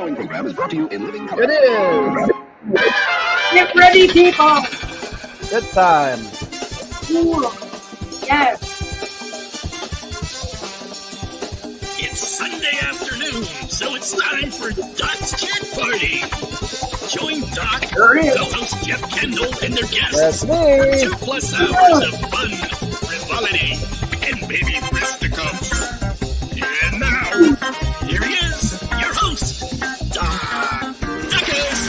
following program is brought to you in living color. It is. Get ready, people! Good time. Cool. Yes. It's Sunday afternoon, so it's time for Doc's Kid Party. Join Doc, co-host Jeff Kendall, and their guests That's for me. 2+ hours of fun, frivolity, and baby fisticuffs. And now, here he is, your host, Doc Duckus.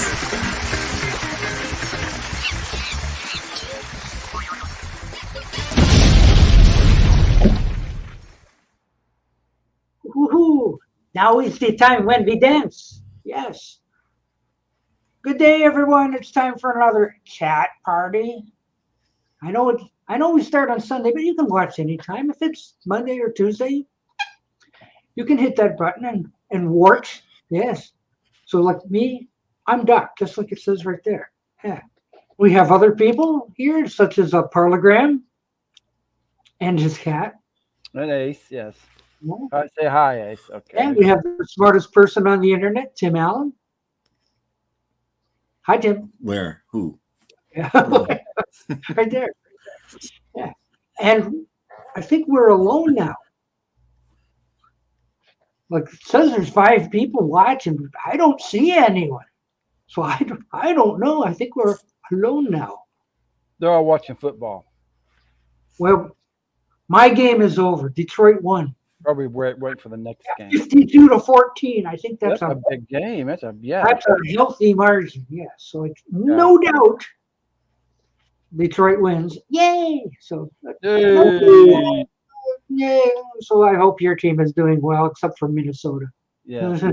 Woohoo! Now is the time when we dance. Yes. Good day, everyone. It's time for another chat party. I know we start on Sunday, but you can watch anytime. If it's Monday or Tuesday, you can hit that button and watch. Yes. So like me, I'm Doc, just like it says right there. Yeah. We have other people here, such as a Parlogram and his cat. And Ace, yes. Yeah. I say hi, Ace. Okay. And we have the smartest person on the internet, Tim Allen. Hi, Tim. Where? Who? Yeah. Right there. Yeah. And I think we're alone now. Like it says there's 5 people watching, but I don't see anyone. So I don't know. I think we're alone now. They're all watching football. Well, my game is over. Detroit won. Probably wait for the next game. 52-14. I think that's a big game. That's a healthy margin. Yes. So it's no doubt Detroit wins. Yay! So Yay. yay. So I hope your team is doing well, except for Minnesota. Yeah.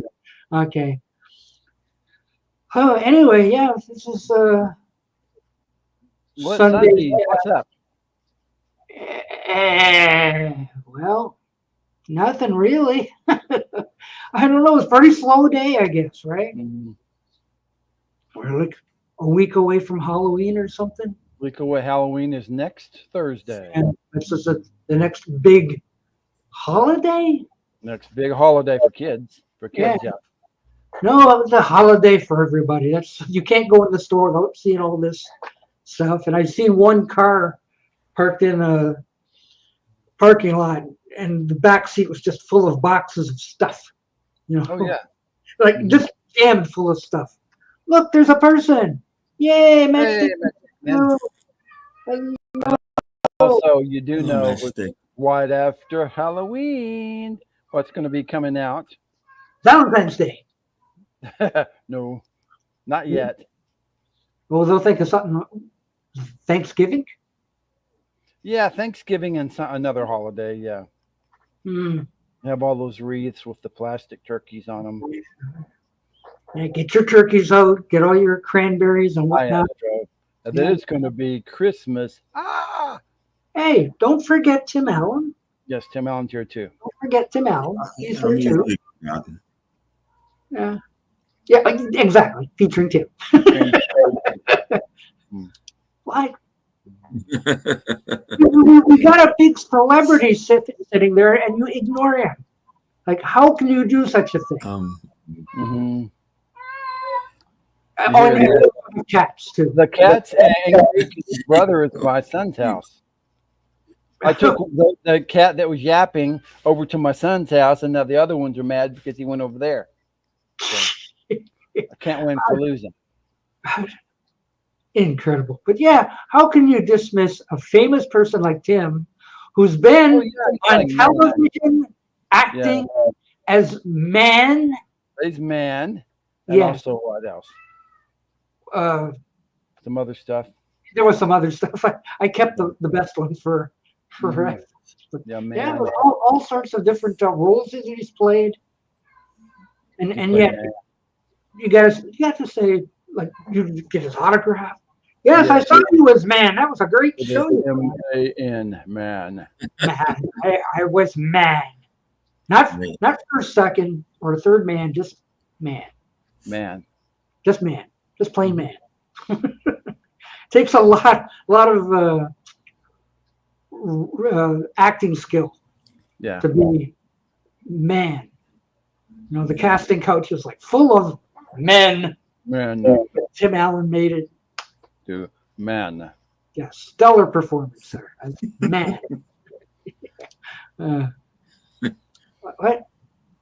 Okay. Oh, anyway, yeah, this is Sunday. What's up? Well, nothing really. I don't know. It's a pretty slow day, I guess, right? Mm-hmm. We're like a week away from Halloween or something. Week away. Halloween is next Thursday. And this is the next big holiday? Next big holiday for kids. Yeah. No, it's a holiday for everybody. You can't go in the store without seeing all this stuff. And I've seen one car parked in a parking lot, and the back seat was just full of boxes of stuff. You know, oh yeah, like just jammed full of stuff. Look, there's a person! Yay, Mexican! Also, you do know right after Halloween, what's going to be coming out? Valentine's Day. No, not yet. Well, they'll think of something. Thanksgiving? Yeah, Thanksgiving and another holiday, yeah. Mm. You have all those wreaths with the plastic turkeys on them. Yeah, get your turkeys out, get all your cranberries and whatnot. And then it's going to be Christmas. Ah! Hey, don't forget Tim Allen. Yes, Tim Allen's here too. Don't forget Tim Allen. He's here too. Yeah. Yeah, exactly. Featuring Tim. What? We got a big celebrity sitting there, and you ignore him. Like, how can you do such a thing? Mm-hmm. And cats too. The cats and his brother is at my son's house. I took the cat that was yapping over to my son's house, and now the other ones are mad because he went over there. So, I can't win for losing. Incredible. But yeah, how can you dismiss a famous person like Tim, who's been on television acting as man? He's man. And also what else? Some other stuff. There was some other stuff. I kept the best ones for reference. Yeah, man. Yeah, all sorts of different roles that he's played. And yet you got to say, like, you get his autograph. Yes, I saw you as man. That was a great show. M-A-N, man. Man, I was man. Not first, second, or third man, just man. Man. Just man. Just plain man. Takes a lot of acting skill to be man. The casting couch was like full of men. Man, Tim Allen made it. dude, man. Yeah, stellar performance, sir. Man. What?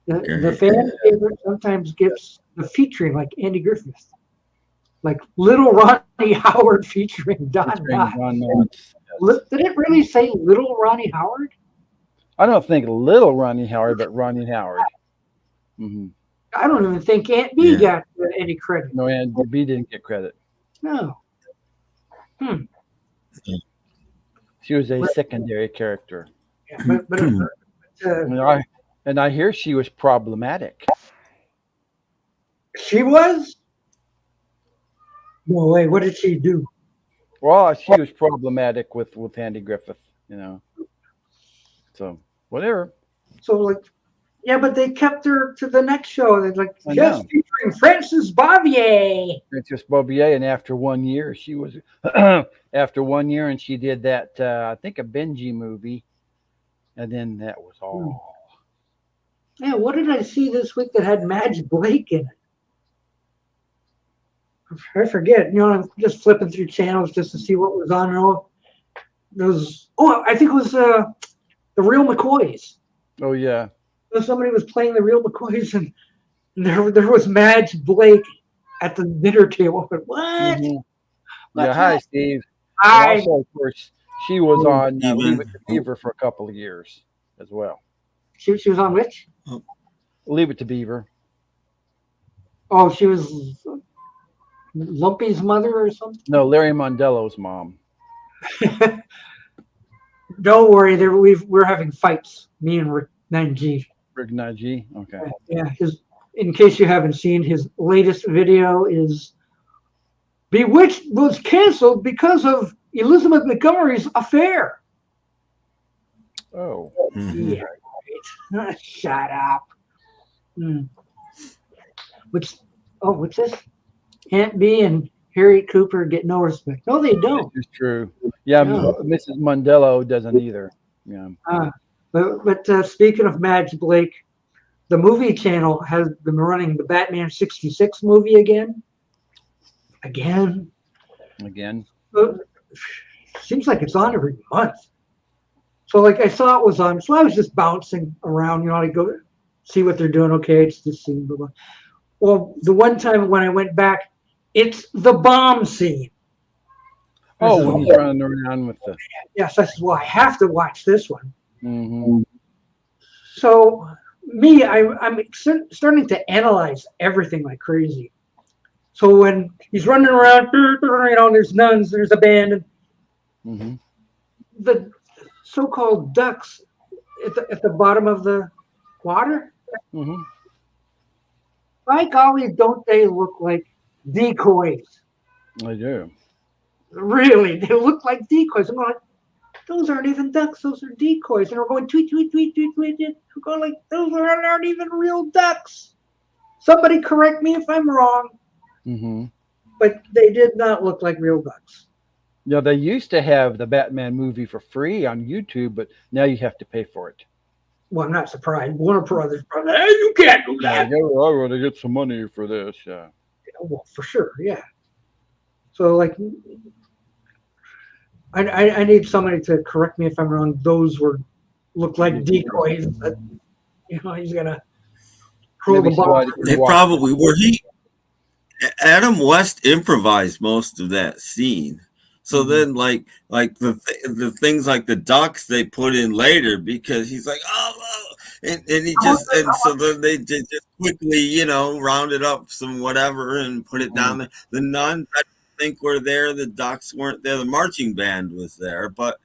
The fan favorite sometimes gets the featuring like Andy Griffith. Like Little Ronnie Howard featuring Don Knotts. Did it really say Little Ronnie Howard? I don't think little Ronnie Howard, but Ronnie Howard. Mm-hmm. I don't even think Aunt B got any credit. No, Aunt B didn't get credit. No. She was a secondary character. Yeah, and I hear she was problematic. She was? No way. What did she do? Well, she was problematic with Andy Griffith, So whatever. So but they kept her to the next show. They're like, just featuring Frances Bavier. Frances Bavier, and after 1 year, she was and she did that I think a Benji movie, and then that was all. Yeah, what did I see this week that had Madge Blake in it? I forget. I'm just flipping through channels just to see what was on. I think it was the Real McCoys. Oh yeah. So somebody was playing the Real McCoys, and there was Madge Blake at the dinner table. What? Mm-hmm. Yeah. Hi, Steve. Hi. And also, of course, she was on Leave It to Beaver for a couple of years as well. She was on which? Leave It to Beaver. Oh, she was Lumpy's mother or something? No, Larry Mondello's mom. Don't worry, we're having fights. Me and Rick 9G. Rick 9G? Okay. Yeah, in case you haven't seen, his latest video is Bewitched was canceled because of Elizabeth Montgomery's affair. Oh. Yeah, right. Shut up. What's this? Aunt B and Harriet Cooper get no respect. No, they don't. It's true. Yeah, no. Mrs. Mondello doesn't either. Yeah. But speaking of Madge Blake, the movie channel has been running the Batman 66 movie again. Again. Seems like it's on every month. So I saw it was on. So I was just bouncing around. I go see what they're doing. Okay, it's this scene. Blah, blah. Well, the one time when I went back, it's the bomb scene. Oh, when he's running around with the. Yes, I said, well, I have to watch this one. Mm-hmm. So I'm starting to analyze everything like crazy. So when he's running around, there's nuns, there's a band, and the so-called ducks at the bottom of the water. By golly, don't they look like decoys? I do. Really, they look like decoys. I'm going, those aren't even ducks; those are decoys. And we're going tweet, tweet, tweet, tweet, tweet. We're going like those aren't even real ducks. Somebody correct me if I'm wrong. But they did not look like real ducks. Yeah, they used to have the Batman movie for free on YouTube, but now you have to pay for it. Well, I'm not surprised. Warner Brothers, hey, you can't do that. I want to get some money for this. Yeah. Well, for sure, yeah. So, I need somebody to correct me if I'm wrong. Those look like decoys. That, he's gonna throw the ball. They probably were. Adam West improvised most of that scene. So then, like the things like the ducks they put in later because he's like, and he just so then they just quickly rounded up some whatever and put it down there. The nuns I think were there, the ducks weren't there, the marching band was there, but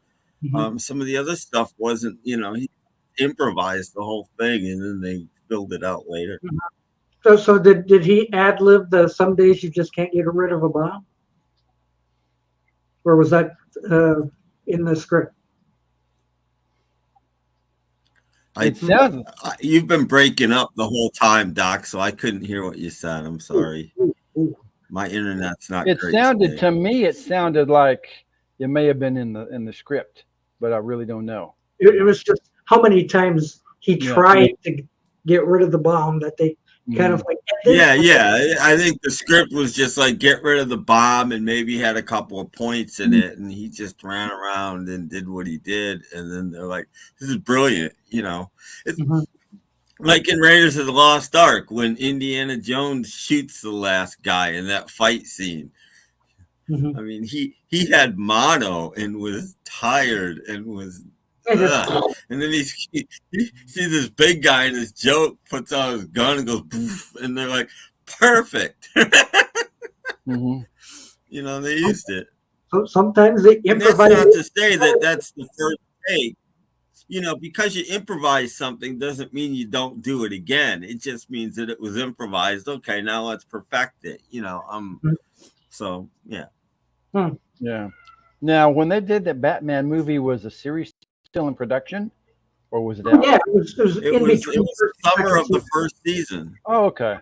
some of the other stuff wasn't. He improvised the whole thing and then they filled it out later. So did he ad-lib the "Some Days You Just Can't Get Rid of a Bomb"? Or was that in the script? You've been breaking up the whole time, Doc, so I couldn't hear what you said. I'm sorry. My internet's not great. To me, it sounded like it may have been in the script, but I really don't know. It was just how many times he tried to get rid of the bomb that they kind of like. Yeah. I think the script was just like get rid of the bomb and maybe had a couple of points in it, and he just ran around and did what he did, and then they're like, "This is brilliant," you know. It's like in Raiders of the Lost Ark when Indiana Jones shoots the last guy in that fight scene. I mean, he had mono and was tired and was. And then he sees this big guy and his joke puts out his gun and goes poof, and they're like, perfect. You know, they used it. So sometimes they improvise. And that's not to say that that's the first take. You know, because you improvise something doesn't mean you don't do it again. It just means that it was improvised. Okay, now let's perfect it. You know, so yeah. Yeah. Now, when they did that Batman movie, was the series still in production, or was it out? Yeah, it was the summer of the first season. Oh, okay.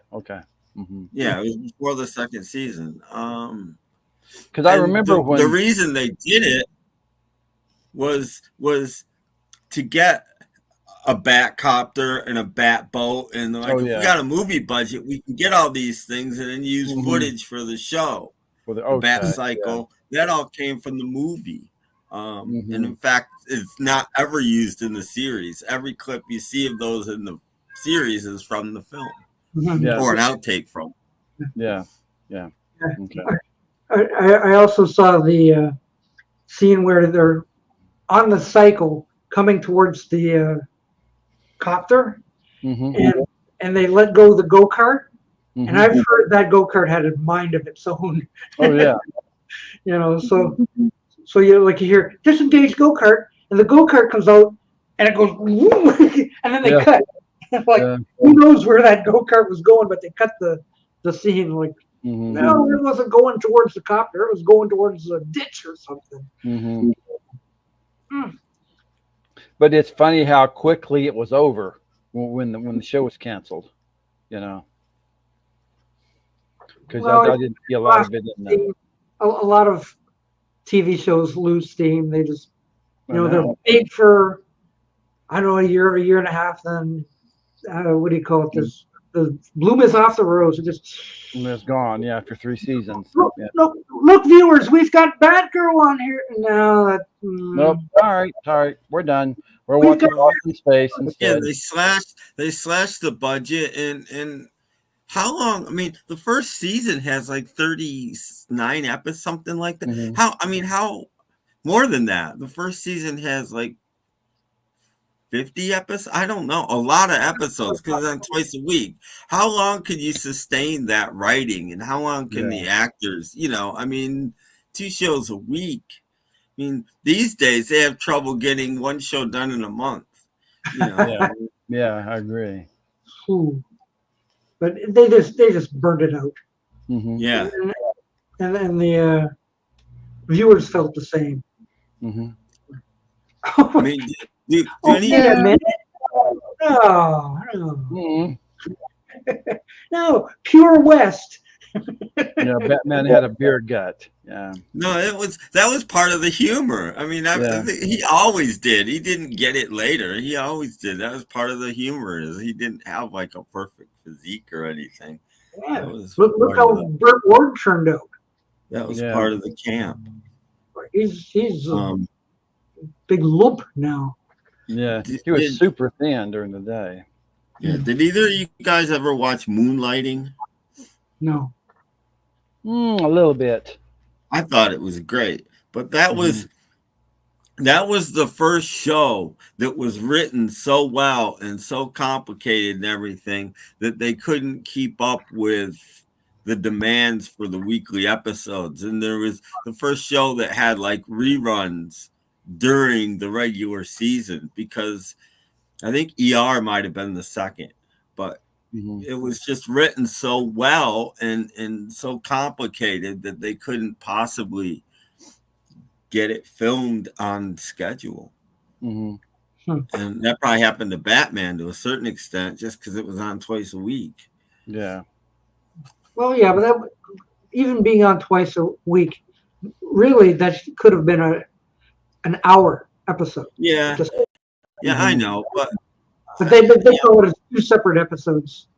Yeah, it was before the second season. Because I remember when the reason they did it was to get a bat copter and a bat boat, and like if we got a movie budget, we can get all these things and then use footage for the show. The bat cycle that all came from the movie. And in fact, it's not ever used in the series. Every clip you see of those in the series is from the film or an outtake from. Yeah. Okay. I also saw the scene where they're on the cycle coming towards the copter, and they let go of the go-kart. And I've heard that go-kart had a mind of its own. Oh yeah. You know, so you hear disengage go-kart, and the go-kart comes out, and it goes, and then they cut. Like who knows where that go-kart was going, but they cut the scene. Like no, it wasn't going towards the copter; it was going towards a ditch or something. But it's funny how quickly it was over when the show was canceled. You know, because I didn't see a lot of it in there. A lot of TV shows lose steam. They just, they're big for, I don't know, a year and a half. Then, what do you call it? The bloom is off the rose. It's gone. Yeah, after 3 seasons. Look, viewers, we've got Batgirl on here. No, nope. All right. We're done. We're watching Lost in Space instead. Yeah, they slashed the budget and. How long? I mean, the first season has like 39 episodes, something like that. How more than that? The first season has like 50 episodes. I don't know. A lot of episodes because it's on twice a week. How long can you sustain that writing, and how long can the actors? 2 shows a week. I mean, these days they have trouble getting one show done in a month. Yeah, I agree. But they just burned it out. Yeah, and the viewers felt the same. I mean, wait a minute. No, pure West. Batman had a beer gut. Yeah. No, that was part of the humor. I mean, he always did. He didn't get it later. He always did. That was part of the humor. Is he didn't have like a perfect physique or anything. Yeah. Look how Burt Ward turned out. That was part of the camp. He's a big lump now. Yeah, he was super thin during the day. Yeah. Did either of you guys ever watch Moonlighting? No. A little bit. I thought it was great, but that was the first show that was written so well and so complicated and everything that they couldn't keep up with the demands for the weekly episodes. And there was the first show that had like reruns during the regular season, because I think ER might have been the second, but it was just written so well and so complicated that they couldn't possibly get it filmed on schedule. And that probably happened to Batman to a certain extent, just because it was on twice a week. Yeah. Well, yeah, but even being on twice a week, really, that could have been an hour episode. Yeah. I know, but But they call it as 2 separate episodes.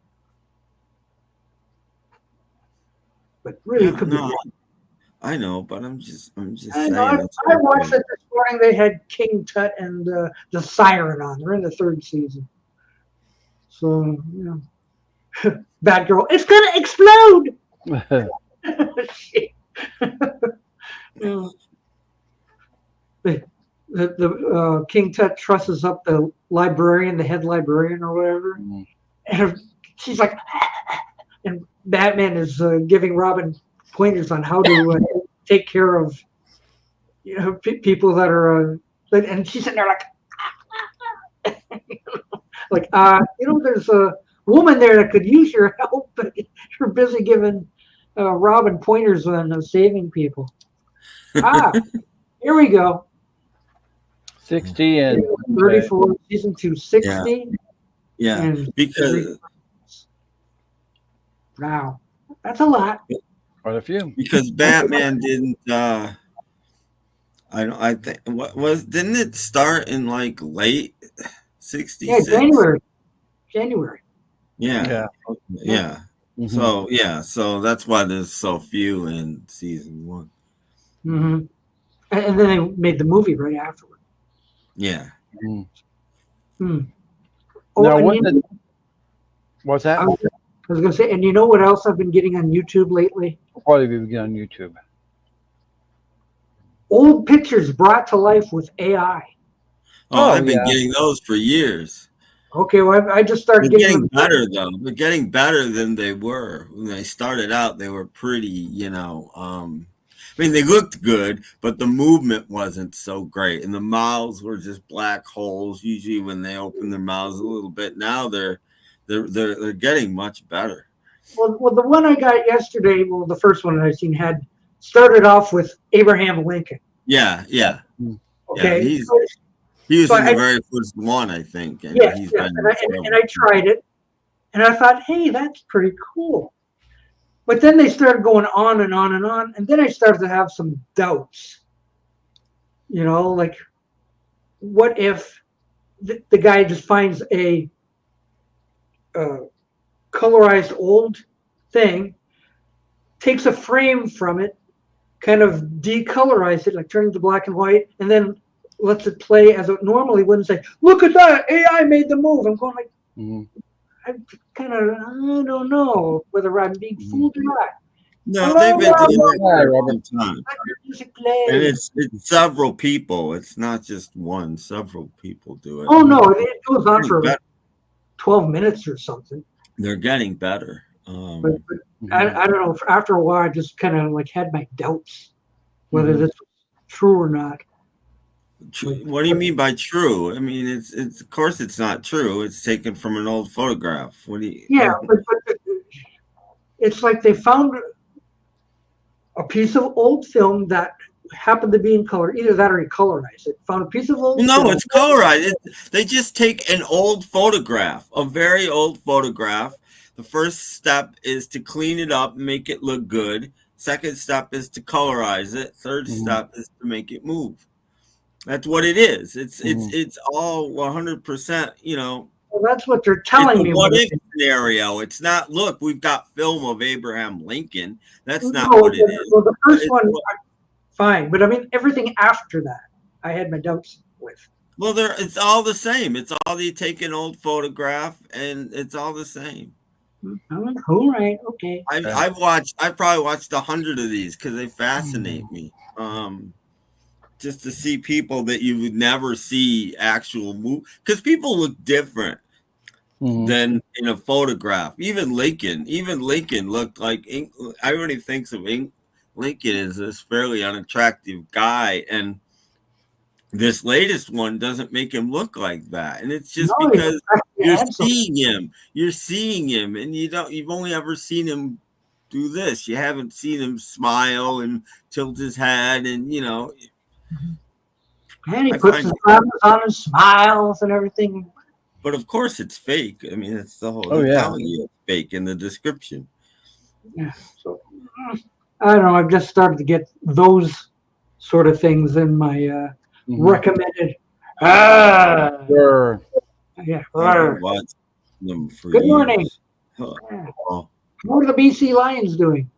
But really, it could be. I know, but I'm just I saying. know. I watched it this morning. They had King Tut and the Siren on. They're in the 3rd season. So, you know, bad girl. It's gonna explode. The King Tut trusses up the librarian, the head librarian or whatever, and she's like, and Batman is giving Robin pointers on how to take care of, you know, people that are, and she's sitting there like, you know, there's a woman there that could use your help, but you're busy giving Robin pointers on saving people. Here we go. 60 and 34, season 2, 60. Yeah, because wow, that's a lot. Quite a few. Because Batman didn't. I think didn't it start in like late 66? Yeah, January. Yeah. Mm-hmm. So that's why there's so few in season 1. Mm-hmm. And then they made the movie right afterward. Yeah. Oh, Now, what's that? I was going to say, and you know what else I've been getting on YouTube lately? What have you been on YouTube? Old pictures brought to life with AI. I've been getting those for years. Okay, well, I just started getting better, though. They're getting better than they were. When they started out, they were pretty, you know, I mean, they looked good, but the movement wasn't so great. And the mouths were just black holes, usually when they open their mouths a little bit. Now they're getting much better. Well, the one I got yesterday, well, the first one I've seen had started off with Abraham Lincoln. Yeah. Okay. Yeah, he was in the very first one, I think. And and I tried it, and I thought, hey, that's pretty cool. But then they started going on and on and on, and then I started to have some doubts. You know, like, what if the guy just finds a colorized old thing, takes a frame from it, kind of decolorize it, like turning to black and white, and then lets it play as it normally would and say, look at that, AI made the move. I'm going like, I don't know whether I'm being fooled or not. No, they've been doing that for a long time. And it's several people. It's not just one. Several people do it. Oh, no, it goes on for about 12 minutes or something. They're getting better. But I don't know. After a while, I just kind of like had my doubts whether this was true or not. What do you mean by true? I mean, it's of course it's not true. It's taken from an old photograph. What do you? Yeah, but it's like they found a piece of old film that happened to be in color. Either that or he colorized it. Found a piece of old. No, it's colorized. They just take an old photograph, a very old photograph. The first step is to clean it up, make it look good. Second step is to colorize it. Third step is to make it move. That's what it is. It's all 100%. You know. Well, that's what they're telling me. What if scenario? It's not. Look, we've got film of Abraham Lincoln. That's not what it is. Well, the first one, fine, but I mean everything after that, I had my doubts with. Well, it's all the same. It's all you take an old photograph, and it's all the same. All right, okay. I've probably watched 100 of these because they fascinate me. Just to see people that you would never see actual move, because people look different than in a photograph. Even Lincoln looked like everybody thinks of Lincoln as this fairly unattractive guy, and this latest one doesn't make him look like that. And it's just because you're seeing him, and you've only ever seen him do this. You haven't seen him smile and tilt his head, and you know. And he puts his glasses on and smiles and everything. But of course it's fake. I mean, it's the whole telling you it's fake in the description. Yeah. So I don't know. I've just started to get those sort of things in my recommended. Sure. Yeah. I've been watching them for Good morning. years. Huh. Yeah. Oh, What are the BC Lions doing?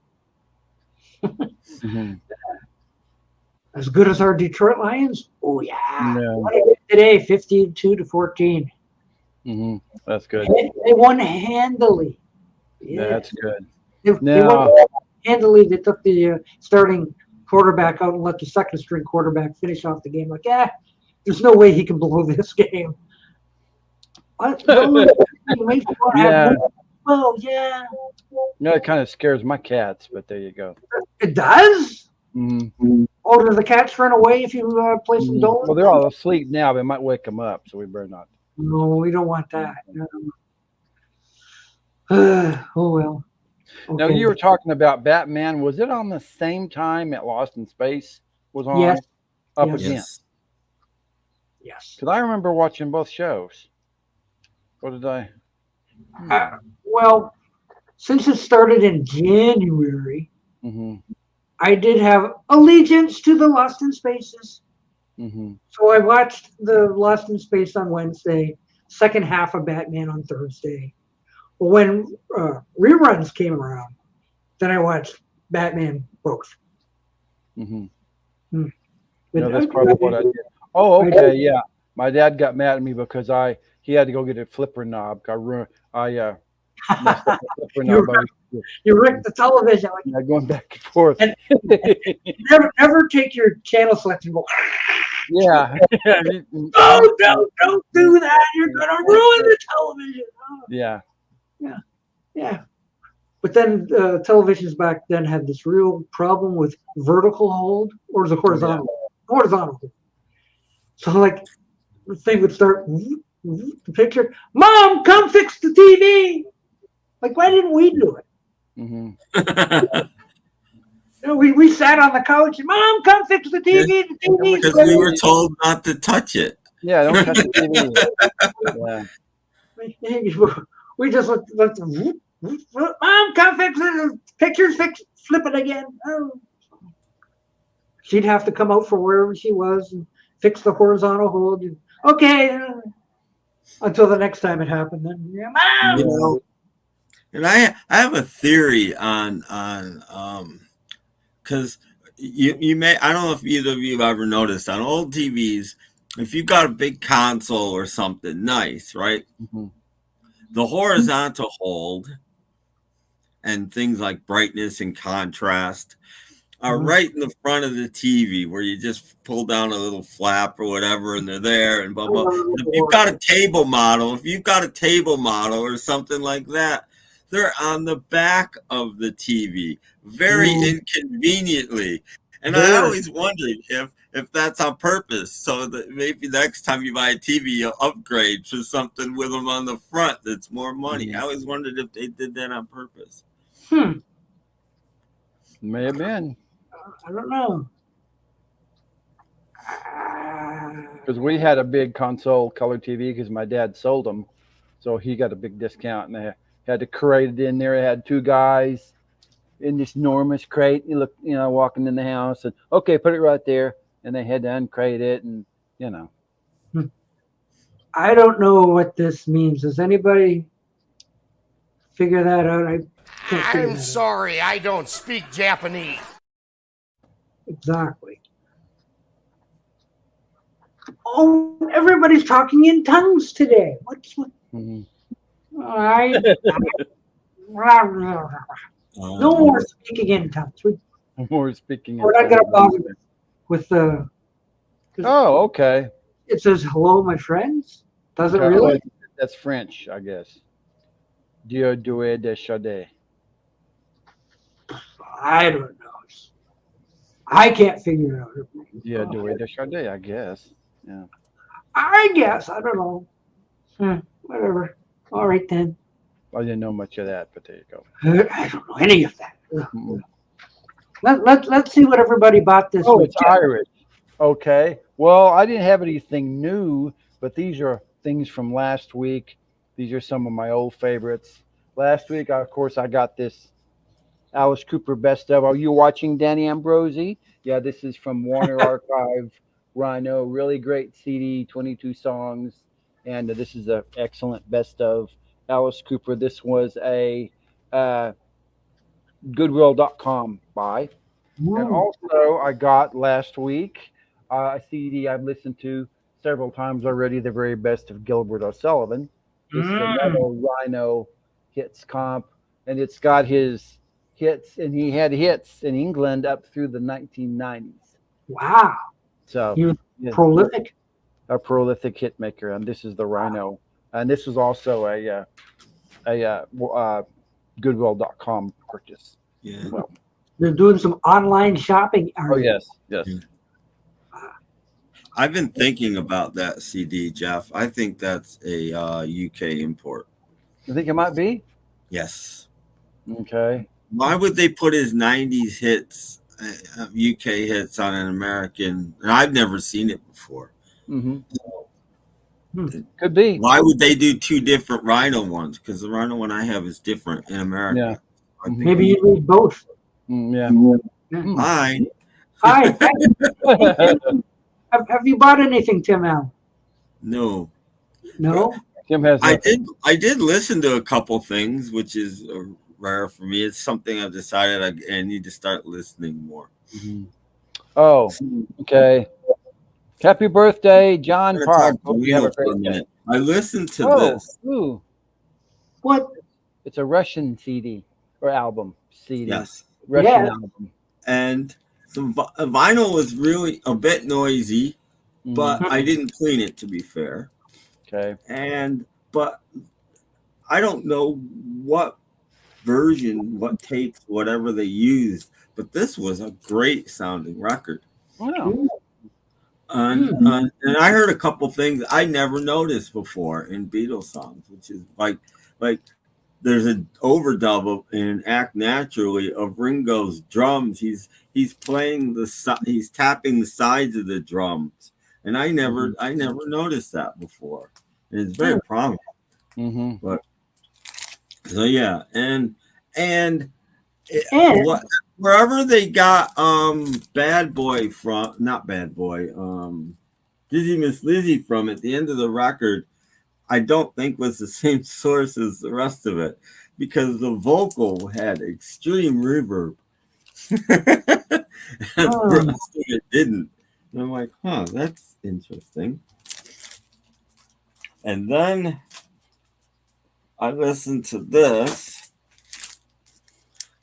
Mm-hmm. As good as our Detroit Lions? Oh yeah. No. What did they get today? 52-14. Mm-hmm. That's good. They won handily. Yeah. That's good. They Now, won handily. They took the starting quarterback out and let the second string quarterback finish off the game. Like, there's no way he can blow this game. What? No, yeah, oh yeah. it kind of scares my cats, but there you go. It does? Mm-hmm. Oh, do the cats run away if you play some donuts? Well, they're all asleep now, but it might wake them up, so we better not. No, we don't want that. Oh well. Now, Okay. you were talking about Batman. Was it on the same time that Lost in Space was on? Yes. Up Yes. again? yes. Yes. Because I remember watching both shows. What did I? Well, since it started in January, Mm-hmm. I did have allegiance to the Lost in Spaces. Mm-hmm. So I watched the Lost in Space on Wednesday, second half of Batman on Thursday. But when reruns came around, then I watched Batman both. Mm-hmm. But That's probably what I did. Oh, okay, yeah. My dad got mad at me because he had to go get a flipper knob. I messed up the flipper knob. You ripped the television. Like, going back and forth. And never take your channel select and go. Yeah. Oh, don't do that. You're gonna ruin the television. Oh. Yeah. Yeah. But then televisions back then had this real problem with vertical hold or the horizontal. Horizontal hold. So like the thing would start the picture. Mom, come fix the TV. Like, why didn't we do it? Mm-hmm. We sat on the couch and Mom, come fix the TV. The TV. Because we were told not to touch it. Yeah, don't touch the TV. Yeah. We just looked Mom, come fix it. Pictures flip it again. Oh. She'd have to come out from wherever she was and fix the horizontal hold. Okay. Until the next time it happened. Then, Mom. And I have a theory on because you may, I don't know if either of you have ever noticed on old TVs, if you've got a big console or something nice, right? Mm-hmm. The horizontal hold and things like brightness and contrast are right in the front of the TV where you just pull down a little flap or whatever and they're there and blah, blah. If you've got a table model or something like that, they're on the back of the TV very inconveniently. And I always wondered if that's on purpose, so that maybe next time you buy a TV, you'll upgrade to something with them on the front that's more money. I always wondered if they did that on purpose. May have been. I don't know. Because we had a big console color TV because my dad sold them. So he got a big discount and they had to crate it in there. It had two guys in this enormous crate. You look, walking in the house and okay, put it right there. And they had to uncrate it and, I don't know what this means. Does anybody figure that out? I'm sorry, I don't speak Japanese. Exactly. Oh, everybody's talking in tongues today. What's what? Mm-hmm. No more speaking in tongues. More speaking. We're not going to bother with the. Oh, okay. It says hello, my friends. Does it really? That's French, I guess. Dieu doué de chaudet. I don't know. I can't figure it out. Dieu doué de chaudet, I guess. Yeah. I guess. I don't know. Whatever. All right then. I didn't know much of that, but there you go. I don't know any of that. Let's see what everybody bought this week. Oh, it's Irish. Okay. Well, I didn't have anything new, but these are things from last week. These are some of my old favorites. Last week, of course, I got this Alice Cooper Best Of. Are you watching, Danny Ambrosi? Yeah, this is from Warner Archive Rhino. Really great CD, 22 songs. and this is an excellent best of Alice Cooper. This was a uh, Goodwill.com buy. And Mm. also, I got last week a CD I've listened to several times already, the very best of Gilbert O'Sullivan. This is another Rhino hits comp, and it's got his hits, and he had hits in England up through the 1990s. Wow. So, He was yeah, prolific. a prolific hit maker, and this is the Rhino. And this was also a Goodwill.com purchase. Yeah. Well, They're doing some online shopping. oh, yes, yes. I've been thinking about that CD, Jeff. I think that's a UK import. You think it might be? Yes. Okay. Why would they put his 90s hits, UK hits on an American? And I've never seen it before. Mm-hmm. Could be. Why would they do two different Rhino ones? Because the Rhino one I have is different in America. Yeah. I think Maybe you need both. Yeah. Hi. Hi. Have you bought anything, Tim Allen? No. No. Tim has. I did listen to a couple things, which is rare for me. It's something I've decided I need to start listening more. Mm-hmm. Oh, okay. Happy birthday, John I'm Park. gonna talk Hope you have a for a great day. minute. I listened to Oh, this. ooh. What? It's a Russian CD or album. CD. Yes. Russian Yeah. album. And some vinyl was really a bit noisy, Mhm. but I didn't clean it, to be fair. Okay. But I don't know what version, what tapes, whatever they used, but this was a great sounding record. Wow. And I heard a couple things I never noticed before in Beatles songs, which is like there's an overdub of, in Act Naturally of Ringo's drums. He's playing he's tapping the sides of the drums, and I never noticed that before. And it's very prominent. Mm-hmm. But so yeah, and wherever they got Bad Boy from, not Bad Boy, Dizzy Miss Lizzy from at the end of the record, I don't think was the same source as the rest of it, because the vocal had extreme reverb. And the rest of it didn't. And I'm like, that's interesting. And then I listened to this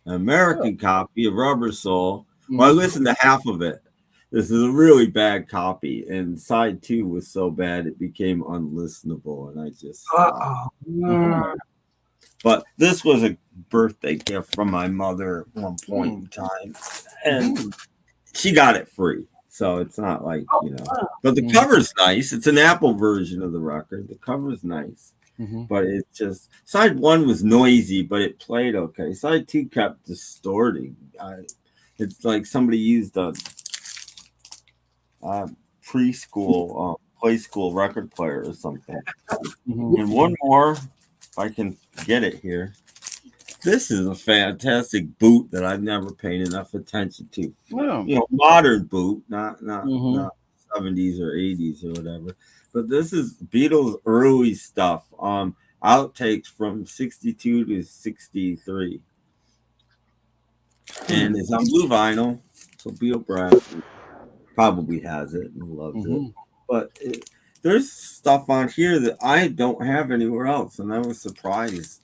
American copy of Rubber Soul. Well, I listened to half of it. This is a really bad copy, and side 2 was so bad it became unlistenable, and I just But this was a birthday gift from my mother at one point in time, and she got it free, so it's not like, but the cover's nice. It's an Apple version of the record. The cover's nice. But it's just, side 1 was noisy, but it played okay. Side 2 kept distorting. It's like somebody used a preschool, play school record player or something. And one more, if I can get it here. This is a fantastic boot that I've never paid enough attention to. Wow. Modern boot, not 70s or 80s or whatever. But this is Beatles early stuff. Outtakes from 62 to 63. And it's on blue vinyl. So Beatle Brad probably has it and loves it. But there's stuff on here that I don't have anywhere else, and I was surprised.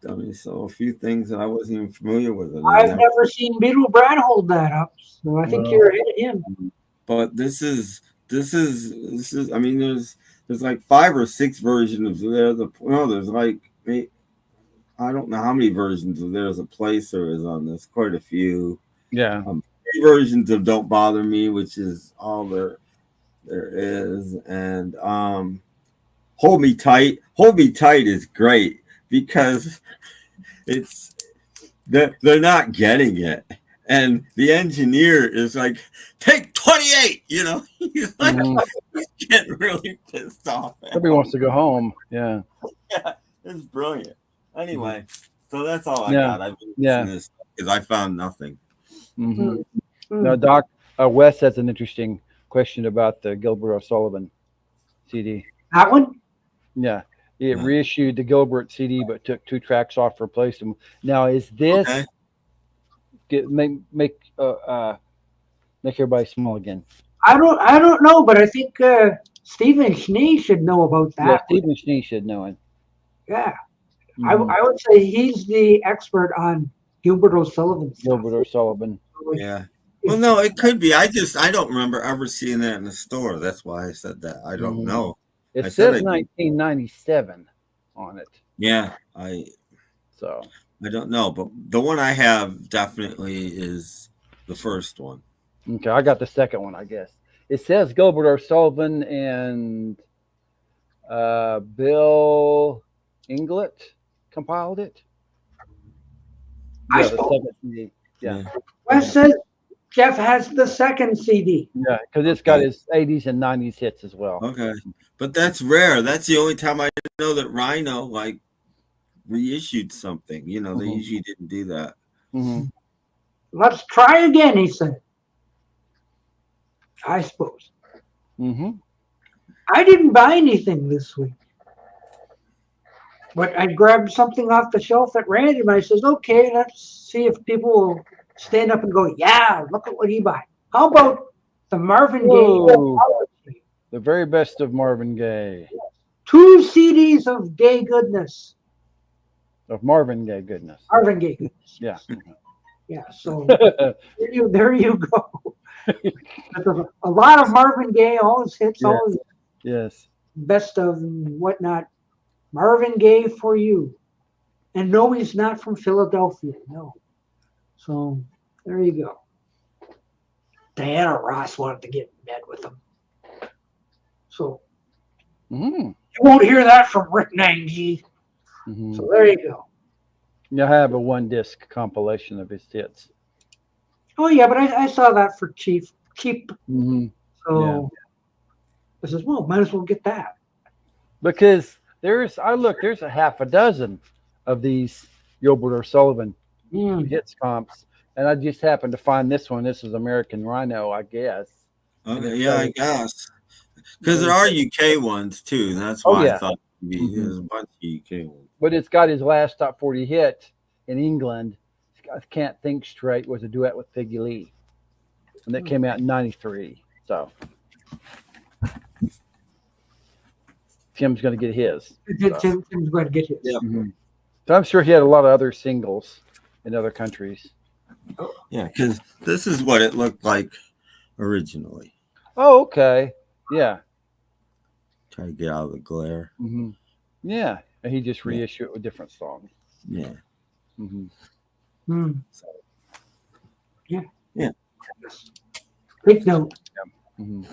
I mean, so a few things that I wasn't even familiar with. I've never seen Beetle Brad hold that up, so I think you're ahead of him. But this is. I mean, there's like 5 or 6 versions of there. There's like, I don't know how many versions of There's a Place there is on this. Quite a few. Yeah. 3 versions of Don't Bother Me, which is all there is, and Hold Me Tight. Hold Me Tight is great because they're not getting it, and the engineer is like, take 28. He's like, he's getting really pissed off. Everybody wants to go home. Yeah. Yeah, it's brilliant. Anyway, so that's all I got. I've been listening to this because I found nothing. Now, Doc, Wes has an interesting question about the Gilbert O'Sullivan CD. That one? Yeah. It Yeah. reissued the Gilbert CD, but took 2 tracks off to replace them. Now, is this Okay. make everybody small again? I don't know, but I think Stephen Schnee should know about Yeah, that. Stephen Schnee should know it. Yeah. Mhm. I would say he's the expert on Gilbert O'Sullivan stuff. Gilbert O'Sullivan. Yeah. Well, no, it could be. I don't remember ever seeing that in the store. That's why I said that. I don't Mhm. know. It I said says I did. 1997 on it. Yeah, So I don't know, but the one I have definitely is the first one. okay, I got the second one, I guess. It says Gilbert O'Sullivan and Bill Inglet compiled it. I Yeah, the suppose. second CD. Yeah, Wes says Jeff has the second CD. yeah, because it's got his 80s and 90s hits as well. Okay, but that's rare. That's the only time I know that Rhino like reissued something. You know, they Mhm. usually didn't do that. Mhm. Let's try again, he said. I suppose. Mhm. I didn't buy anything this week. But I grabbed something off the shelf at random. I says, okay, let's see if people will stand up and go, yeah, look at what he bought. How about the Marvin Gaye Whoa. Apology? The very best of Marvin Gaye. 2 CDs of gay goodness. Of Marvin Gaye goodness. Marvin Gaye goodness. Yeah. Yeah, so there you go. A lot of Marvin Gaye, all his hits, Yeah. all his Yes. best of and whatnot. Marvin Gaye for you. And no, he's not from Philadelphia. No. So there you go. Diana Ross wanted to get in bed with him. So Mhm. you won't hear that from Rick Nangi. Mhm. So there you go. You have a 1-disc compilation of his hits. Oh yeah, but I saw that for cheap. Mhm. So I says, well, might as well get that. Because there's a half a dozen of these Gilbert O'Sullivan hits comps, and I just happened to find this one. This is American Rhino, I guess. Okay, yeah, I guess because there are UK ones too. That's Oh, why yeah. I thought maybe there's a bunch of UK ones. But it's got his last top 40 hit in England. I Can't Think Straight was a duet with Peggy Lee, and that came out in '93. So Tim's going to get his. Tim's going to get his. Yeah. Mhm. So I'm sure he had a lot of other singles in other countries. Yeah, because this is what it looked like originally. Oh, okay. Yeah. Try to get out of the glare. Mm-hmm. Yeah. And he just reissued it with different songs. Yeah. Mm-hmm. Yeah. Yeah. Big note. Mm-hmm.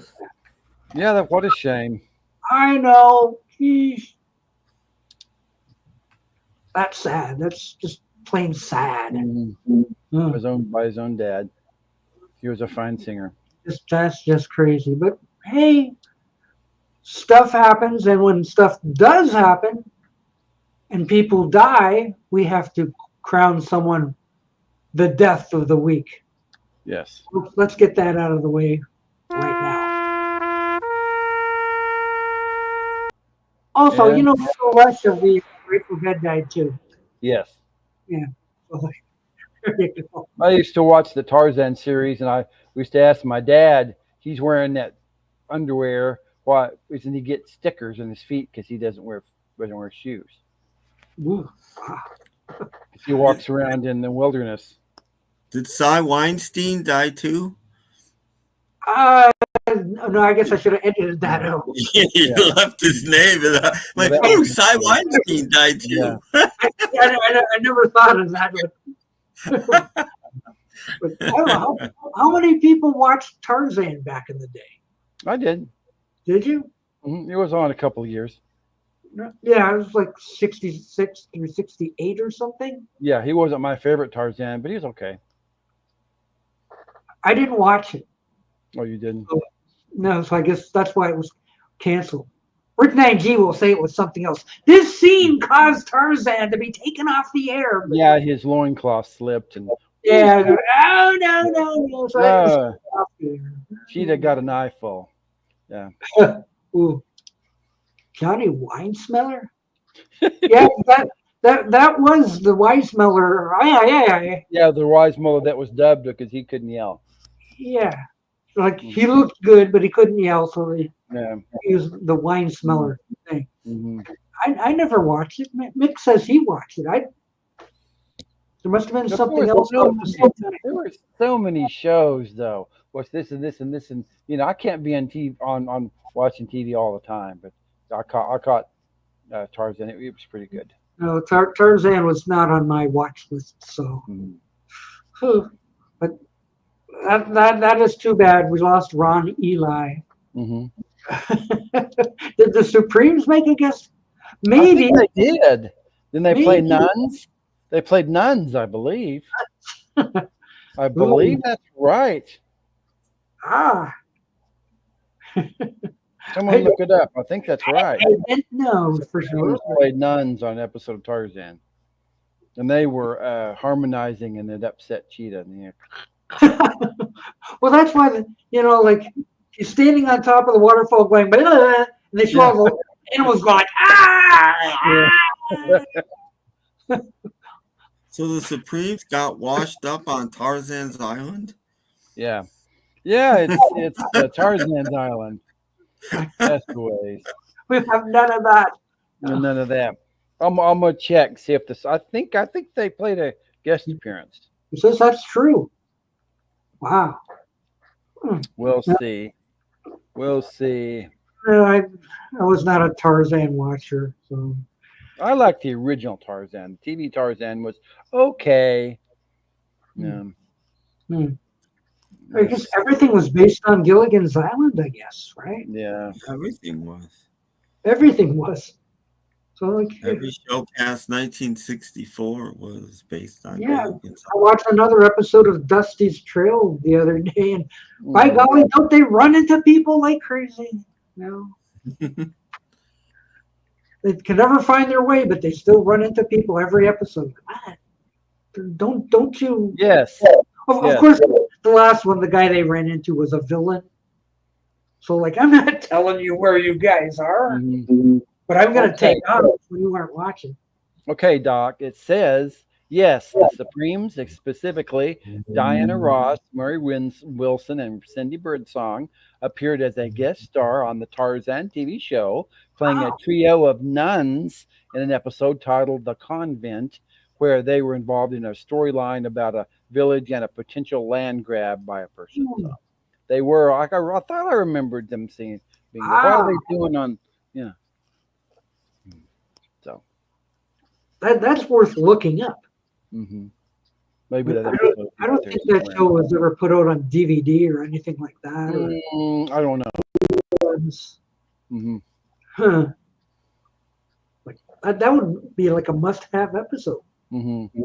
Yeah, what a shame. I know. Geez. That's sad. That's just plain sad. Mm-hmm. He was owned by his own dad. He was a fine singer. That's just crazy. But hey, stuff happens, and when stuff does happen and people die, we have to crown someone the death of the week. Yes. Let's get that out of the way right now. Also, Yeah. you know, so much of the Grateful Dead died too. Yes. Yeah. I used to watch the Tarzan series, and we used to ask my dad. He's wearing that underwear. Why doesn't he get stickers in his feet? Because he doesn't wear shoes. He walks around in the wilderness. Did Cy Weinstein die too? No, I guess I should have edited that out. He left his name. Like, oh, Cy Weinstein died too. Yeah. I never thought of that. But I don't know, how many people watched Tarzan back in the day? I did. Did you? It was on a couple of years. Yeah, it was like 66 through 68 or something. Yeah, he wasn't my favorite Tarzan, but he was okay. I didn't watch it. Oh, you didn't? No, so I guess that's why it was canceled. Rick 9G will say it was something else. This scene caused Tarzan to be taken off the air. Yeah, his loincloth slipped. And yeah. Oh, no. So she'd have got an eyeful. Yeah. Ooh. Johnny Winesmeller? Yeah, that was the Winesmeller. Yeah, the Weissmuller that was dubbed because he couldn't yell. Yeah. Like he looked good, but he couldn't yell, so they Yeah. used the Winesmeller thing. Mm-hmm. I never watched it. Mick says he watched it. There must have been something else. There were so many shows though. What's this and this and this and I can't be on TV on watching TV all the time, but I caught Tarzan. It was pretty good. No, Tarzan was not on my watch list, so. Mm-hmm. But that is too bad. We lost Ron Eli. Mm-hmm. Did the Supremes make a guess? Maybe I think they did. Then they played Nuns. They played Nuns, I believe. I believe that's right. Ah. Someone look it up. I think that's right. I didn't know for sure. Played Nuns on an episode of Tarzan. And they were harmonizing and it upset Cheetah. Well, that's why, like he's standing on top of the waterfall going, blah, blah, blah, and they show all the animals going, ah! Yeah. So the Supremes got washed up on Tarzan's Island? Yeah. Yeah, it's Tarzan's Island. Castaways. We have none of that. None of that. I'm gonna check, see if this. I think they played a guest appearance. He says that's true. Wow. We'll see. We'll see. I was not a Tarzan watcher, so. I like the original Tarzan. The TV Tarzan was okay. I guess everything was based on Gilligan's Island, I guess, right? Yeah. Everything was. Everything was. So like every show past 1964 was based on Gilligan's I watched another episode of Dusty's Trail the other day, and by golly, don't they run into people like crazy? They can never find their way, but they still run into people every episode. Don't you? Yes. Of course, the last one, the guy they ran into was a villain. So, like, I'm not telling you where you guys are, but I'm going to take off when you aren't watching. Okay, Doc. It says, yes, the Supremes, specifically Diana Ross, Murray Wilson, and Cindy Birdsong, appeared as a guest star on the Tarzan TV show, playing a trio of nuns in an episode titled The Convent, where they were involved in a storyline about a village and a potential land grab by a person. So they were, I thought I remembered them being, what are they doing on, So. That's worth looking up. Mm-hmm. Maybe that I don't think that show was ever put out on DVD or anything like that. I don't know. Mm-hmm. Huh. Like, that would be like a must-have episode. Mm-hmm.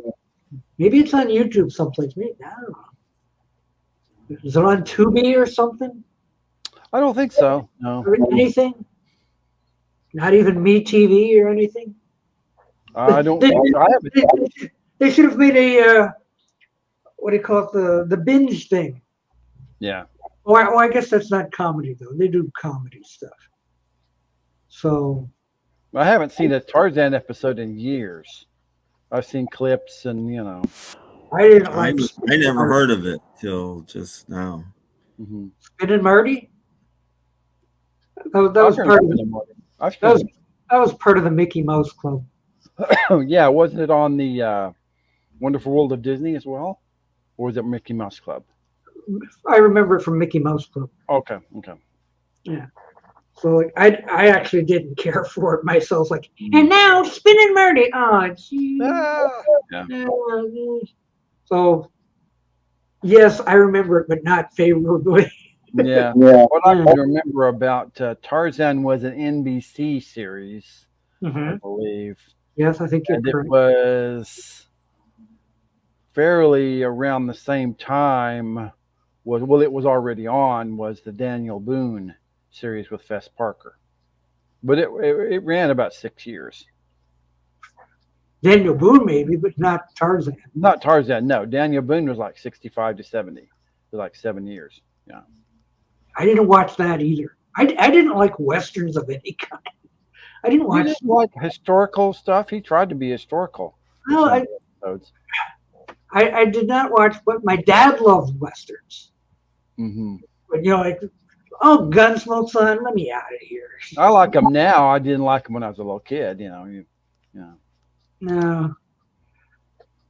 Maybe it's on YouTube someplace. Maybe I don't know. Is it on Tubi or something? I don't think so. No. Or anything? Not even MeTV or anything? I don't. They should have made a what do you call it? The binge thing. Yeah. Oh, I guess that's not comedy though. They do comedy stuff. So. I haven't seen a Tarzan episode in years. I've seen clips and I didn't like. I never heard of it till just now. Mm-hmm. Spin and Marty. That was part of that was part of the Mickey Mouse Club. Oh yeah, wasn't it on the Wonderful World of Disney as well, or was it Mickey Mouse Club? I remember it from Mickey Mouse Club. Okay. Yeah. So like, I actually didn't care for it myself. Like, and now Spin and Marty. Oh, geez. So, yes, I remember it, but not favorably. Yeah. What I remember about Tarzan was an NBC series, I believe. Yes, I think you're correct. It was fairly around the same time. It was already on. Was the Daniel Boone series with Fess Parker, but it ran about 6 years. Daniel Boone maybe, but not Tarzan. Not Tarzan, no. Daniel Boone was like 65 to 70. It was like 7 years. Yeah. I didn't watch that either. I didn't like westerns of any kind. I didn't You watch. didn't like historical stuff. He tried to be historical. in No, some I, of the episodes. I did not watch. But my dad loved westerns. Mm-hmm. But like, oh, Gunsmoke, son, let me out of here. I like him now. I didn't like him when I was a little kid. No.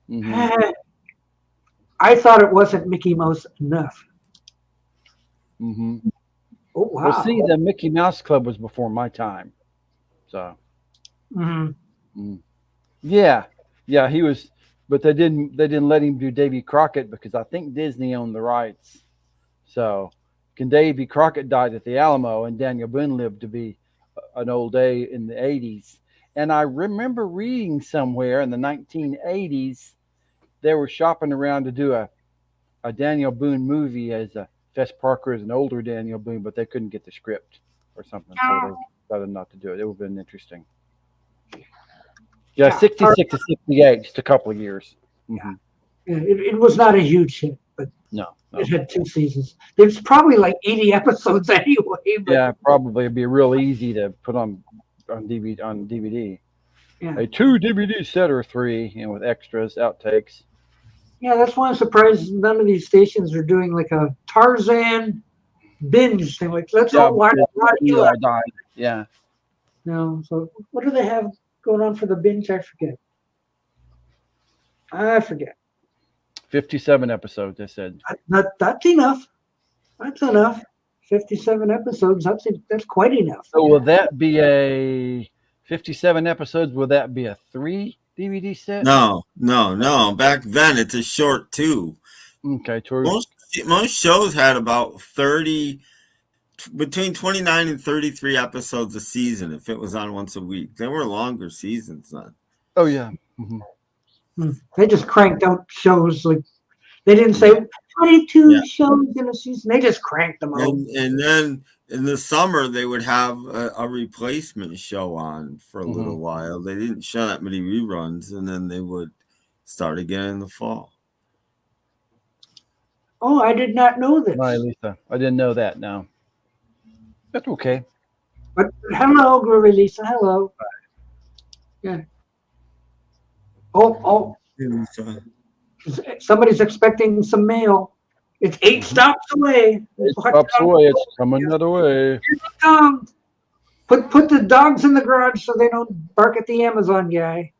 Mm-hmm. I thought it wasn't Mickey Mouse enough. Mm-hmm. Oh wow. Well, see, the Mickey Mouse Club was before my time, so yeah, he was, but they didn't let him do Davy Crockett because I think Disney owned the rights. So, Davy Crockett died at the Alamo, and Daniel Boone lived to be an old day in the 80s. And I remember reading somewhere in the 1980s they were shopping around to do a Daniel Boone movie as a Fess Parker as an older Daniel Boone, but they couldn't get the script or something, so they decided not to do it. It would have been interesting. Yeah, 66 to 68, just a couple of years. Mm-hmm. It was not a huge hit, but no. It had 2 seasons. There's probably like 80 episodes anyway. But yeah, probably it'd be real easy to put on DVD. Yeah. A 2 DVD set or 3, with extras, outtakes. Yeah, that's why I'm surprised none of these stations are doing like a Tarzan binge thing. Like, let's all watch Eli. Yeah. No, so what do they have going on for the binge? I forget. 57 episodes, they said. That's enough. That's enough. 57 episodes. That's quite enough. So will that be a 57 episodes? Will that be a 3 DVD set? No. Back then, it's a short 2. Okay, true. Most shows had about 30, between 29 and 33 episodes a season if it was on once a week. There were longer seasons then. Oh, yeah. Mm-hmm. They just cranked out shows. Like, they didn't say 22 shows in a season. They just cranked them out. And then in the summer, they would have a replacement show on for a little while. They didn't show that many reruns, and then they would start again in the fall. Oh, I did not know this. Hi, Lisa. I didn't know that. No. That's okay. But hello, Groovy Lisa. Hello. Yeah. Oh. Somebody's expecting some mail. It's 8 stops away. 8 stops away. It's coming another way. Put the dogs in the garage so they don't bark at the Amazon guy.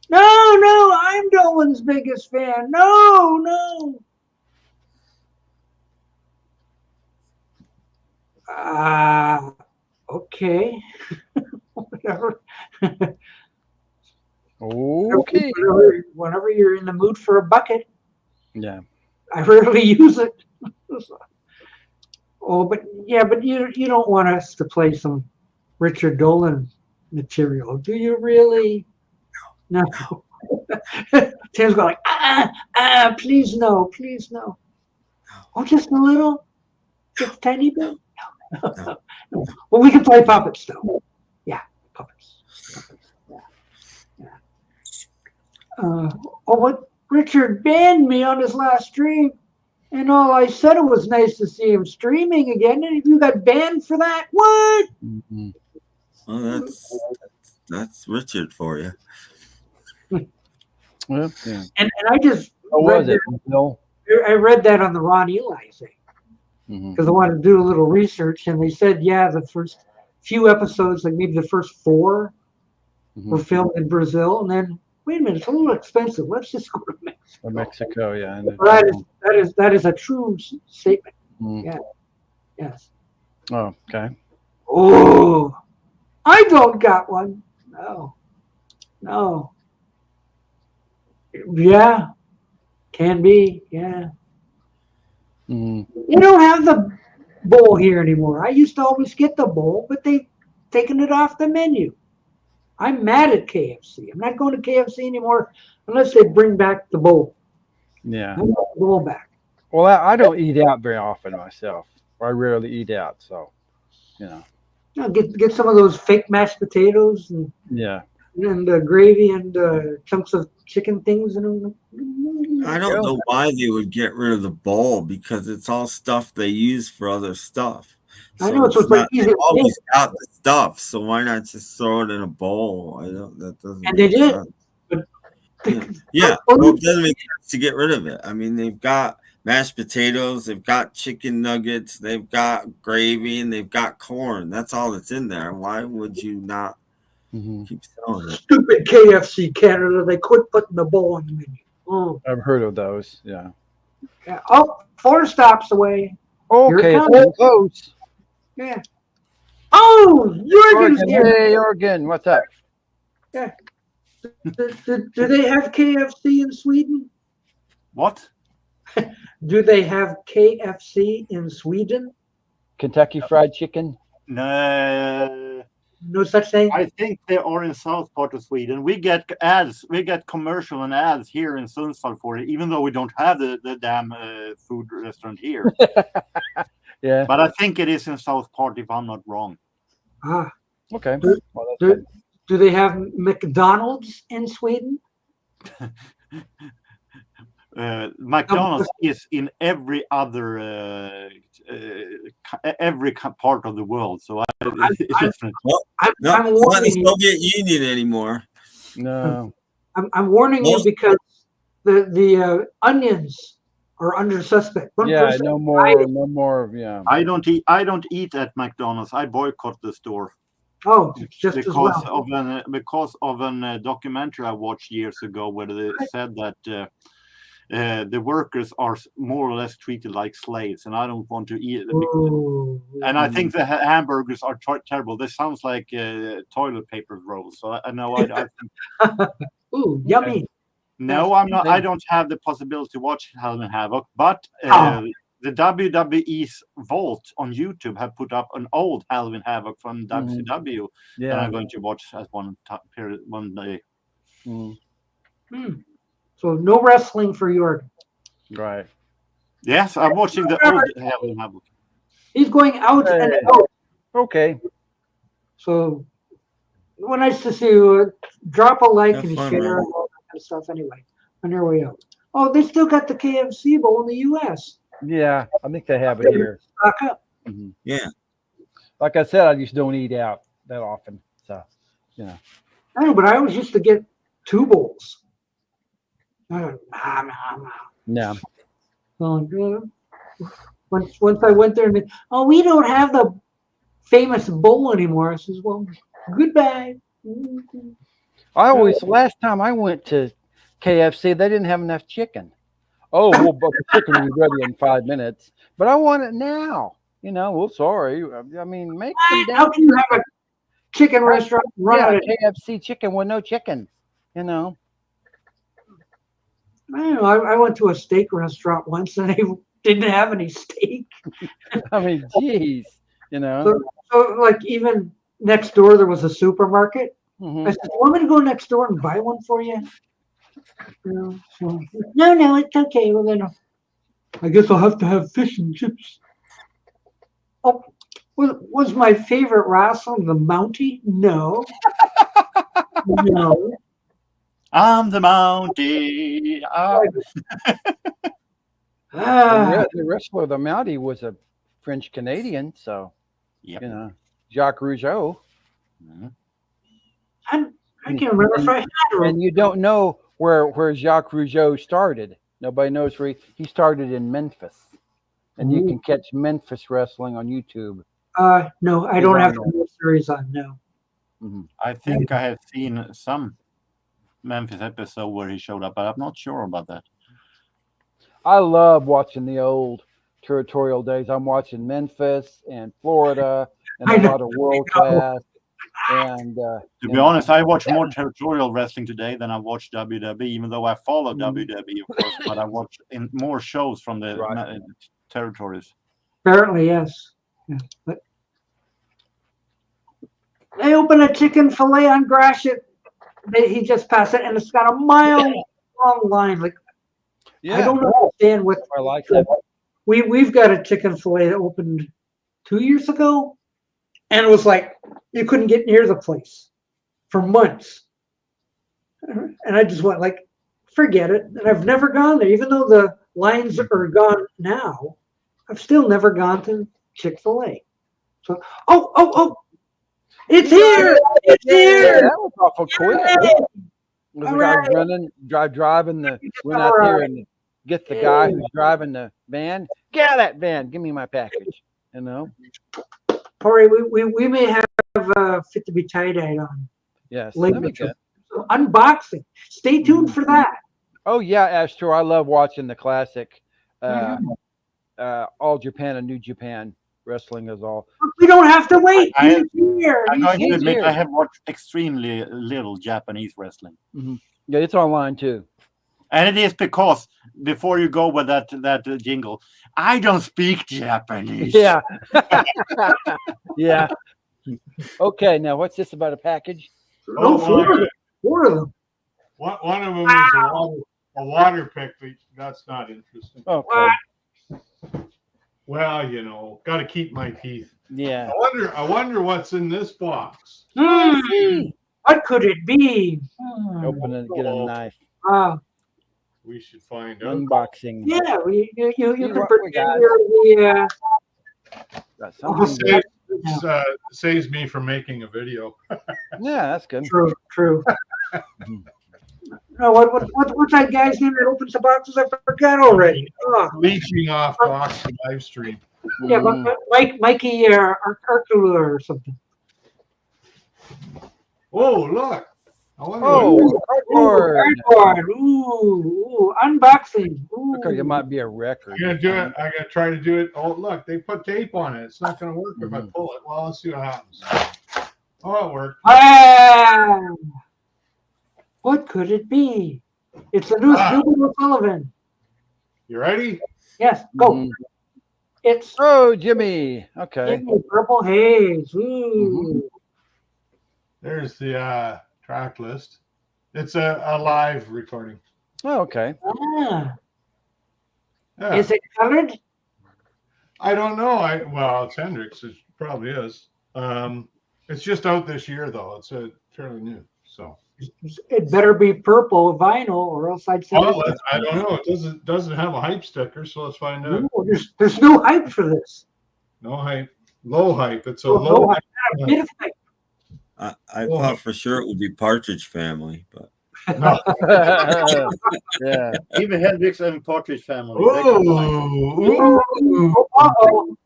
No, I'm Dolan's biggest fan. No. Okay. Whatever. Okay. Whenever you're in the mood for a bucket. Yeah. I rarely use it. But you don't want us to play some Richard Dolan material, do you really? No. Tim's going like, please no. Oh, just a little? Just a tiny bit? No. Well, we can play puppets though. Yeah, puppets. Yeah. What Richard banned me on his last stream, and all I said it was nice to see him streaming again. And you got banned for that? What? Mm-hmm. Well, that's Richard for you. Well, yeah. And I just was it? No. I read that on the Ron Eli thing because I wanted to do a little research, and they said the first few episodes, like maybe the first 4, were filmed in Brazil, and then wait a minute, it's a little expensive. Let's just go to Mexico. Mexico, yeah. That is a true statement. Yeah. Yes. Oh, okay. Oh, I don't got one. No. Yeah. Can be. Yeah. They don't have the bowl here anymore. I used to always get the bowl, but they've taken it off the menu. I'm mad at KFC. I'm not going to KFC anymore unless they bring back the bowl. Yeah. I want the bowl back. Well, I don't eat out very often myself. I rarely eat out, so get some of those fake mashed potatoes and gravy and chunks of chicken things in them. I don't know why they would get rid of the bowl because it's all stuff they use for other stuff. I So know it's it's like not easy they to always make. got the stuff. So why not just throw it in a bowl? I don't. That doesn't And they make did. sense. But Yeah. Well, Well, it doesn't make sense to get rid of it. I mean, they've got mashed potatoes, they've got chicken nuggets, they've got gravy, and they've got corn. That's all that's in there. Why would you not keep selling it? stupid KFC Canada, they quit putting the bowl on the menu. Oh, I've heard of those. Yeah. yeah. Oh, 4 stops away. Here it Okay, it's comes. getting close. Yeah. Oh, Jorgen's Jorgen, here. hey, Jorgen, what's up? Yeah. Do they have KFC in Sweden? What? Do they have KFC in Sweden? Kentucky Fried Chicken. No, No such thing. I think they are in south part of Sweden. We get ads, we get commercial and ads here in Sundsvall for it, even though we don't have the damn food restaurant here. Yeah. But I think it is in south part, if I'm not wrong. Ah, Okay. Do- Well, that's do, good. do they have McDonald's in Sweden? McDonald's is in every other part of the world, so it's different. Well, I'm not in warning the you. Soviet Union anymore. No. I'm warning you Most- because the onions are under suspect. One Yeah, person no more. No more. Yeah. I don't eat at McDonald's. I boycott the store Oh, just as because well. of an documentary I watched years ago where they said that the workers are more or less treated like slaves, and I don't want to eat. Ooh. And I think the hamburgers are terrible. This sounds like toilet paper rolls. So I know I think, Ooh, yummy. no, I'm not. I don't have the possibility to watch Halloween Havoc, but the WWE's Vault on YouTube have put up an old Halloween Havoc from WCW that Yeah. I'm going to watch as one day. Mm. So no wrestling for Jorgen. Right. Yes, I'm watching the old Halloween Havoc. He's going out and Hey. out. Okay. So well, nice to see you. Drop a like Have and fun, share man. and all that kind of stuff anyway on your way out. Oh, they still got the KFC bowl in the US. Yeah, I think they have it here. Stock up. Mhm. Yeah. Like I said, I just don't eat out that often. So, you know. I know, but I always used to get 2 bowls. No. So, once I went there and we don't have the famous bowl anymore. I says, well, goodbye. Last time I went to KFC, they didn't have enough chicken. Oh, well, but the chicken will be ready in 5 minutes. But I want it now. You know, well, sorry. I mean, make some How damn can you have a chicken restaurant run out of KFC chicken with no chicken. You know. I don't know. I went to a steak restaurant once and they didn't have any steak. I mean, geez. You know. So like even next door there was a supermarket. Mhm. I said, "You want me to go next door and buy one for you?" No, it's okay. Well then, I guess I'll have to have fish and chips. Oh, was my favorite wrestler the Mountie? No. No. I'm the Mountie. The wrestler, the Mountie, was a French Canadian, so Yep. you know, Jacques Rougeau. I can't remember if I had her. And you don't know where Jacques Rougeau started. Nobody knows where he started in Memphis, and you can catch Memphis wrestling on YouTube. No, I don't have the series on. No. I think I have seen some Memphis episode where he showed up, but I'm not sure about that. I love watching the old territorial days. I'm watching Memphis and Florida and a lot of world class. And to be honest, I watch more territorial wrestling today than I watch WWE, even though I follow WWE, of course, but I watch in more shows from the territories. Apparently, yes. Yeah. But they open a chicken fillet on Gratiot. He just passed it, and it's got a mile-long line. Like I don't understand what. I like that. We've got a chicken fillet that opened 2 years ago, and it was like you couldn't get near the place for months. And I just went like, forget it. And I've never gone there, even though the lines are gone now. I've still never gone to Chick-fil-A. So, oh! It's here! It's Yeah, here! that was awful quick. Yay! There's All a guy right. running, driving the went All out there right. and get the guy who's driving the van. Get out of that van. Give me my package. You know. Corey, we may have FitToBe TieDyed on Yes. later. that'd be good. So, unboxing. Stay tuned for that. Oh yeah, Astro. I love watching the classic. Mhm. All Japan and New Japan wrestling is all. We don't have to wait. I- He's here. I'm going to He's admit here. I have watched extremely little Japanese wrestling. Yeah, it's online too. And it is because before you go with that jingle, I don't speak Japanese. Yeah. Yeah. Okay, now what's this about a package? No, four of them. One of them is a water pick, but that's not interesting. Okay. Well, got to keep my teeth. Yeah. I wonder what's in this box. What could it be? Open it, get a knife. We should find out. Unboxing. Yeah, you can what we pretend got. you're Got something. Saves me from making a video. Yeah, that's good. True. No, what's that guy's name that opens the boxes? I forgot already. Leeching off box live stream. Yeah, but Mikey Arcula or something. Oh, look. I wonder Cardboard. Ooh, unboxing. Ooh. Okay, it might be a record. I'm gonna do it. I'm gonna try to do it. Oh, look, they put tape on it. It's not gonna work if I pull it. Well, let's see what happens. Oh, it worked. Wow. What could it be? It's the new Snoopy O'Sullivan. You ready? Yes, go. It's Jimmy. Okay. Jimmy Purple Haze. Ooh. There's the track list. It's a live recording. Oh, okay. Ah. Yeah. Is it colored? I don't know. Well, it's Hendrix. It probably is. It's just out this year though. It's fairly new. So It better be purple vinyl, or else I'd say. well, I don't know. It doesn't have a hype sticker, so let's find out. Ooh, there's no hype for this. No hype. Low hype. It's a No low hype. Not a bit of hype. I thought for sure it would be Partridge Family, but No. Yeah. Even Hendrix and Partridge Family. Ooh. Uh-oh.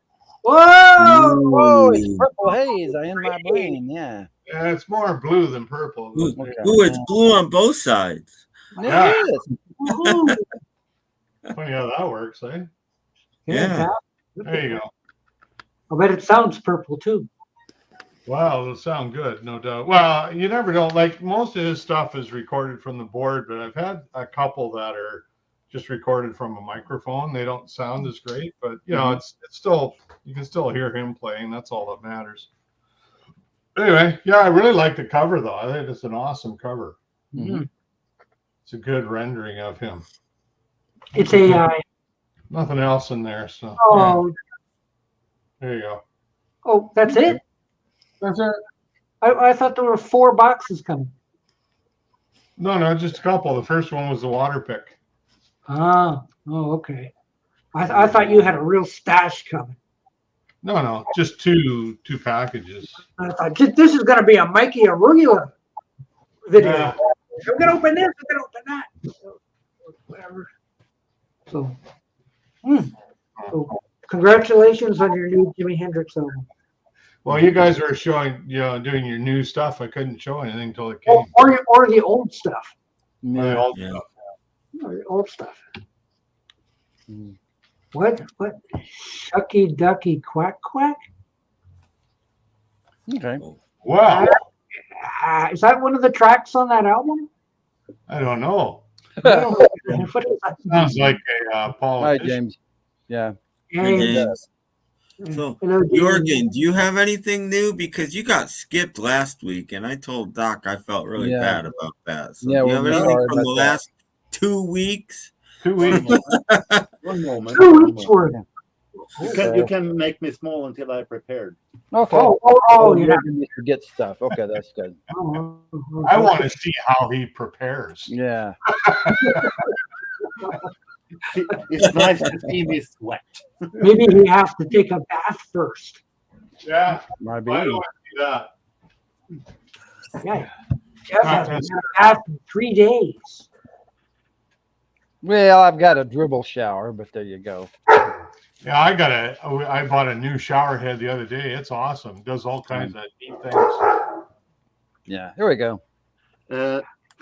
Whoa! Oh, it's Purple Haze. I in my brain. Yeah. Yeah, it's more blue than purple. ooh, it's blue on both sides. Yeah. It is. Ooh. Funny how that works, eh? Yeah. There you go. I bet it sounds purple too. Wow, it'll sound good, no doubt. Well, you never know. Like most of his stuff is recorded from the board, but I've had a couple that are just recorded from a microphone. They don't sound as great, but it's still, you can still hear him playing. That's all that matters. Anyway, yeah, I really like the cover though. I think it's an awesome cover. Mm-hmm. It's a good rendering of him. It's AI. Nothing else in there, so Oh, there you go. oh, that's it. That's it. I thought there were 4 boxes coming. No, just a couple. The first one was the water pick. Oh, okay. I thought you had a real stash coming. No, just two packages. I thought this is going to be a Mikey Arugula video. Yeah. We're going to open this. We're going to open that. Whatever. So, so, congratulations on your new Jimi Hendrix album. Well, you guys were showing, doing your new stuff. I couldn't show anything until it came. Or the old stuff. Yeah. Or the old stuff. What? Shucky ducky quack quack? Okay. Wow. Is that one of the tracks on that album? I don't know. What is that? Sounds like a Hi, politician. James. Yeah. James. So, Hello, James. Jorgen, do you have anything new? Because you got skipped last week, and I told Doc I felt really bad about that. So, Yeah, do you have we're anything sorry from the about that. last 2 weeks? 2 weeks. One moment. 2 weeks worth. You can make me small until I prepared. Okay. Oh, you yeah. forget stuff. Okay, that's good. I want to see how he prepares. Yeah. It's nice to see me sweat. Maybe he has to take a bath first. Yeah, Might be. I don't want to see that. Yeah. Jeff has been bath in 3 days. Well, I've got a dribble shower, but there you go. Yeah, I bought a new shower head the other day. It's awesome. It does all kinds of neat things. Yeah, here we go.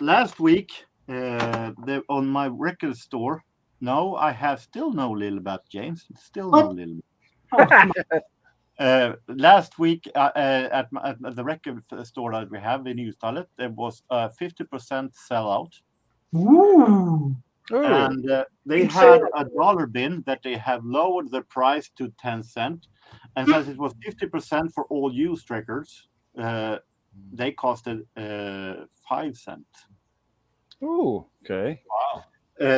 Last week, on my record store, no, I have still no Little Bat, James. Still What? no Little Oh, come on. last week at the record store that we have in Newstallet, there was a 50% sellout. Ooh. Ooh. And they Big had sale. a dollar bin that they have lowered the price to 10 cents. And since it was 50% for all used records, they costed 5 cents. Ooh, okay. Wow.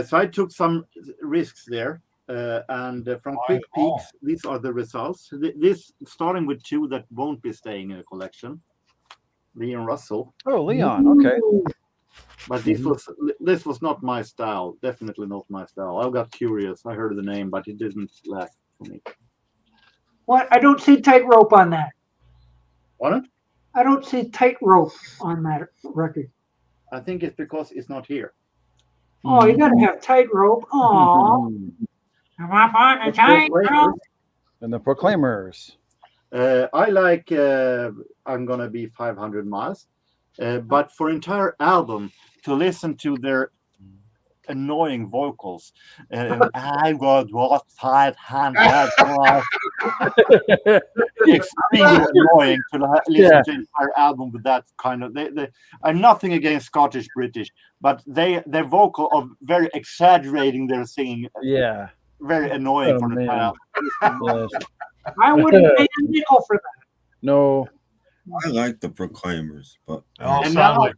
So I took some risks there. And from quick peeks, these are the results. This starting with 2 that won't be staying in a collection. Leon Russell. Oh, Leon. Okay. Ooh. But this was not my style. Definitely not my style. I got curious. I heard the name, but it didn't last for me. What? I don't see tightrope on that. What? I don't see tightrope on that record. I think it's because it's not here. Oh, you gotta have tightrope. Oh, come up on the tightrope. And the Proclaimers. I like I'm Gonna Be 500 Miles. But for entire album, to listen to their annoying vocals, I got what 500 miles. Extremely annoying to listen to an entire album with that kind of. I'm nothing against Scottish British, but their vocal of very exaggerating their singing. Yeah. Very annoying for the entire album. Yes. I wouldn't pay a nickel for that. No. I like the Proclaimers, but They all And sound now- like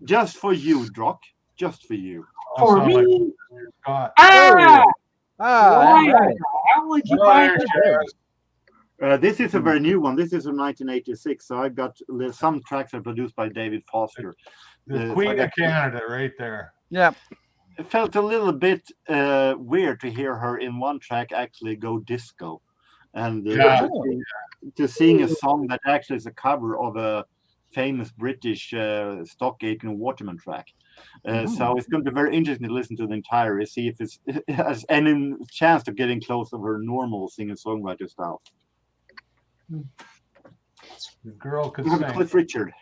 Just for you, Drock. Just for you. all For sound like me? Scott. Ah! Ah, Why all right. the hell would you Oh, buy there that? she is. This is a very new one. This is from 1986. So I got some tracks are produced by David Foster. The so Queen I of got- Canada right there. Yeah. It felt a little bit weird to hear her in one track actually go disco, and Yeah. to sing a song that actually is a cover of a famous British Stock Aitken Waterman track. So it's going to be very interesting to listen to the entire, see if it has any chance to getting close to her normal singer-songwriter style. The girl could We have sing. Cliff Richard.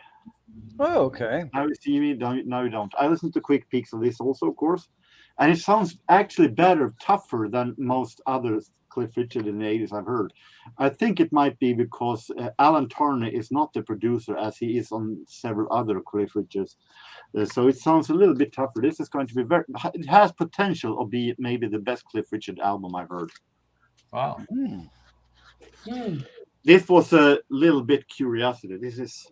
Oh, okay. Now you see me, now you don't. I listened to quick peeks of this also, of course, and it sounds actually better, tougher than most other Cliff Richard in the 80s I've heard. I think it might be because Alan Turner is not the producer as he is on several other Cliff Richards. So it sounds a little bit tougher. This is going to be it has potential of be maybe the best Cliff Richard album I've heard. Wow. This was a little bit curiosity. This is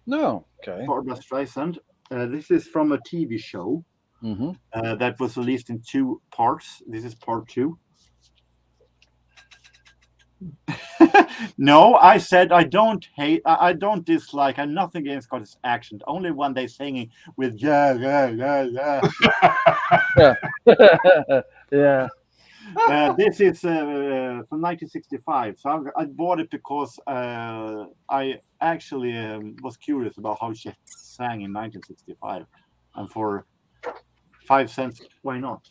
No. Okay. Barbra Streisand. This is from a TV show that was released in 2 parts. This is part 2. No, I said I don't hate, I don't dislike, I'm nothing against Scottish accent. Only when they singing with yeah. Yeah. This is from 1965. So I bought it because I actually was curious about how she sang in 1965, and for 5 cents, why not?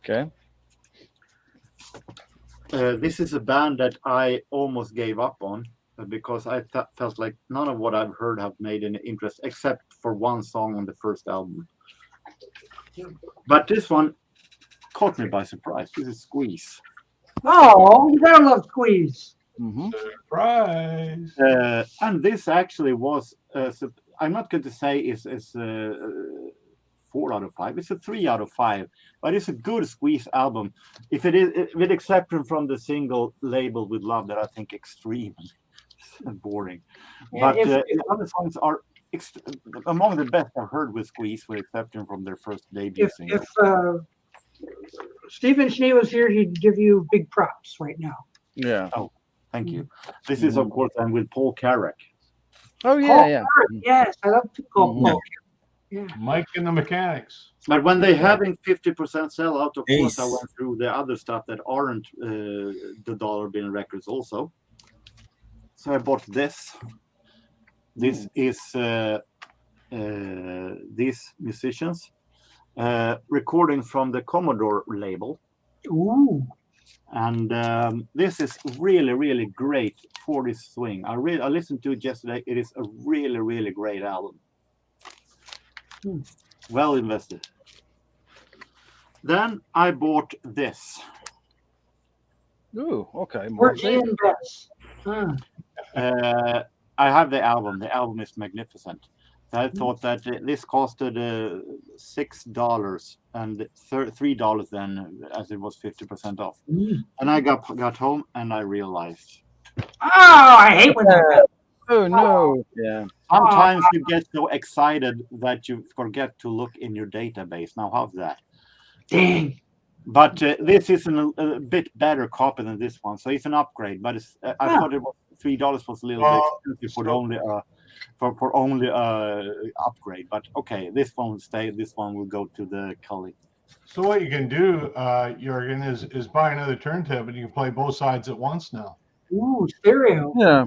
Okay. This is a band that I almost gave up on because I felt like none of what I've heard have made any interest except for one song on the first album. But this one caught me by surprise. This is Squeeze. Oh, you gotta love Squeeze. Surprise. And this actually was, I'm not going to say it's 4 out of 5. It's a 3 out of 5, but it's a good Squeeze album. If it is, with exception from the single labeled with love that I think extremely boring. But the other songs are among the best I've heard with Squeeze, with exception from their first debut single. If Stephen Schnee was here, he'd give you big props right now. Yeah. Oh, thank you. This is, of course, I'm with Paul Carrack. Oh, yeah, yeah. Yes, I love to call Paul. Yeah. Mike and the Mechanics. But when they having 50% sellout, of course, I Ace. went through the other stuff that aren't the dollar bin records also. So I bought this. This is these musicians recording from the Commodore label. Ooh. And this is really great for this swing. I listened to it yesterday. It is a really great album. Well invested. Then I bought this. Ooh, okay. Where'd you invest? I have the album. The album is magnificent. I thought that this costed $6 and $3 then, as it was 50% off. And I got home and I realized. Oh, I hate when that happens. Oh no! Yeah. Sometimes you get so excited that you forget to look in your database. Now, how's that? Dang. But this is a bit better copy than this one, so it's an upgrade. But it's, I thought it was $3 was a little bit expensive for only upgrade. But okay, this one will stay. This one will go to the Cully. So what you can do, Jorgen, is buy another turntable and you can play both sides at once now. Ooh, stereo. Yeah.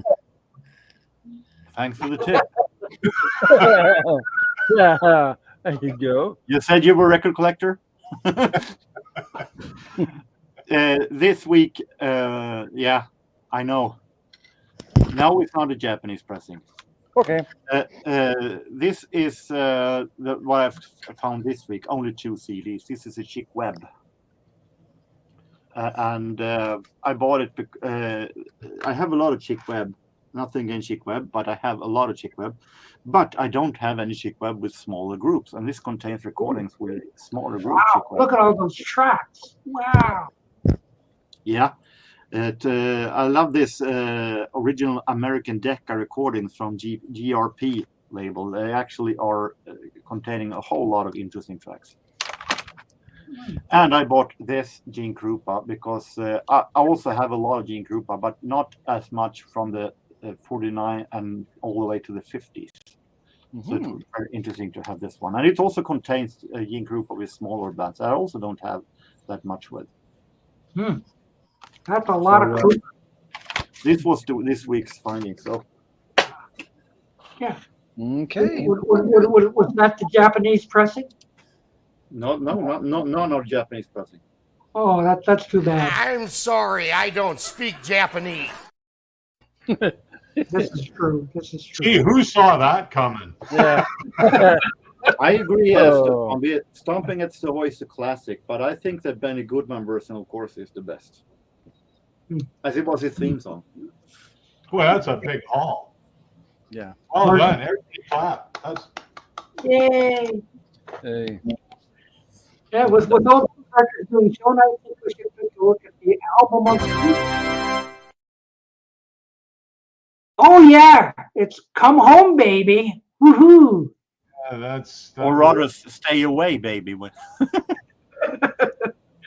Thanks for the tip. Yeah. There you go. You said you were a record collector. This week, yeah, I know. Now it's not a Japanese pressing. Okay. This is what I've found this week. Only 2 CDs. This is a Chick Webb. And I bought it. I have a lot of Chick Webb. Nothing against Chick Webb, but I have a lot of Chick Webb. But I don't have any Chick Webb with smaller groups. And this contains recordings with smaller groups. Wow, look at all those tracks. Wow. Yeah. I love this original American Decca recordings from GRP label. They actually are containing a whole lot of interesting tracks. And I bought this Gene Krupa because I also have a lot of Gene Krupa, but not as much from the 49 and all the way to the 50s. So it's very interesting to have this one. And it also contains Gene Krupa with smaller bands. I also don't have that much with. That's a lot of Krupa. This was this week's finding. So yeah. Okay. Was that the Japanese pressing? No, Japanese pressing. Oh, that's too bad. I'm sorry, I don't speak Japanese. This is true. Gee, who saw that coming? Yeah. I agree. Stomping at Savoy is a classic, but I think that Benny Goodman version, of course, is the best. As it was his theme song. Well, that's a big haul. Yeah. Well done. Everybody clap. Yay. Hey. Yeah, with all the records doing show night, I think we should take a look at the album of the week. Oh yeah, it's Come Home Baby. Woohoo. Yeah, that's Or rather, Stay Away, Baby. But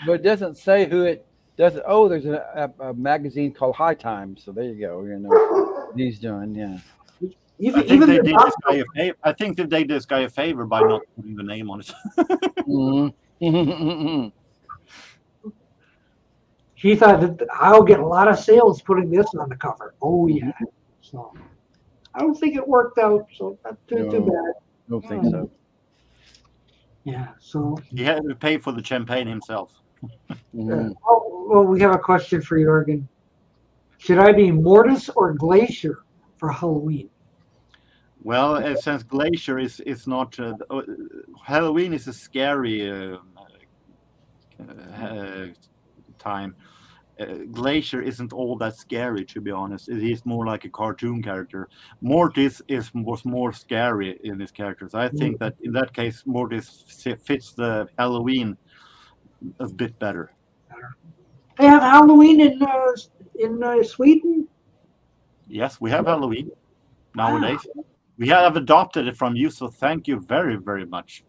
it doesn't say who it does. Oh, there's a magazine called High Times. So there you go. You know, he's doing. Yeah. I think they did this guy a favor. I think that they did this guy a favor by not putting the name on it. He thought that I'll get a lot of sales putting this on the cover. Oh yeah. So I don't think it worked out. So not too bad. Don't think so. Yeah. So he had to pay for the champagne himself. Well, we have a question for Jorgen. Should I be Mortis or Glacier for Halloween? Well, since Glacier is not Halloween is a scary time. Glacier isn't all that scary, to be honest. He's more like a cartoon character. Mortis was more scary in his characters. I think that in that case, Mortis fits the Halloween a bit better. They have Halloween in Sweden. Yes, we have Halloween nowadays. Wow. We have adopted it from you, so thank you very, very much.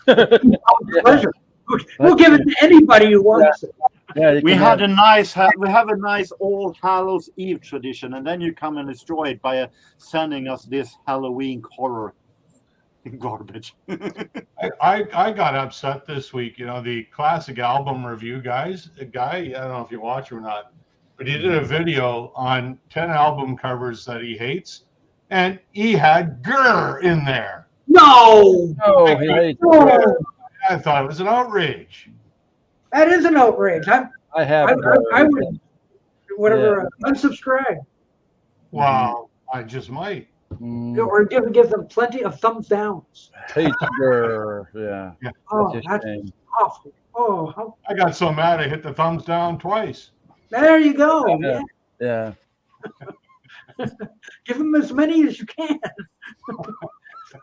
Pleasure. We'll give it to anybody who wants it. Yeah, we have a nice All Hallows Eve tradition, and then you come and destroy it by sending us this Halloween horror garbage. I got upset this week. You know, the classic album review guy. I don't know if you watch or not. but he did a video on 10 album covers that he hates, and he had "grr" in there. No, Oh, he hates no, I thought it was an outrage. that is an outrage. I have. I would whatever unsubscribe Wow, I just might. or give them plenty of thumbs downs. Hates her. Yeah. Oh, That's a that's shame. awful. Oh, how, I got so mad I hit the thumbs down twice. there you go. Yeah. Yeah. Yeah. Give them as many as you can.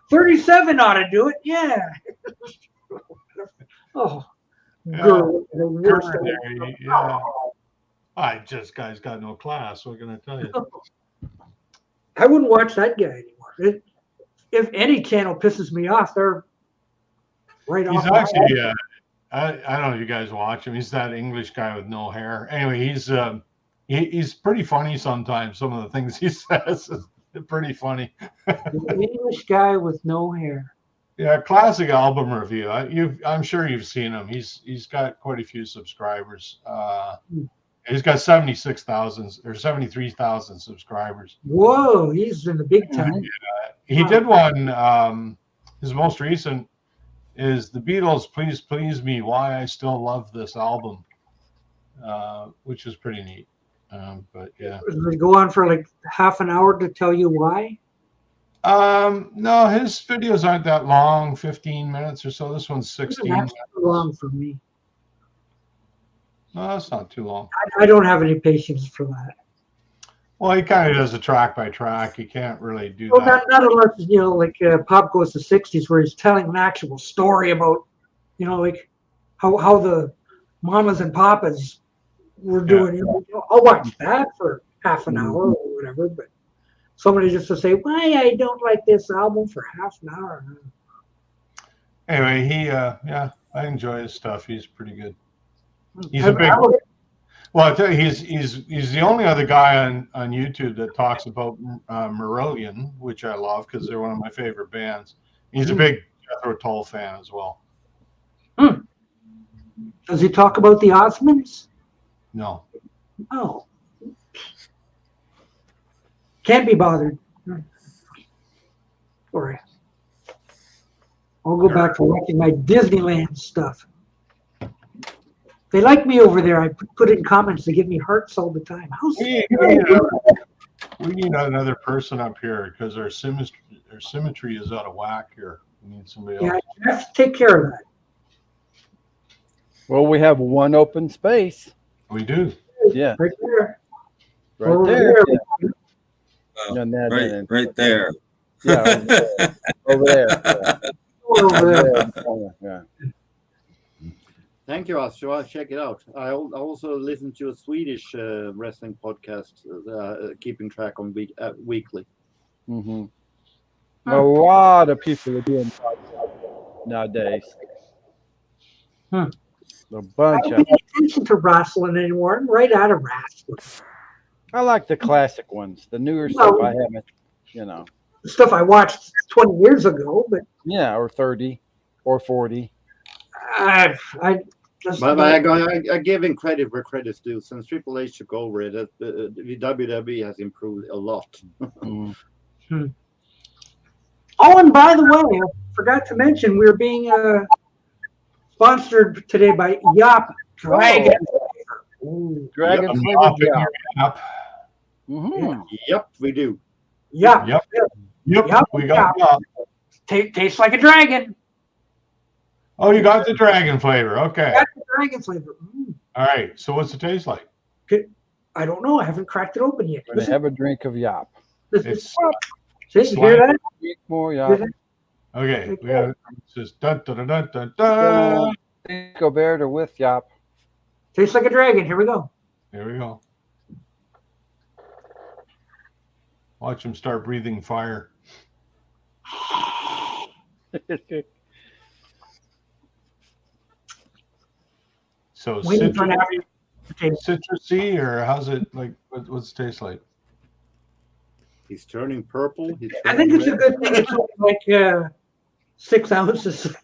37 ought to do it. Yeah. Oh, Yeah. girl, the worst. Yeah. Guy's got no class. What can I tell you? I wouldn't watch that guy anymore. If any channel pisses me off, they're right He's off. actually, I don't know if you guys watch him. He's that English guy with no hair. Anyway, he's pretty funny sometimes. Some of the things he says is pretty funny. The English guy with no hair. Yeah, classic album review. I'm sure you've seen him. He's got quite a few subscribers. He's got 76,000 or 73,000 subscribers. Whoa, he's in the big time. He did one. His most recent is the Beatles. Please Please Me. Why I Still Love This Album, which is pretty neat. But yeah. Does it go on for like half an hour to tell you why? No, his videos aren't that long, 15 minutes or so. This one's 16. That's too long for me. No, that's not too long. I don't have any patience for that. Well, he kind of does a track by track. You can't really do Well, that. not unless, like Pop Goes to 60s, where he's telling an actual story about, like how the mamas and papas were doing. I'll watch that for half an hour or whatever, but somebody just to say why I don't like this album for half an hour. Anyway, I enjoy his stuff. He's pretty good. He's a big. Well, I tell you, he's the only other guy on YouTube that talks about Marillion, which I love because they're one of my favorite bands. He's a big Jethro Tull fan as well. Does he talk about the Osmonds? No. Oh. Can't be bothered. All right. I'll go back to watching my Disneyland stuff. They like me over there. I put it in comments. They give me hearts all the time. We need another person up here because our symmetry is out of whack here. We need somebody else. Yeah, I have to take care of that. Well, we have one open space. We do. Yeah. Right there. Right Over there. there. Yeah. Right there. Yeah. Over there. Over there. Yeah. Thank you, Astro. I'll check it out. I also listen to a Swedish wrestling podcast, keeping track on weekly. Mm-hmm. A lot of people are doing podcasts nowadays. A I bunch don't of. pay attention to wrestling anymore. I'm right out of wrestling. I like the classic ones. The newer stuff I haven't, The stuff I watched 20 years ago, but Yeah, or 30 or 40. I just. But I give him credit where credit's due. Since Triple H took over it, the WWE has improved a lot. Oh, and by the way, I forgot to mention we're being sponsored today by Yop Dragon. Dragon Yep. flavored Yep. Mm-hmm. Yep, we do. Yop. Yep. We got. Tastes like a dragon. Oh, you got the dragon flavor. Okay. That's the dragon flavor. All right. So what's it taste like? I don't know. I haven't cracked it open yet. Gonna have a drink of Yop. It's See, you hear that? Drink more Yop. okay. We got it's just dun dun dun dun dun. Go Bear with Yop. Tastes like a dragon. Here we go. There we go. Watch him start breathing fire. So Waiting for an citrusy, or how's it like? What's it taste like? He's turning purple. I think it's a good thing. It's only like 6 ounces.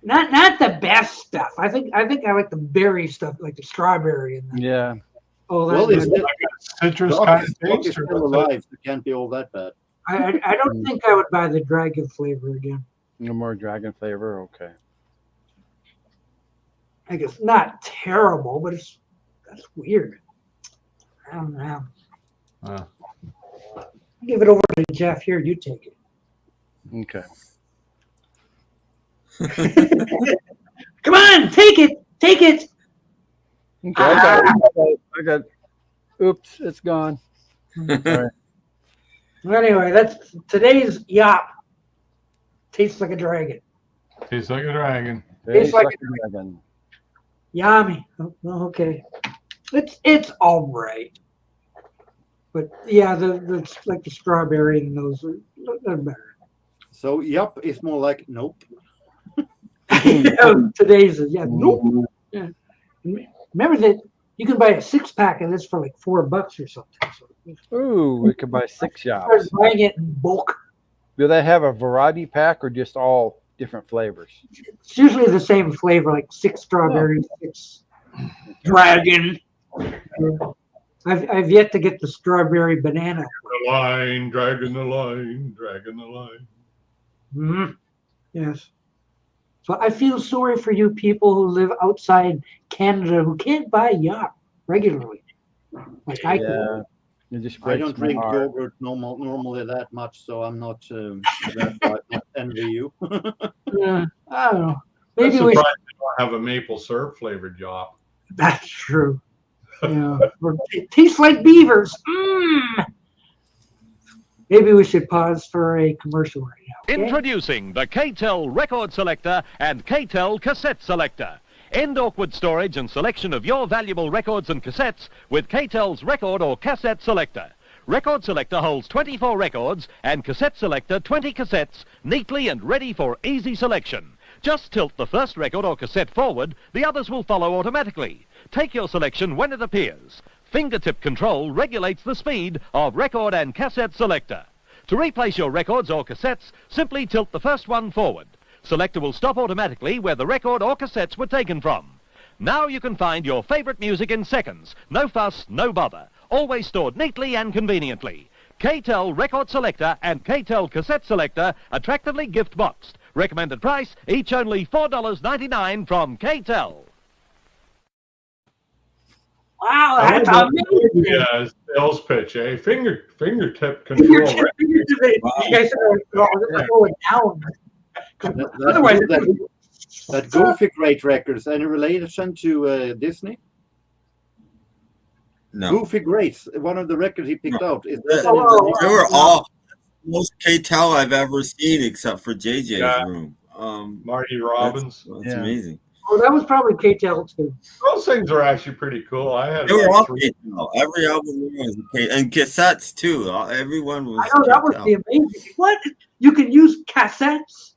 Not the best stuff. I think I like the berry stuff, like the strawberry and the, Yeah. oh, Well, that's it's good. Citrus Doc kind is of Doc is taste. still alive. It can't be all that bad. I don't think I would buy the dragon flavor again. No more dragon flavor. Okay. I guess not terrible, but that's weird. I don't know. Give it over to Jeff. Here, you take it. Okay. Come on, take it. Take it. Okay. I got. Oops, it's gone. All right. Anyway, that's today's yop. Tastes like a dragon. Tastes like a dragon. Tastes like like a dragon. Yummy. Oh, okay. It's all right. But yeah, the like the strawberry and those are better. So, yup, it's more like nope. Today's is nope. Yeah. Remember that you can buy a 6-pack of this for like $4 or something. So Ooh, we could buy 6 start shops. buying it in bulk. Do they have a variety pack or just all different flavors? It's usually the same flavor, like 6 strawberries, 6 dragon. I've yet to get the strawberry banana. The line, dragging the line, dragging the line. Mm-hmm. Yes. So I feel sorry for you people who live outside Canada who can't buy yop regularly. Like I can. It just I breaks don't my drink heart. yogurt normally that much, so I'm not that I not envy you. Yeah, I don't know. I'm Maybe we surprised they don't have a maple syrup flavored yop. That's true. Yeah. Or it tastes like beavers. Maybe we should pause for a commercial right now. Okay? Introducing the K-Tel Record Selector and K-Tel Cassette Selector. End awkward storage and selection of your valuable records and cassettes with K-Tel's Record or Cassette Selector. Record Selector holds 24 records and Cassette Selector 20 cassettes, neatly and ready for easy selection. Just tilt the first record or cassette forward, the others will follow automatically. Take your selection when it appears. Fingertip control regulates the speed of record and cassette selector. To replace your records or cassettes, simply tilt the first one forward. Selector will stop automatically where the record or cassettes were taken from. Now you can find your favorite music in seconds. No fuss, no bother. Always stored neatly and conveniently. K-Tel Record Selector and K-Tel Cassette Selector attractively gift boxed. Recommended price, each only $4.99 from K-Tel. Wow, that's amazing. Yeah, sales pitch, eh? Fingertip control. You guys are going down. Otherwise, That Goofy Great Records, any relation to Disney? No. Goofy Greats, one of the records he picked out. Is They that were all most K-Tel I've ever seen, except for JJ's room. Marty Robbins. That's amazing. Oh, that was probably K-Tel too. Those things are actually pretty cool. I had They were all 3. K-Tel. Every album was K, and cassettes too. Everyone was. I know that was K-Tel. the amazing. What? You can use cassettes?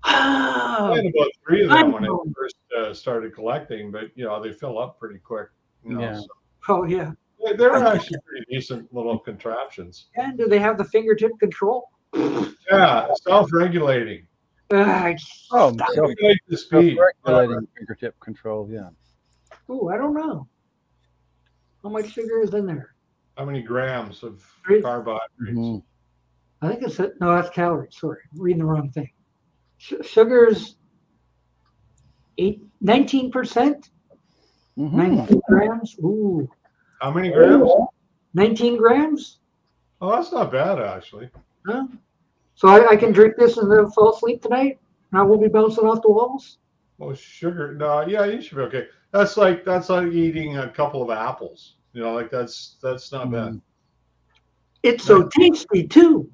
I Oh, had about 3 of them when I know. first started collecting, but they fill up pretty quick. Yeah. So oh yeah. they're actually pretty decent little contraptions. And do they have the fingertip control? Yeah, self-regulating. Uh, Oh, stop. Regulate the speed. self-regulating fingertip control. Yeah. Ooh, I don't know. How much sugar is in there? How many grams of 3. carbohydrates? Mhm. I think it's no, that's calories. Sorry, I'm reading the wrong thing. Sugar's 19%. Mhm. 19 grams. Ooh, How many grams? 19 grams. Oh, that's not bad actually. Huh? So I can drink this and then fall asleep tonight, and I won't be bouncing off the walls. Oh, sugar. No, yeah, you should be okay. That's like eating a couple of apples. Like that's not bad. It's so tasty too,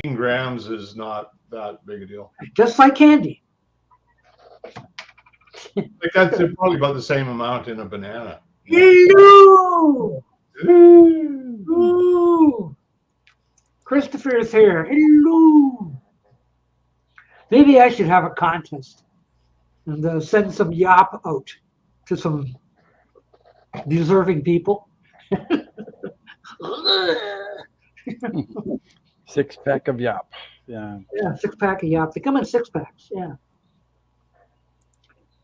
18 grams is not that big a deal. just like candy. Like that's probably about the same amount in a banana. Hello. Ooh. Christopher is here. Hello. Maybe I should have a contest and send some yop out to some deserving people. 6-pack of yop. Yeah. Yeah, 6-pack of yop. They come in 6-packs. Yeah.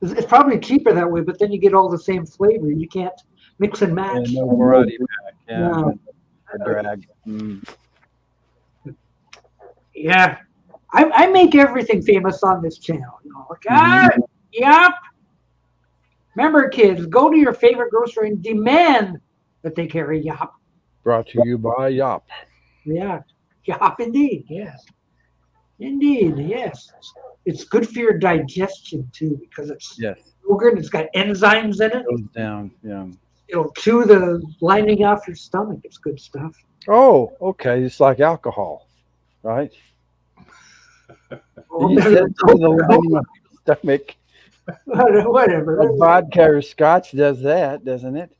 It's probably cheaper that way, but then you get all the same flavor. You can't mix and match. And no variety pack. Yeah. No. A drag. Mm. Yeah. I make everything famous on this channel. You know, like, yep. Remember, kids, go to your favorite grocery and demand that they carry Yop. Brought to you by Yop. Yeah. Yop, indeed. Yes. Indeed. Yes. It's good for your digestion, too, because it's yogurt. It's got enzymes in it. Goes down. Yeah. It'll chew the lining off your stomach. It's good stuff. Oh, okay. It's like alcohol, right? You said the lining of your stomach. Whatever. A vodka or scotch does that, doesn't it?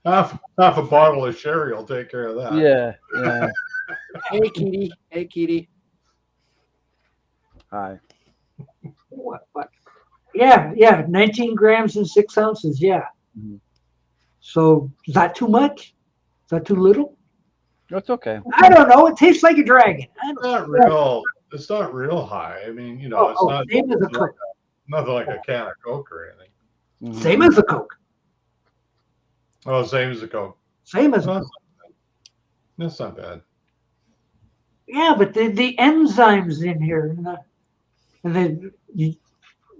Half a bottle of sherry will take care of that. Yeah. Yeah. Hey, Kitty. Hey, Kitty. Hi. What? Yeah. 19 grams and 6 ounces. Yeah. Mm-hmm. So is that too much? Is that too little? That's okay. I don't know. It tastes like a dragon. It's not real high. I mean, you know, it's not same as a Coke. nothing like a can of Coke or anything. Mm-hmm. Same as a Coke. Oh, same as a Coke. Same as a Coke. That's not bad. Yeah, but the enzymes in here and the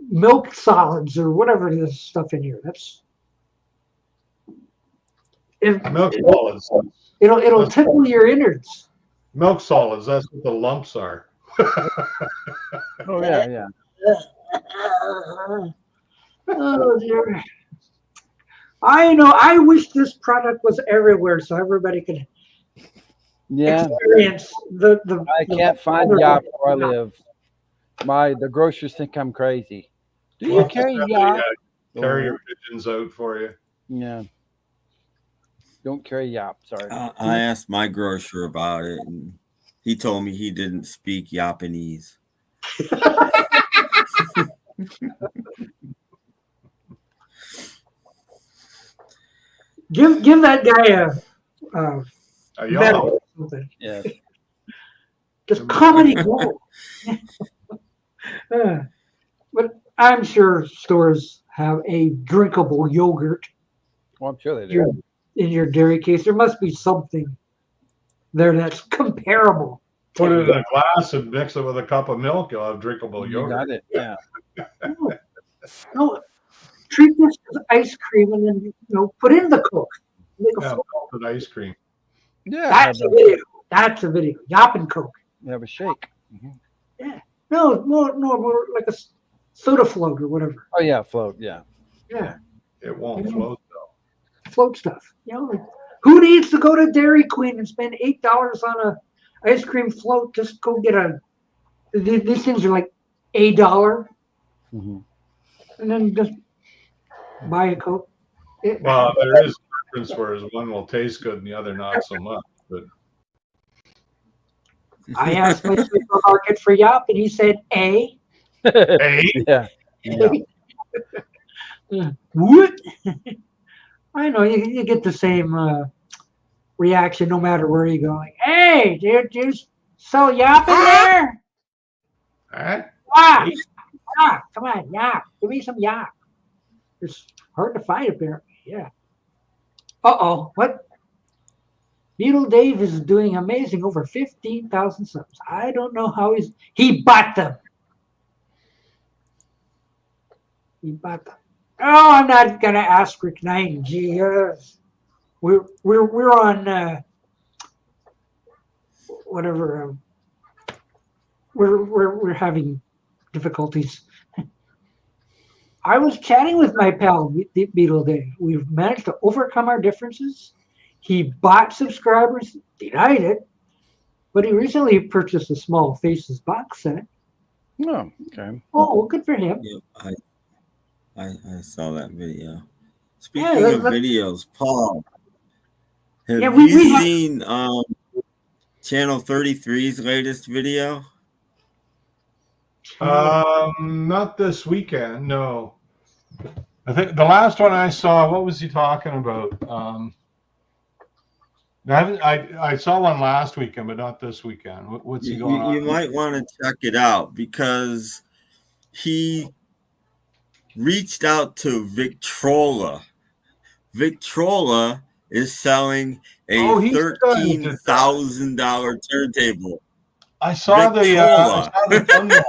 milk solids or whatever this stuff in here. Milk solids. It'll tickle your innards. Milk solids. That's what the lumps are. Oh yeah. Oh dear. I know. I wish this product was everywhere so everybody could experience the. I can't find Yop where I live. The grocers think I'm crazy. Do you carry Yop? Carry your pigeons out for you. Yeah. Don't carry Yop. Sorry. I asked my grocer about it, and he told me he didn't speak Japanese. Give that guy a medal or something. Yeah. Just comedy gold. But I'm sure stores have a drinkable yogurt. Well, I'm sure they do. In your dairy case, there must be something there that's comparable. Put it in a glass and mix it with a cup of milk. You'll have drinkable You yogurt. got it. Yeah. No, treat this as ice cream and then put in the Coke. Make a Melted ice cream. Yeah. That's a video. That's a video. Yop and Coke. You have a shake. Mm-hmm. Yeah. No, more like a soda float or whatever. Oh yeah, float. Yeah. Yeah. It won't float though. Float stuff. Who needs to go to Dairy Queen and spend $8 on a ice cream float? Just go get these things are like $1, Mm-hmm. and then just buy a Coke. Well, there is a difference where one will taste good and the other not so much. But I asked my supermarket for Yop, and he said A. hey, Yeah. What? I know you get the same reaction no matter where you go. Like, hey, did you sell Yop in there? huh? Come on, Yop. Give me some Yop. It's hard to find apparently. Yeah. What? Beetle Dave is doing amazing, over 15,000 subs. I don't know how he bought them. He bought them. Oh, I'm not gonna ask Rick 9G. We're on whatever. We're having difficulties. I was chatting with my pal Beetle Dave. We've managed to overcome our differences. He bought subscribers, denied it, but he recently purchased a Small Faces box set. Oh, okay. Oh, good for him. Yeah, I saw that video. Speaking of videos, Paul, have you seen Channel 33's latest video? Not this weekend. No. I think the last one I saw. What was he talking about? I saw one last weekend, but not this weekend. What's he going on? You might want to check it out because he reached out to Victrola. Victrola is selling a $13,000 turntable. I saw Victrola. the thumbnail.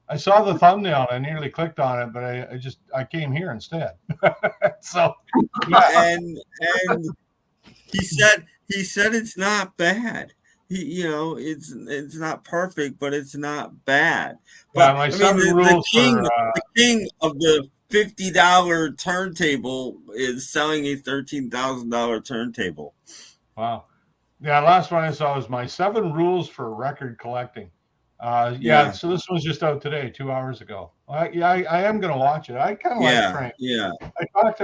I saw the thumbnail. I nearly clicked on it, but I came here instead. So yeah. And he said it's not bad. It's not perfect, but it's not bad. But my I mean, the king of the $50 turntable is selling a $13,000 turntable. Wow. Yeah, last one I saw was my 7 rules for record collecting. So this was just out today, 2 hours ago. I am going to watch it. I kind of like Frank. Yeah.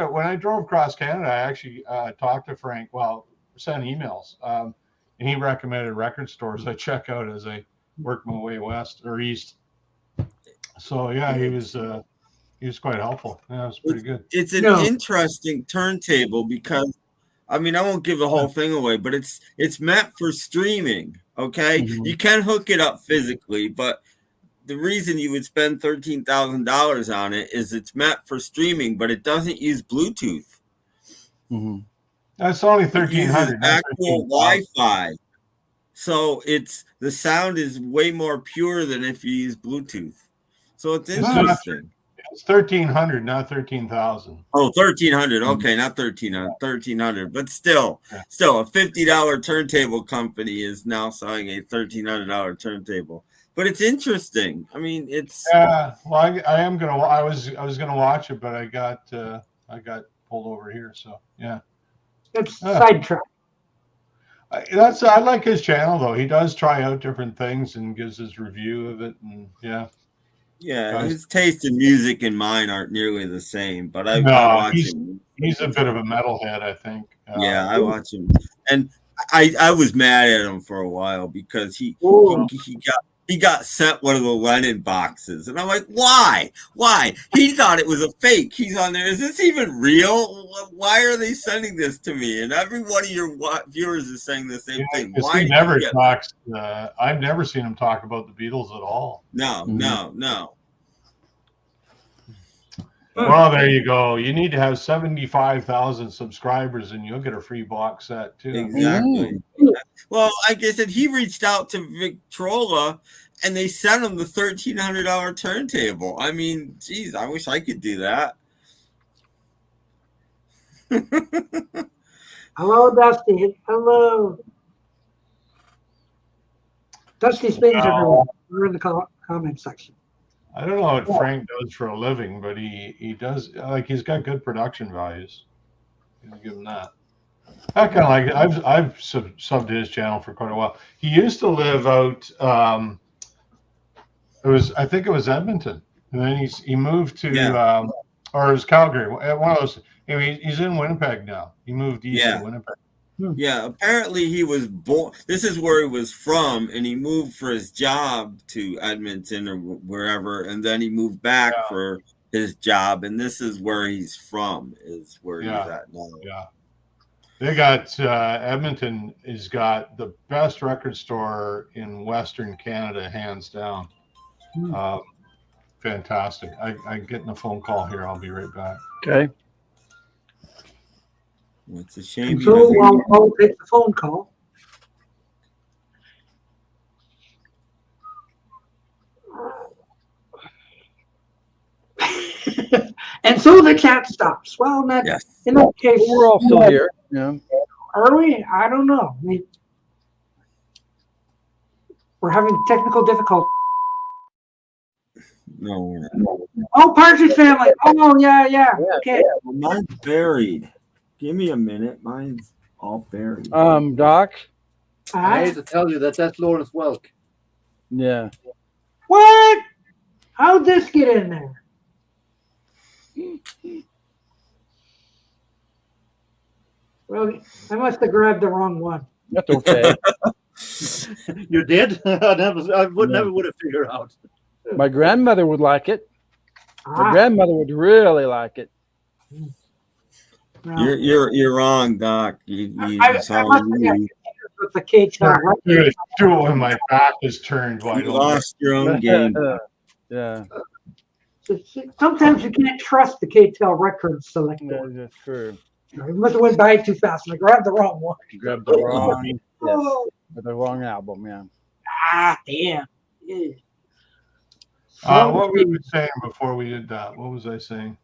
When I drove across Canada, I actually talked to Frank. Well, sent emails, and he recommended record stores I check out as I work my way west or east. So yeah, he was quite helpful. Yeah, it was pretty good. It's an interesting turntable because, I mean, I won't give the whole thing away, but it's meant for streaming. Okay, you can hook it up physically, but the reason you would spend $13,000 on it is it's meant for streaming, but it doesn't use Bluetooth. That's only 1,300. Actual Wi-Fi, so the sound is way more pure than if you use Bluetooth. So it's interesting. It's 1,300, not 13,000. Oh, 1,300. Okay, not 1,300. 1,300. But still, a $50 turntable company is now selling a $1,300 turntable. But it's interesting. I mean, it's. Yeah. Well, I am gonna. I was gonna watch it, but I got pulled over here. So yeah. It's sidetrack. I like his channel though. He does try out different things and gives his review of it, and yeah, his taste in music and mine aren't nearly the same. But I watch him. He's a bit of a metalhead, I think. I watch him, and I was mad at him for a while because he got sent one of the Lennon boxes, and I'm like, why? He thought it was a fake. He's on there. Is this even real? Why are they sending this to me? And every one of your viewers is saying the same thing. Why? He never talks. I've never seen him talk about the Beatles at all. No. Well, there you go. You need to have 75,000 subscribers, and you'll get a free box set too. Exactly. Well, like I said, he reached out to Victrola, and they sent him the $1,300 turntable. I mean, geez, I wish I could do that. Hello, Dusty. Hello. Dusty spins everyone. We're in the comment section. I don't know what Frank does for a living, but he does, like, he's got good production values. I'll give him that. I kind of like it. I've subbed his channel for quite a while. He used to live out. I think it was Edmonton, and then he moved to or it was Calgary. One of those. Anyway, he's in Winnipeg now. He moved east to Winnipeg. Yeah, apparently he was born. This is where he was from, and he moved for his job to Edmonton or wherever, and then he moved back for his job, and this is where he's from. Is where he's at now. Yeah. They got Edmonton has got the best record store in Western Canada, hands down. Fantastic. I'm getting a phone call here. I'll be right back. Okay. It's a shame. So I'll take the phone call. And so the chat stops. Well, in that case, we're all still here. Yeah. Are we? I don't know. We're having technical difficulties. No, we're not. Oh, Partridge Family. Oh, yeah. Okay. Well, mine's buried. Give me a minute. Mine's all buried. Doc. I hate to tell you that's Lawrence Welk. Yeah. What? How'd this get in there? Well, I must have grabbed the wrong one. That's okay. You did? I would never would have figured out. My grandmother would like it. My grandmother would really like it. You're wrong, Doc. You with the cake. Do it when my back is turned. You lost your own game. Yeah. Sometimes you can't trust the KTEL record selector. Yeah, that's true. You must have went by it too fast. I grabbed the wrong one. You grabbed the wrong, yes, Oh, the wrong album, yeah. damn. Yeah. What were we saying before we did that? What was I saying?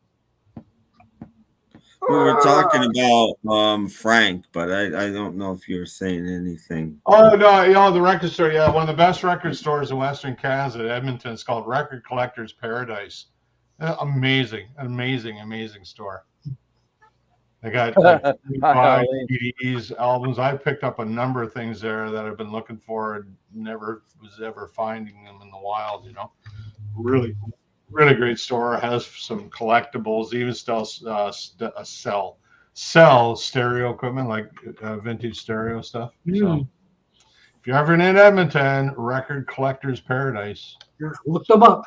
We were talking about Frank, but I don't know if you were saying anything. Oh no, the record store. Yeah, one of the best record stores in Western Canada, Edmonton. It's called Record Collectors Paradise. Amazing store. They got like 25 CDs, albums. I picked up a number of things there that I've been looking for and never was ever finding them in the wild. Really great store. Has some collectibles. Even still sell stereo equipment like vintage stereo stuff. So if you're ever in Edmonton, Record Collectors Paradise. Look them up.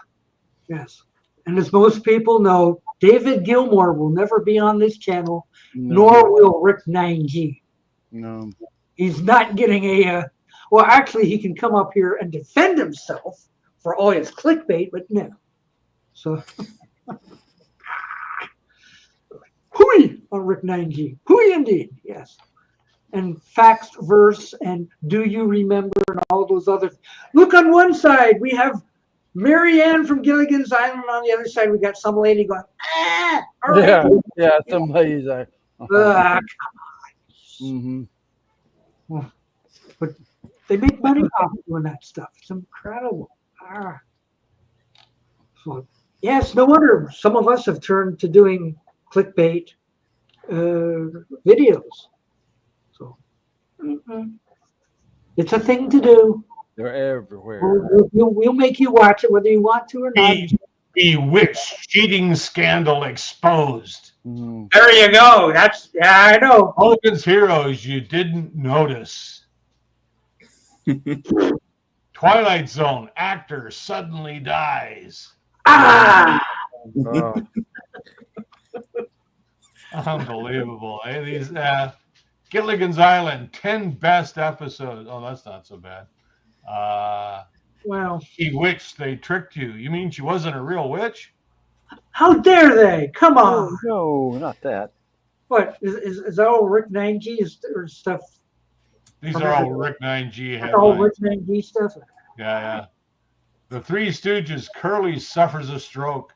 Yes. And as most people know, David Gilmour will never be on this channel, nor will Rick 9G. No. He's not getting well, actually, he can come up here and defend himself for all his clickbait, but no. So, hooey on Rick 9G. Hooey indeed, yes. And Facts Verse and Do You Remember and all those other. Look on one side, we have Marianne from Gilligan's Island. On the other side, we got some lady going, all right. Yeah, some ladies like, come on. But they make money off doing that stuff. It's incredible. So, yes, no wonder some of us have turned to doing clickbait videos. So, it's a thing to do. they're everywhere. We'll make you watch it whether you want to or not. Bewitched cheating scandal exposed. There you go. I know. Hogan's Heroes you didn't notice. Twilight Zone actor suddenly dies. Unbelievable. These Gilligan's Island 10 best episodes. Oh, that's not so bad. Well, Bewitched, they tricked you. You mean she wasn't a real witch? how dare they? Come on. No, not that. What is that all Rick 9G or stuff? These are all Rick 9G headlines. All Rick 9G stuff. Yeah. The Three Stooges, Curly suffers a stroke.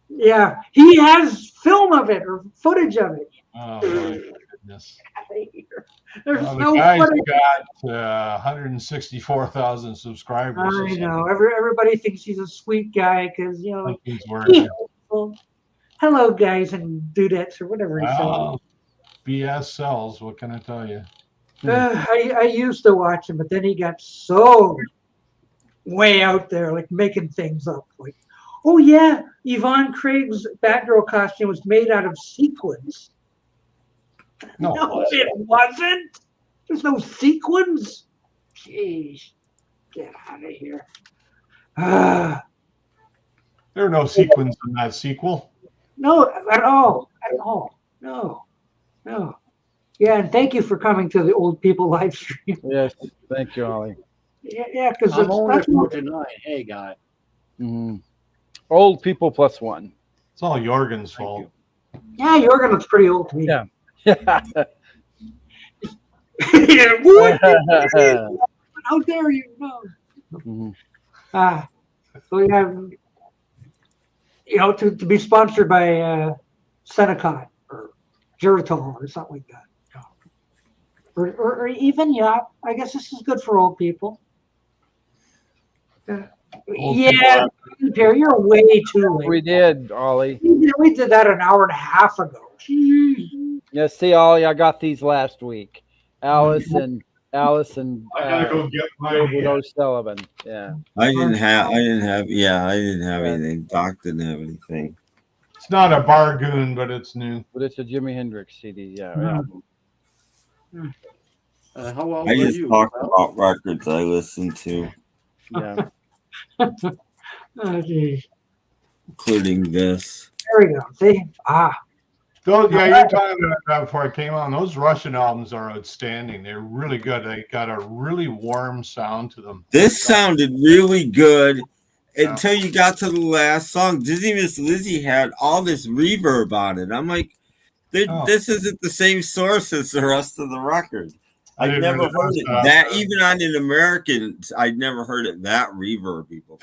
Yeah, he has film of it or footage of it. Oh my goodness. There's The no guy's footage. got 164,000 subscribers. I know. Everybody thinks he's a sweet guy because He's wearing hello guys and dudettes or whatever he says. Wow. BS sells. What can I tell you? I used to watch him, but then he got so way out there, like making things up. Like, oh yeah, Yvonne Craig's Batgirl costume was made out of sequins. No, it wasn't. There's no sequins. Jeez, get out of here. There are no sequins in that sequel. No, at all. No. Yeah, and thank you for coming to the Old People live stream. Yes, thank you, Ollie. Yeah, because I'm only that's what 49. Hey, guy. Old people plus one. It's all Jorgen's fault. Yeah, Jorgen looks pretty old to me. Yeah. What? How dare you? No. So we have, to be sponsored by Senecon or Geritol or something like that. Or even, I guess this is good for old people. Yeah, you're way too late. We did, Ollie. We did that an hour and a half ago. Yeah, see, Ollie, I got these last week. Alice and I gotta go get mine. O'Sullivan. Yeah. I didn't have anything. Doc didn't have anything. It's not a bargoon, but it's new. But it's a Jimi Hendrix CD. Yeah. How old I are just you? talk about records I listen to, Yeah. Oh, geez. including this. There we go. See? Those, yeah, you're talking about that before I came on. Those Russian albums are outstanding. They're really good. They got a really warm sound to them. This sounded really good, until you got to the last song. Dizzy Miss Lizzy had all this reverb on it. I'm like, this isn't the same source as the rest of the record. I'd never heard it that, even on an American, I'd never heard it that reverby before.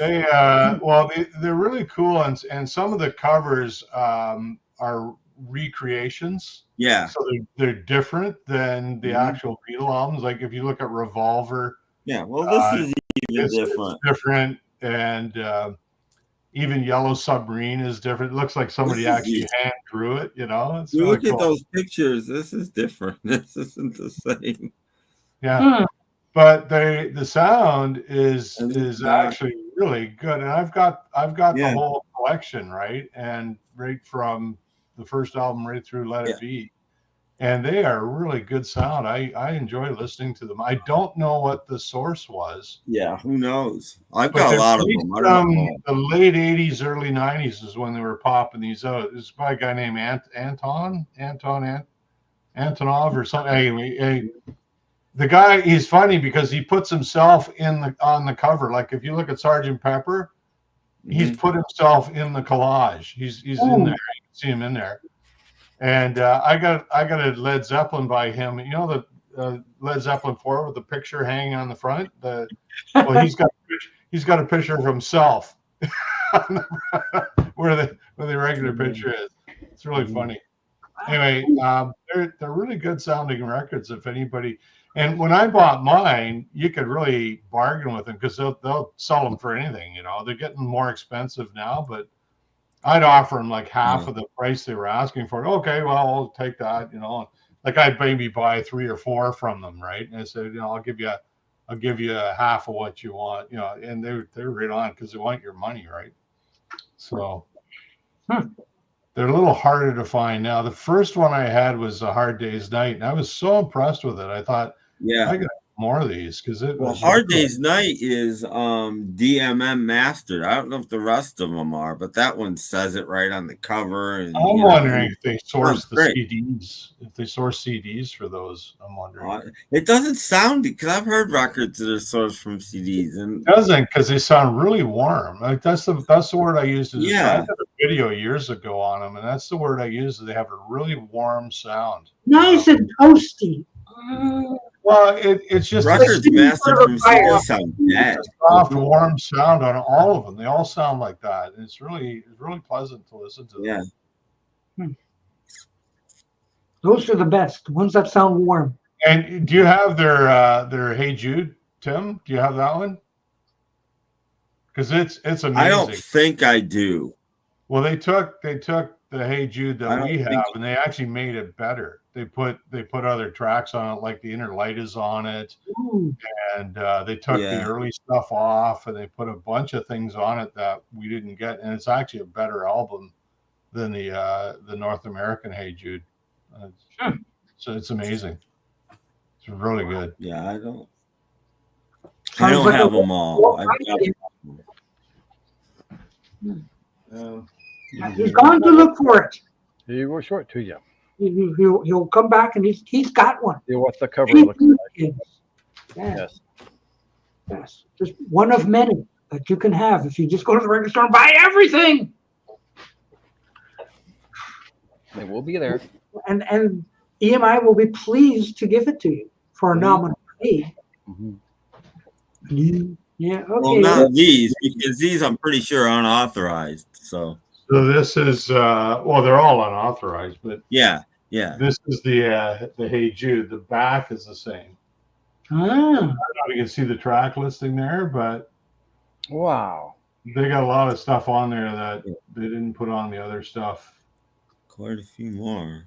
They're really cool, and some of the covers are recreations. Yeah. So they're different than the actual Beatle albums. Like if you look at Revolver. Yeah, well, this is even different. It's different, and even Yellow Submarine is different. It looks like somebody actually hand drew it, you know? It's really look cool. at those pictures. This is different. This isn't the same. Yeah. But the sound is actually really good. And I've got the whole collection, right? And right from the first album right through Let It Be. And they are really good sound. I enjoy listening to them. I don't know what the source was. Yeah, who knows? I've got a lot of them. I don't know. The late 80s, early 90s is when they were popping these out. It's by a guy named Antonov or something. Anyway, the guy, he's funny because he puts himself on the cover. Like if you look at Sgt. Pepper, he's put himself in the collage. He's in there. You can see him in there. And I got a Led Zeppelin by him. You know the Led Zeppelin 4 with the picture hanging on the front. He's got a picture of himself where the regular picture is. It's really funny. Anyway, they're really good sounding records. If anybody, and when I bought mine, you could really bargain with them because they'll sell them for anything. You know, they're getting more expensive now, but I'd offer them like half of the price they were asking for it. Okay, well, I'll take that, you know. Like I'd maybe buy 3 or 4 from them, right? And I said, you know, I'll give you half of what you want, you know. And they're right on because they want your money, right? So they're a little harder to find now. The first one I had was A Hard Day's Night, and I was so impressed with it. I thought, I got more of these because it was Hard Day's Night is DMM mastered. I don't know if the rest of them are, but that one says it right on the cover. And I'm wondering if they source the CDs, if they source CDs for those. I'm wondering. It doesn't sound, because I've heard records that are sourced from CDs, and it doesn't, because they sound really warm. Like that's the word I used. I did a video years ago on them, and that's the word I used. They have a really warm sound. Nice and toasty. Well, it's just records mastered from CDs sound bad. Soft, warm sound on all of them. They all sound like that. And it's really pleasant to listen to them. Yeah. Those are the best, the ones that sound warm. And do you have their Hey Jude, Tim? Do you have that one? Because it's amazing. I don't think I do. Well, they took the Hey Jude that we have, and they actually made it better. They put other tracks on it, like the Inner Light is on it. Ooh. And they took the early stuff off, and they put a bunch of things on it that we didn't get. And it's actually a better album than the North American Hey Jude. So it's amazing. It's really good. Yeah, I don't have them all. He's gone to look for it. He will show it to you. He'll come back and he's got one. See what the cover looks like. Yes. Just one of many that you can have if you just go to the record store and buy everything. They will be there. And EMI will be pleased to give it to you for a nominal fee. Yeah, okay. Well, not these, because these I'm pretty sure are unauthorized. So this is they're all unauthorized, but yeah. This is the Hey Jude. The back is the same. I don't know if you can see the track listing there, but wow, they got a lot of stuff on there that they didn't put on the other stuff. Quite a few more.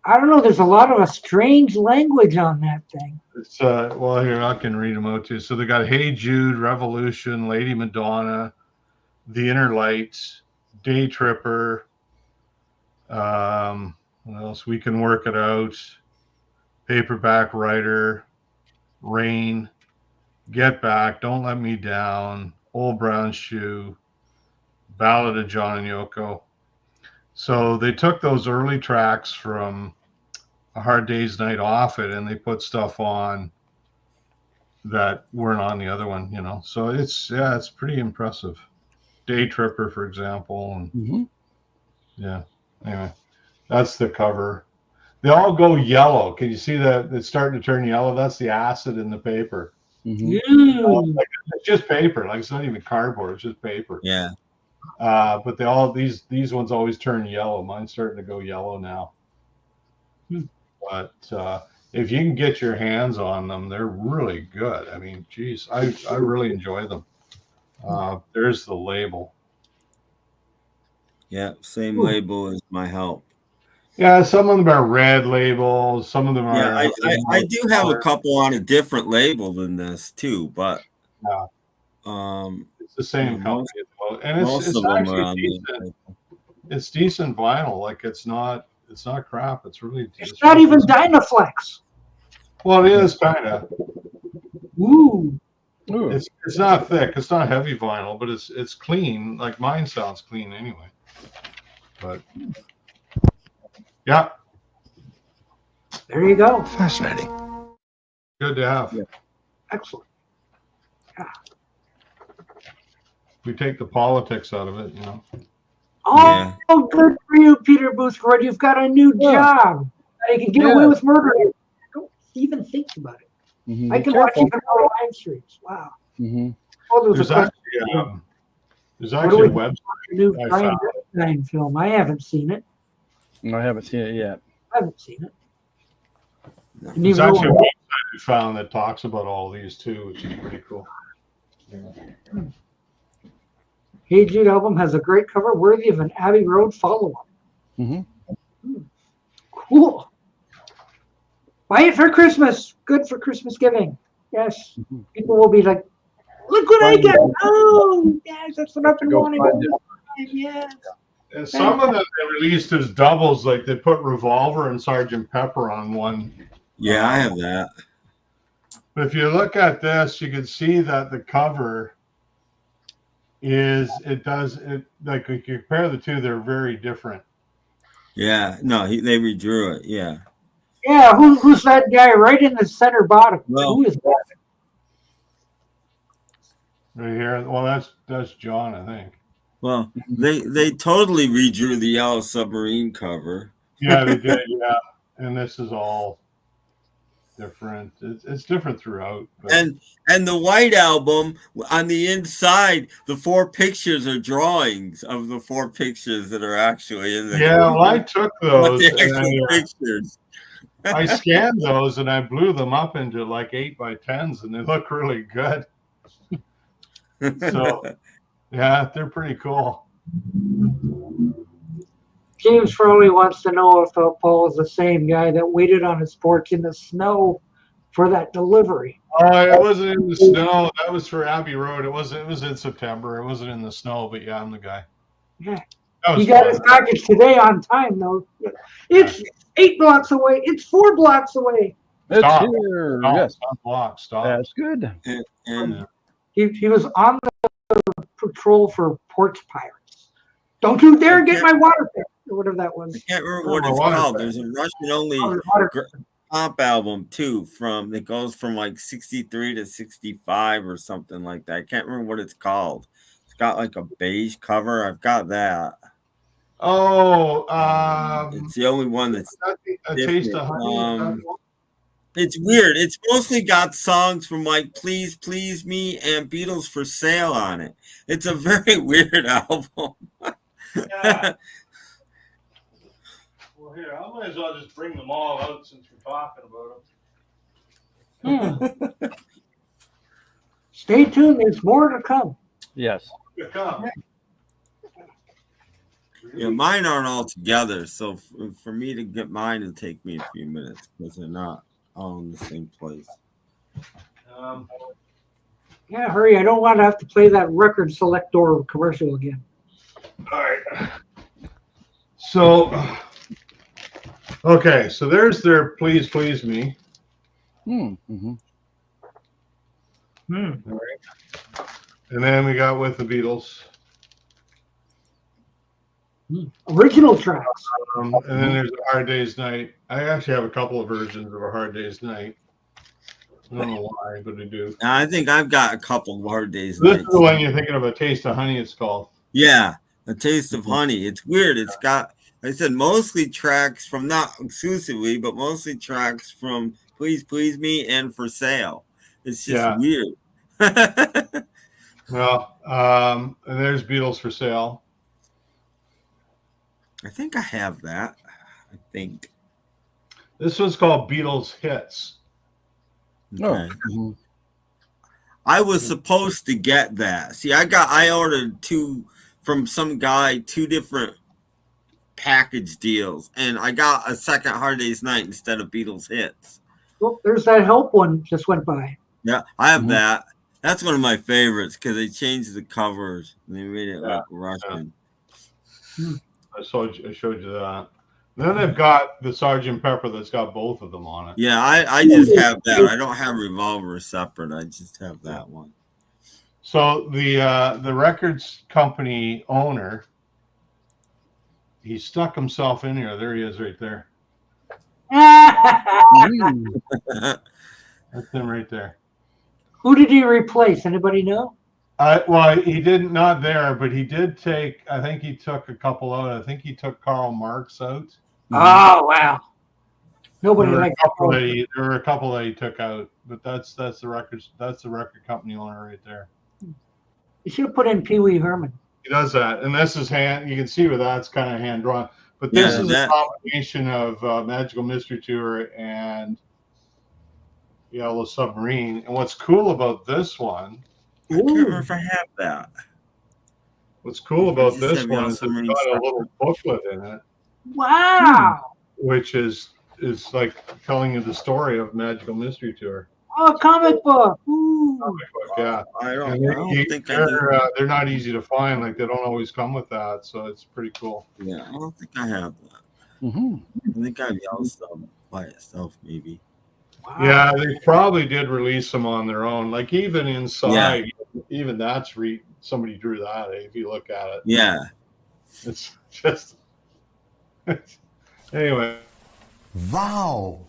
I don't know. There's a lot of a strange language on that thing. It's here I can read them out too. So they got Hey Jude, Revolution, Lady Madonna, The Inner Lights, Day Tripper. What else? We Can Work It Out, Paperback Writer, Rain, Get Back, Don't Let Me Down, Old Brown Shoe, Ballad of John and Yoko. So they took those early tracks from A Hard Day's Night off it, and they put stuff on that weren't on the other one, you know. So it's pretty impressive. Day Tripper, for example. And Mhm. yeah. Anyway, that's the cover. They all go yellow. Can you see that? It's starting to turn yellow. That's the acid in the paper. Mhm. Like, it's just paper. Like, it's not even cardboard. It's just paper. Yeah. But they all these ones always turn yellow. Mine's starting to go yellow now. But if you can get your hands on them, they're really good. I mean, geez, I really enjoy them. There's the label. Yeah, same label as my help. Yeah, some of them are red labels. Some of them are. Yeah, I do have a couple on a different label than this too, but it's the same company, and most it's of them actually are on decent. It's decent vinyl. Like, it's not crap. It's really. It's not even Dynaflex. Well, it is kind of. Ooh. It's not thick. It's not heavy vinyl, but it's clean. Like, mine sounds clean anyway. But yeah, There you go. Fascinating. good to have. Yeah. Excellent. We take the politics out of it, you know. Oh, good for you, Peter Boothroyd. You've got a new job. You can get away with murder. Don't even think about it. Mhm. I can watch even more live streams. Wow. Mhm. Oh, There's actually a website. New I Brian found. Epstein film. I haven't seen it. I haven't seen it yet. I haven't seen it. Didn't There's even know actually a it. website we found that talks about all these too, which is pretty cool. Yeah. Hey Jude album has a great cover worthy of an Abbey Road follow-up. Mhm. Cool. Buy it for Christmas. Good for Christmas giving. Yes. People will be like, look what I got. Oh, yes, that's what I've been wanting. Yes. And some of them they released as doubles, like they put Revolver and Sergeant Pepper on one. Yeah, I have that. But if you look at this, you can see that the cover like, if you compare the two, they're very different. Yeah, no, they redrew it. Yeah. Yeah, who's that guy right in the center bottom? Well, Who is that? Right here. Well, that's John, I think. Well, they totally redrew the Yellow Submarine cover. Yeah, they did. Yeah, and this is all different. It's different throughout. But. And the White Album, on the inside, the 4 pictures are drawings of the 4 pictures that are actually in the. Yeah, well, I took those. The actual pictures. I scanned those and I blew them up into like 8x10s, and they look really good. So, yeah, they're pretty cool. James Frawley wants to know if Paul is the same guy that waited on his porch in the snow for that delivery. Oh, it wasn't in the snow. That was for Abbey Road. It was in September. It wasn't in the snow, but yeah, I'm the guy. Yeah. That was He got fun. his package today on time, though. It's 8 blocks away. It's 4 blocks away. It's Stop. here. Stop. Yes. Stop. Block. Stop. That's good. And He was on the patrol for porch pirates. Don't you dare get my water pick, or whatever that was. I can't remember what it's called. There's a Russian-only pop album too that goes from like 63 to 65 or something like that. I can't remember what it's called. It's got like a beige cover. I've got that. Oh, it's the only one that's a taste of honey. It's weird. It's mostly got songs from like Please Please Me and Beatles for Sale on it. It's a very weird album. Yeah. Well, here, I might as well just bring them all out since we're talking about them. Stay tuned. There's more to come. Yes. Yeah, mine aren't all together. So for me to get mine, it'll take me a few minutes because they're not all in the same place. Yeah, hurry. I don't want to have to play that record selector commercial again. All right. So, okay. So there's their Please Please Me. Mm-hmm. All right. And then we got With the Beatles. Original tracks. And then there's A Hard Day's Night. I actually have a couple of versions of A Hard Day's Night. I don't know why, but I do. I think I've got a couple of Hard Days This Nights. is the one you're thinking of, A Taste of Honey, it's called. Yeah, A Taste of Honey. It's weird. It's got, like I said, mostly tracks from, not exclusively, but mostly tracks from Please Please Me and For Sale. It's just weird. Well, and there's Beatles For Sale. I think I have that. I think. This one's called Beatles Hits. Okay. I was supposed to get that. See, I ordered from some guy, 2 different package deals, and I got a second Hard Day's Night instead of Beatles Hits. Well, there's that Help one just went by. Yeah, I have that. That's one of my favorites because they changed the covers and they made it like Russian. I showed you that. Then they've got the Sgt. Pepper that's got both of them on it. Yeah, I just have that. I don't have Revolver separate. I just have that one. So the records company owner, he stuck himself in here. There he is, right there. That's him right there. Who did he replace? Anybody know? Well, he didn't, not there, but he did take. I think he took a couple out. I think he took Karl Marx out. Oh wow! Nobody There were liked there were a couple that he took out, but that's the records. That's the record company owner right there. You should have put in Pee Wee Herman. He does that, and this is hand. You can see where that's kind of hand drawn. But this is a combination of Magical Mystery Tour and Yellow Submarine. And what's cool about this one? I can't remember if I have that. What's cool about this one is it's got a little booklet in it. Wow! Which is like telling you the story of Magical Mystery Tour. Oh, comic book. Ooh. Comic book, yeah. I don't think they're not easy to find. Like they don't always come with that, so it's pretty cool. Yeah, I don't think I have that. I think I have Yellow Sub by itself, maybe. Wow. Yeah, they probably did release them on their own. Like even inside, even that's somebody drew that. If you look at it, yeah, it's just anyway. Wow.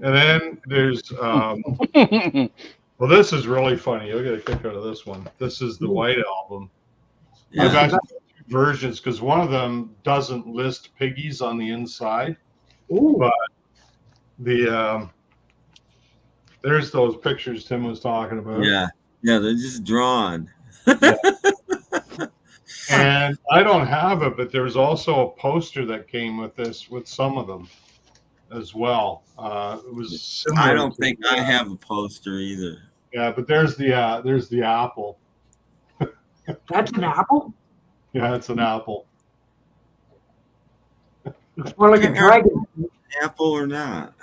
And then there's well, this is really funny. You'll get a kick out of this one. This is the White Album. Yeah. I've actually got 2 versions because one of them doesn't list piggies on the inside. Ooh. But the there's those pictures Tim was talking about. Yeah, they're just drawn. And I don't have it, but there's also a poster that came with this with some of them as well. It was similar. I don't think I have a poster either. Yeah, but there's the apple. That's an apple? Yeah, it's an apple. Looks more like a dragon. Apple or not?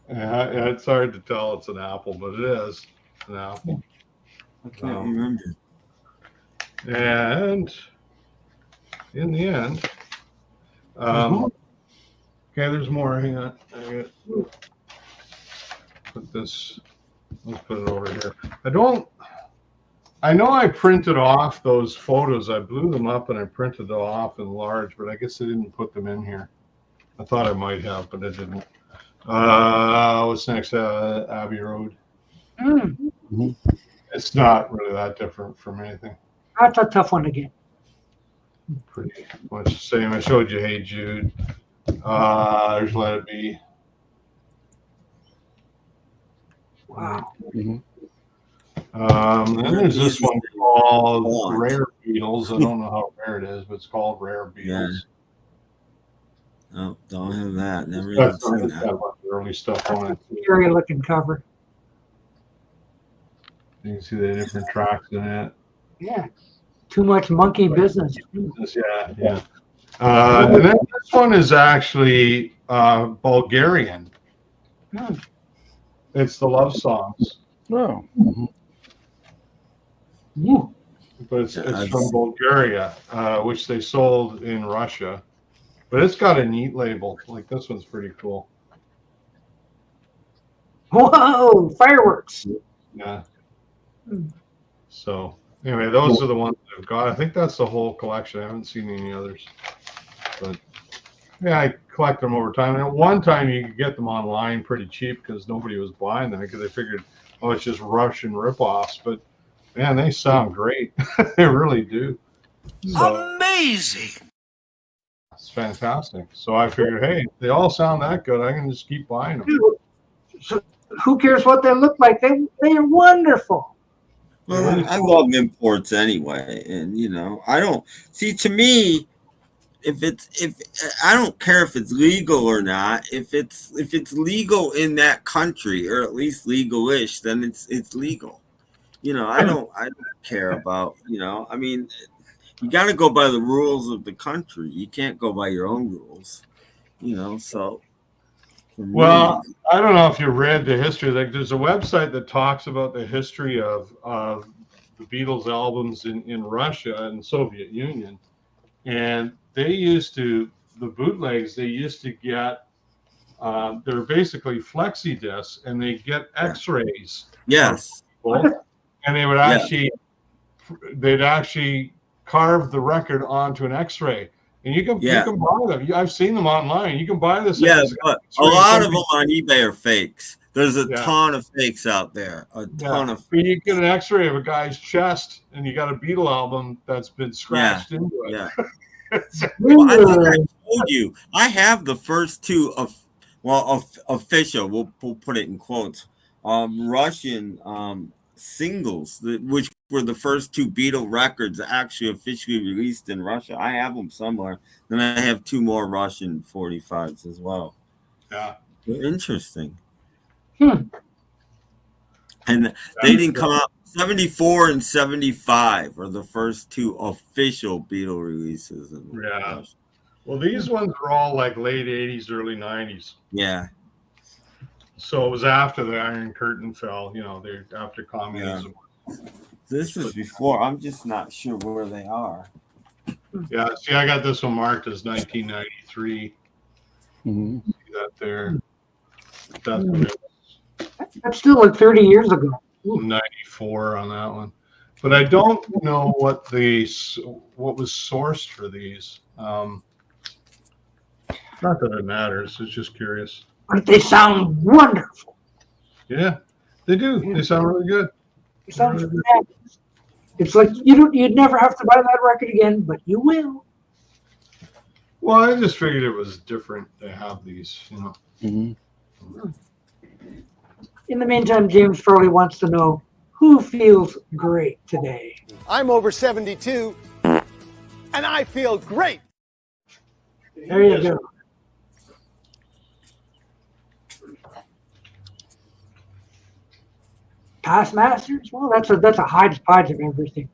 Yeah, it's hard to tell it's an apple, but it is an apple. I can't remember. And in the end, okay, there's more. Hang on. Put this. Let's put it over here. I know I printed off those photos. I blew them up and I printed them off in large, but I guess I didn't put them in here. I thought I might have, but I didn't. What's next? Abbey Road. It's not really that different from anything. That's a tough one to get. Pretty much the same. I showed you Hey Jude. There's Let It Be. Wow. Then there's this one called Rare Beatles. I don't know how rare it is, but it's called Rare Beatles. Yeah. No, don't have that. Never That's even seen got that. a lot of early stuff on it. Scary looking cover. You can see the different tracks in it. Yeah. Too much monkey business. Yeah. And then this one is actually Bulgarian. It's the love songs. Oh. But it's from Bulgaria, which they sold in Russia. But it's got a neat label. Like this one's pretty cool. Whoa! Fireworks. Yeah. So anyway, those are the ones that I've got. I think that's the whole collection. I haven't seen any others. But Yeah, I collect them over time. And at one time, you could get them online pretty cheap because nobody was buying them because they figured, oh, it's just Russian ripoffs. But man, they sound great. They really do. So Amazing. it's fantastic. So I figured, hey, if they all sound that good, I can just keep buying them. So who cares what they look like? They are wonderful. Well, I love imports anyway, and I don't see. To me, if I don't care if it's legal or not. If it's legal in that country, or at least legal-ish, then it's legal. I don't care about. I mean, you got to go by the rules of the country. You can't go by your own rules. So for me, Well, I don't know if you read the history. Like, there's a website that talks about the history of the Beatles albums in Russia and Soviet Union, and they used to the bootlegs. They used to get they're basically flexi discs, and they get X-rays. yes, And they would actually they'd actually carve the record onto an X-ray. And you can buy them. I've seen them online. You can buy this. Yeah, but a lot of them on eBay are fakes. There's a ton of fakes out there. A ton of. But you get an X-ray of a guy's chest, and you got a Beatle album that's been scratched into it. Yeah. Well, I think I told you I have the first two official. We'll put it in quotes. Russian singles, which were the first two Beatle records actually officially released in Russia. I have them somewhere. Then I have two more Russian 45s as well. Yeah. They're interesting. And they didn't come out. 74 and 75 are the first two official Beatle releases. In Russia. Well, these ones are all like late 80s, early 90s. Yeah. So it was after the Iron Curtain fell, they're after communism. Yeah. This was before. I'm just not sure where they are. Yeah, see, I got this one marked as 1993. Mm-hmm. See that there? That's still like 30 years ago. 94 on that one. But I don't know what was sourced for these. Not that it matters. It's just curious. But they sound wonderful. Yeah, they do. They sound really good. It sounds fabulous. It's like you'd never have to buy that record again, but you will. Well, I just figured it was different to have these, Mm-hmm. In the meantime, James Furley wants to know who feels great today. I'm over 72, and I feel great. There you go. Past masters? Well, that's a hodgepodge of everything.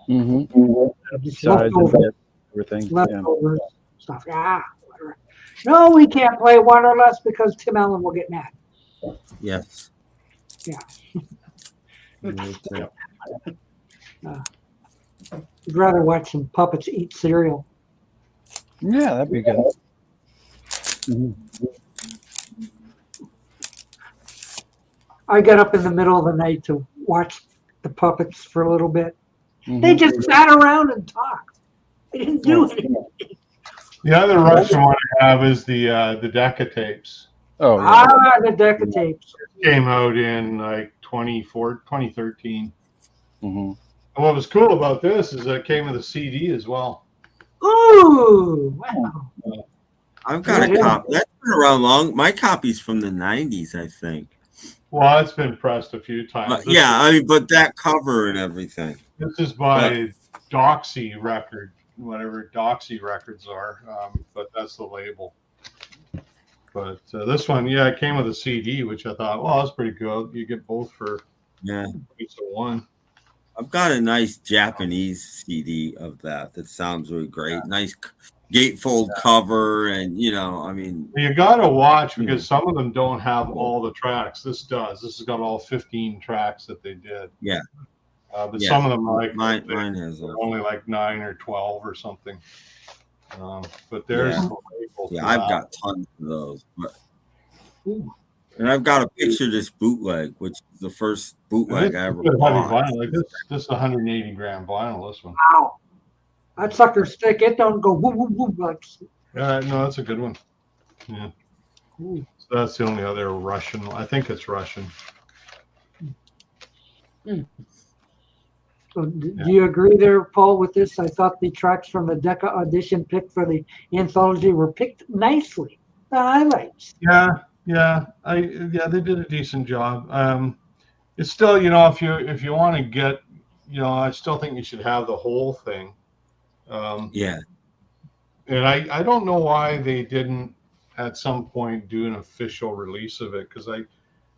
Mm-hmm. Just Size leftover, everything. leftovers, stuff. Whatever. No, we can't play one or less because Tim Allen will get mad. Yes. Yeah. Yeah. I'd rather watch some puppets eat cereal. Yeah, that'd be good. Mm-hmm. I got up in the middle of the night to watch the puppets for a little bit. Mm-hmm. They just sat around and talked. They didn't do anything. The other Russian one I have is the Decca tapes. Oh, yeah. The Decca tapes. Came out in like 2013. Mm-hmm. And what was cool about this is that it came with a CD as well. Ooh, wow. I've got a copy. That's been around long. My copy's from the 90s, I think. Well, it's been pressed a few times. But that cover and everything. This is by Doxy Record, whatever Doxy Records are, but that's the label. But this one, it came with a CD, which I thought, well, that's pretty good. You get both for piece of one. I've got a nice Japanese CD of that sounds really great. Nice gatefold cover, and you gotta watch because some of them don't have all the tracks. This does. This has got all 15 tracks that they did. Yeah. But some of them are like mine has only like 9 or 12 or something. But there's the label. I've got tons of those. And I've got a picture of this bootleg, which is the first bootleg I ever bought. Like this is 180 gram vinyl. This one. Wow. That sucker's thick. It don't go whoop, whoop, whoop like No, that's a good one. Yeah. So that's the only other Russian. I think it's Russian. So do you agree there, Paul, with this? I thought the tracks from the Decca audition picked for the anthology were picked nicely. The highlights. Yeah, they did a decent job. It's still, if you want to get, I still think you should have the whole thing. Yeah. And I don't know why they didn't at some point do an official release of it, because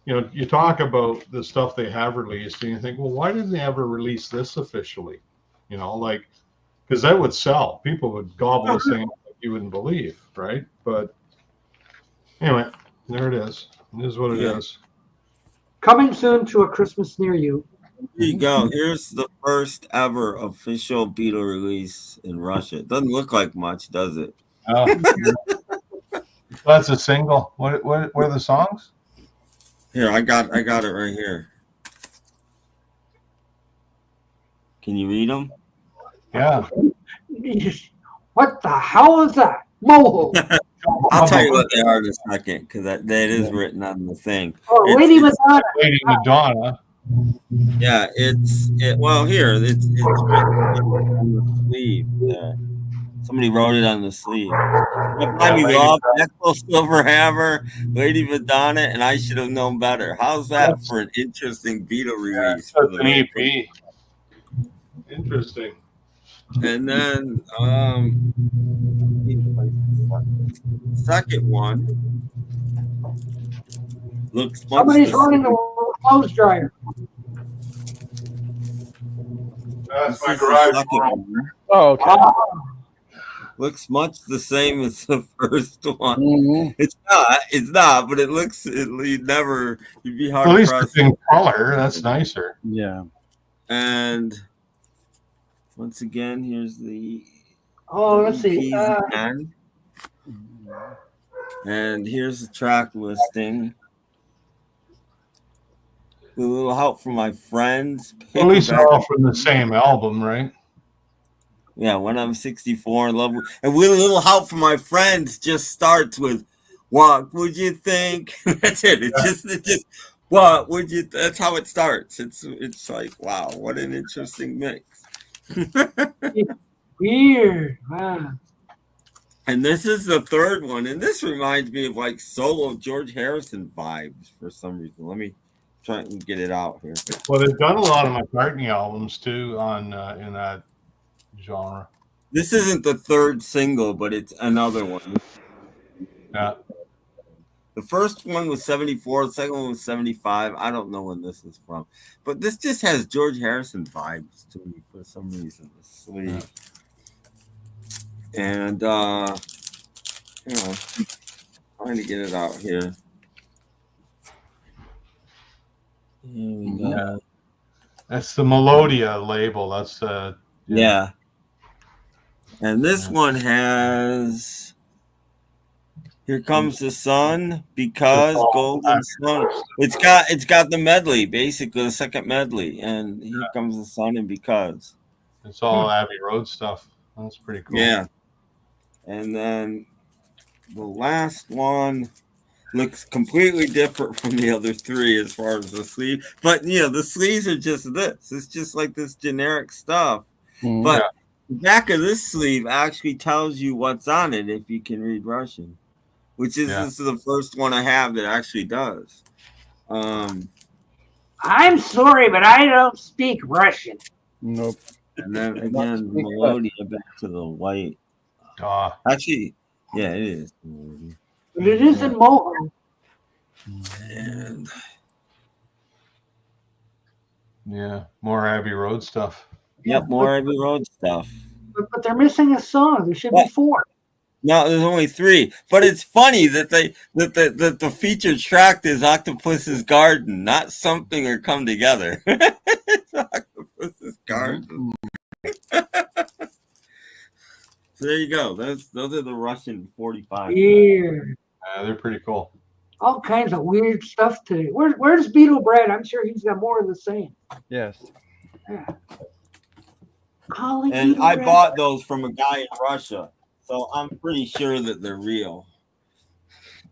you talk about the stuff they have released and you think, well, why didn't they ever release this officially? Because that would sell. People would gobble this thing up like you wouldn't believe, right? But anyway, there it is. It is what it is. Coming soon to a Christmas near you. Here you go. Here's the first ever official Beatle release in Russia. It doesn't look like much, does it? Oh. That's a single. What are the songs? Here, I got it right here. Can you read them? Yeah. What the hell is that? Moho. I'll tell you what they are in a second, because that is written on the thing. Oh, Lady Madonna. Lady Madonna. Yeah, well, here it's written on the sleeve there. Somebody wrote it on the sleeve. Buy Me Love, Echo Silver Hammer, Lady Madonna, and I Should Have Known Better. How's that for an interesting Beatle release? That's an EP. Interesting. And then second one looks much Somebody's running the clothes dryer. That's my garage. Oh, okay. Looks much the same as the first one. Mm-hmm. It's not, but it looks. You'd be hard At least pressed. it's in color. That's nicer. Yeah. And once again, here's the. Let's see. And here's the track listing. With a little help from my friends. At least they're all from the same album, right? Yeah, When I'm 64 in love with, and with a little help from my friends, just starts with, "What would you think?" That's it. It's just what would you? That's how it starts. It's like, wow, what an interesting mix. Weird. Wow. And this is the third one, and this reminds me of like solo George Harrison vibes for some reason. Let me try and get it out here. Well, they've done a lot of McCartney albums too in that genre. This isn't the third single, but it's another one. Yeah. The first one was 74, the second one was 75. I don't know when this is from. But this just has George Harrison vibes to me for some reason. The sleeve. And trying to get it out here. Here we go. Yeah. That's the Melodia label. That's yeah. And this one has Here Comes the Sun, Because, Golden Sun. It's got the medley, basically the second medley, and Here Comes the Sun and Because. It's all Abbey Road stuff. That's pretty cool. Yeah. And then the last one looks completely different from the other three as far as the sleeve. But the sleeves are just this. It's just like this generic stuff. Mm-hmm. But the back of this sleeve actually tells you what's on it if you can read Russian. Which is this is the first one I have that actually does. I'm sorry, but I don't speak Russian. Nope. And then again, Melodia back to the white. Actually, yeah, it is. But it is in Moho. And more Abbey Road stuff. Yep, more Abbey Road stuff. But they're missing a song. There should be 4. No, there's only 3. But it's funny that the featured track is Octopus's Garden, not Something or Come Together. It's Octopus's Garden. So there you go. Those are the Russian 45. Weird. They're pretty cool. All kinds of weird stuff today. Where's Beetle Brad? I'm sure he's got more of the same. Yes. Yeah. And I bought those from a guy in Russia. So I'm pretty sure that they're real.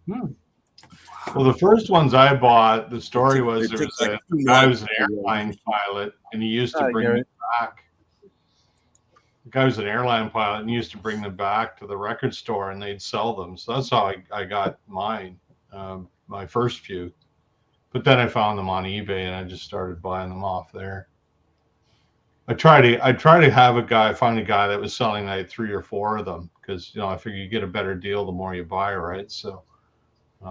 Well, the first ones I bought, the story was It there took was like a 2 guy who months was an to realize. airline pilot, and he used to Hi, bring Gary. me back. The guy was an airline pilot and used to bring them back to the record store, and they'd sell them. So that's how I got mine, my first few. But then I found them on eBay, and I just started buying them off there. I try to find a guy that was selling like 3 or 4 of them, because I figure you get a better deal the more you buy, right? So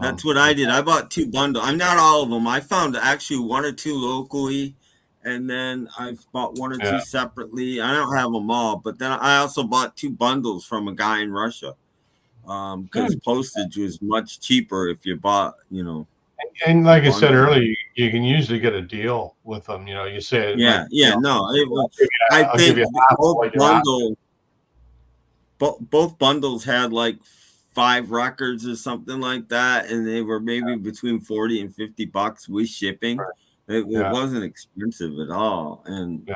That's what I did. I bought 2 bundles. I'm not all of them. I found actually 1 or 2 locally, and then I've bought 1 or 2 separately. I don't have them all, but then I also bought 2 bundles from a guy in Russia, because postage was much cheaper if you bought, And like I said earlier, you can usually get a deal with them. You say, yeah, no, it was. I I'll give think you half both bundles had like 5 records or something like that, and they were maybe between $40 and $50 with shipping. It wasn't expensive at all, and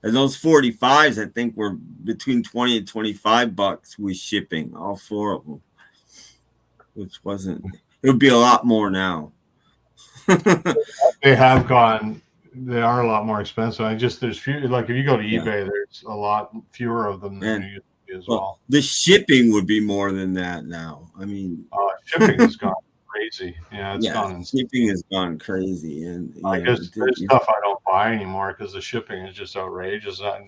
and those 45s I think were between $20 and $25 with shipping, all 4 of them, which wasn't. It would be a lot more now. They have gone. They are a lot more expensive. There's few. Like if you go to eBay, there's a lot fewer of them than there used to be as well. The shipping would be more than that now. I mean, shipping has gone crazy. Yeah, it's gone insane. Shipping has gone crazy, and there's stuff I don't buy anymore because the shipping is just outrageous. There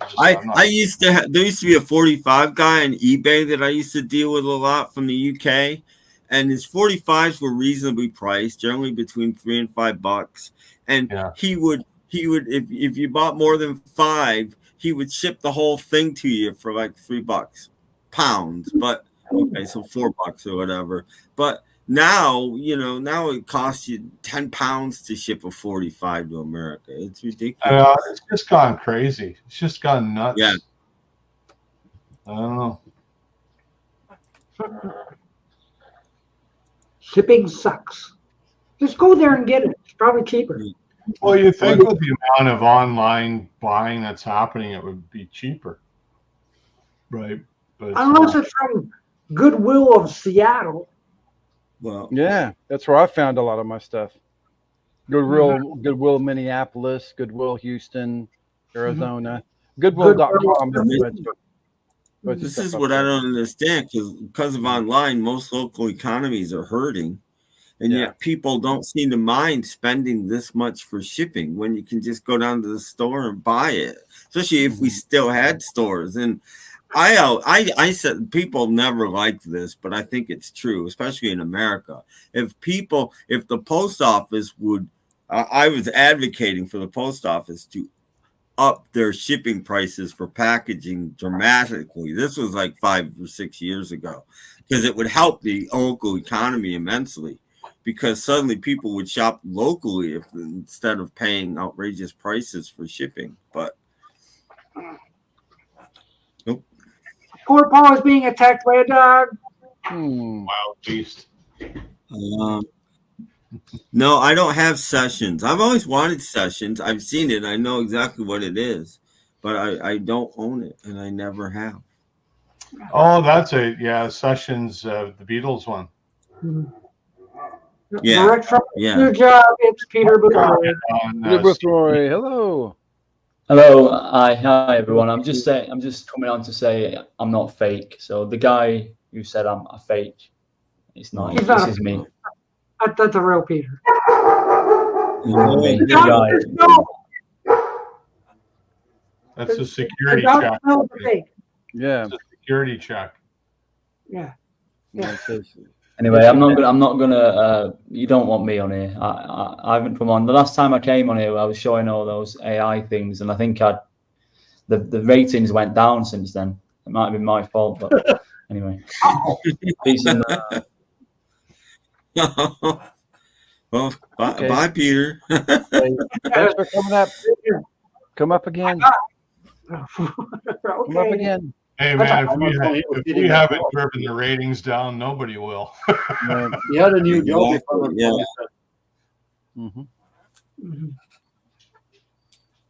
used to be a 45 guy on eBay that I used to deal with a lot from the UK, and his 45s were reasonably priced, generally between $3 and $5, and he would if you bought more than 5, he would ship the whole thing to you for like $3 pounds, but okay, so $4 or whatever. But now it costs you 10 pounds to ship a 45 to America. It's ridiculous. It's just gone crazy. It's just gone nuts. Yeah. I don't know. Shipping sucks. Just go there and get it. It's probably cheaper. Well, you think with the amount of online buying that's happening, it would be cheaper, right? But unless it's from Goodwill of Seattle. Well, yeah, that's where I found a lot of my stuff. Goodwill Minneapolis, Goodwill Houston, Arizona, Goodwill.com. But this is what I don't understand, because of online, most local economies are hurting. And yet people don't seem to mind spending this much for shipping when you can just go down to the store and buy it, especially if we still had stores. And I said people never liked this, but I think it's true, especially in America. If the post office would, I was advocating for the post office to up their shipping prices for packaging dramatically. This was like 5 or 6 years ago, because it would help the local economy immensely. Because suddenly people would shop locally instead of paying outrageous prices for shipping. But nope. Poor Paul is being attacked by a dog. Wild beast. No, I don't have sessions. I've always wanted sessions. I've seen it. I know exactly what it is, but I don't own it, and I never have. Oh, that's Sessions, the Beatles one. Yeah. Direct from your job, it's Peter Boothroyd. Peter Boothroyd, hello. Hello, hi everyone. I'm just coming on to say I'm not fake. So the guy who said I'm a fake, it's not. This is me. That's a real Peter. That's a security check. Yeah. It's a security check. Yeah. Anyway, I'm not gonna. You don't want me on here. I haven't come on. The last time I came on here, I was showing all those AI things, and I think the ratings went down since then. It might have been my fault, but anyway. Peace and well, bye, Peter. Thanks for coming up. Come up again. Come up again. Hey man, if we haven't driven the ratings down, nobody will. You had a new job.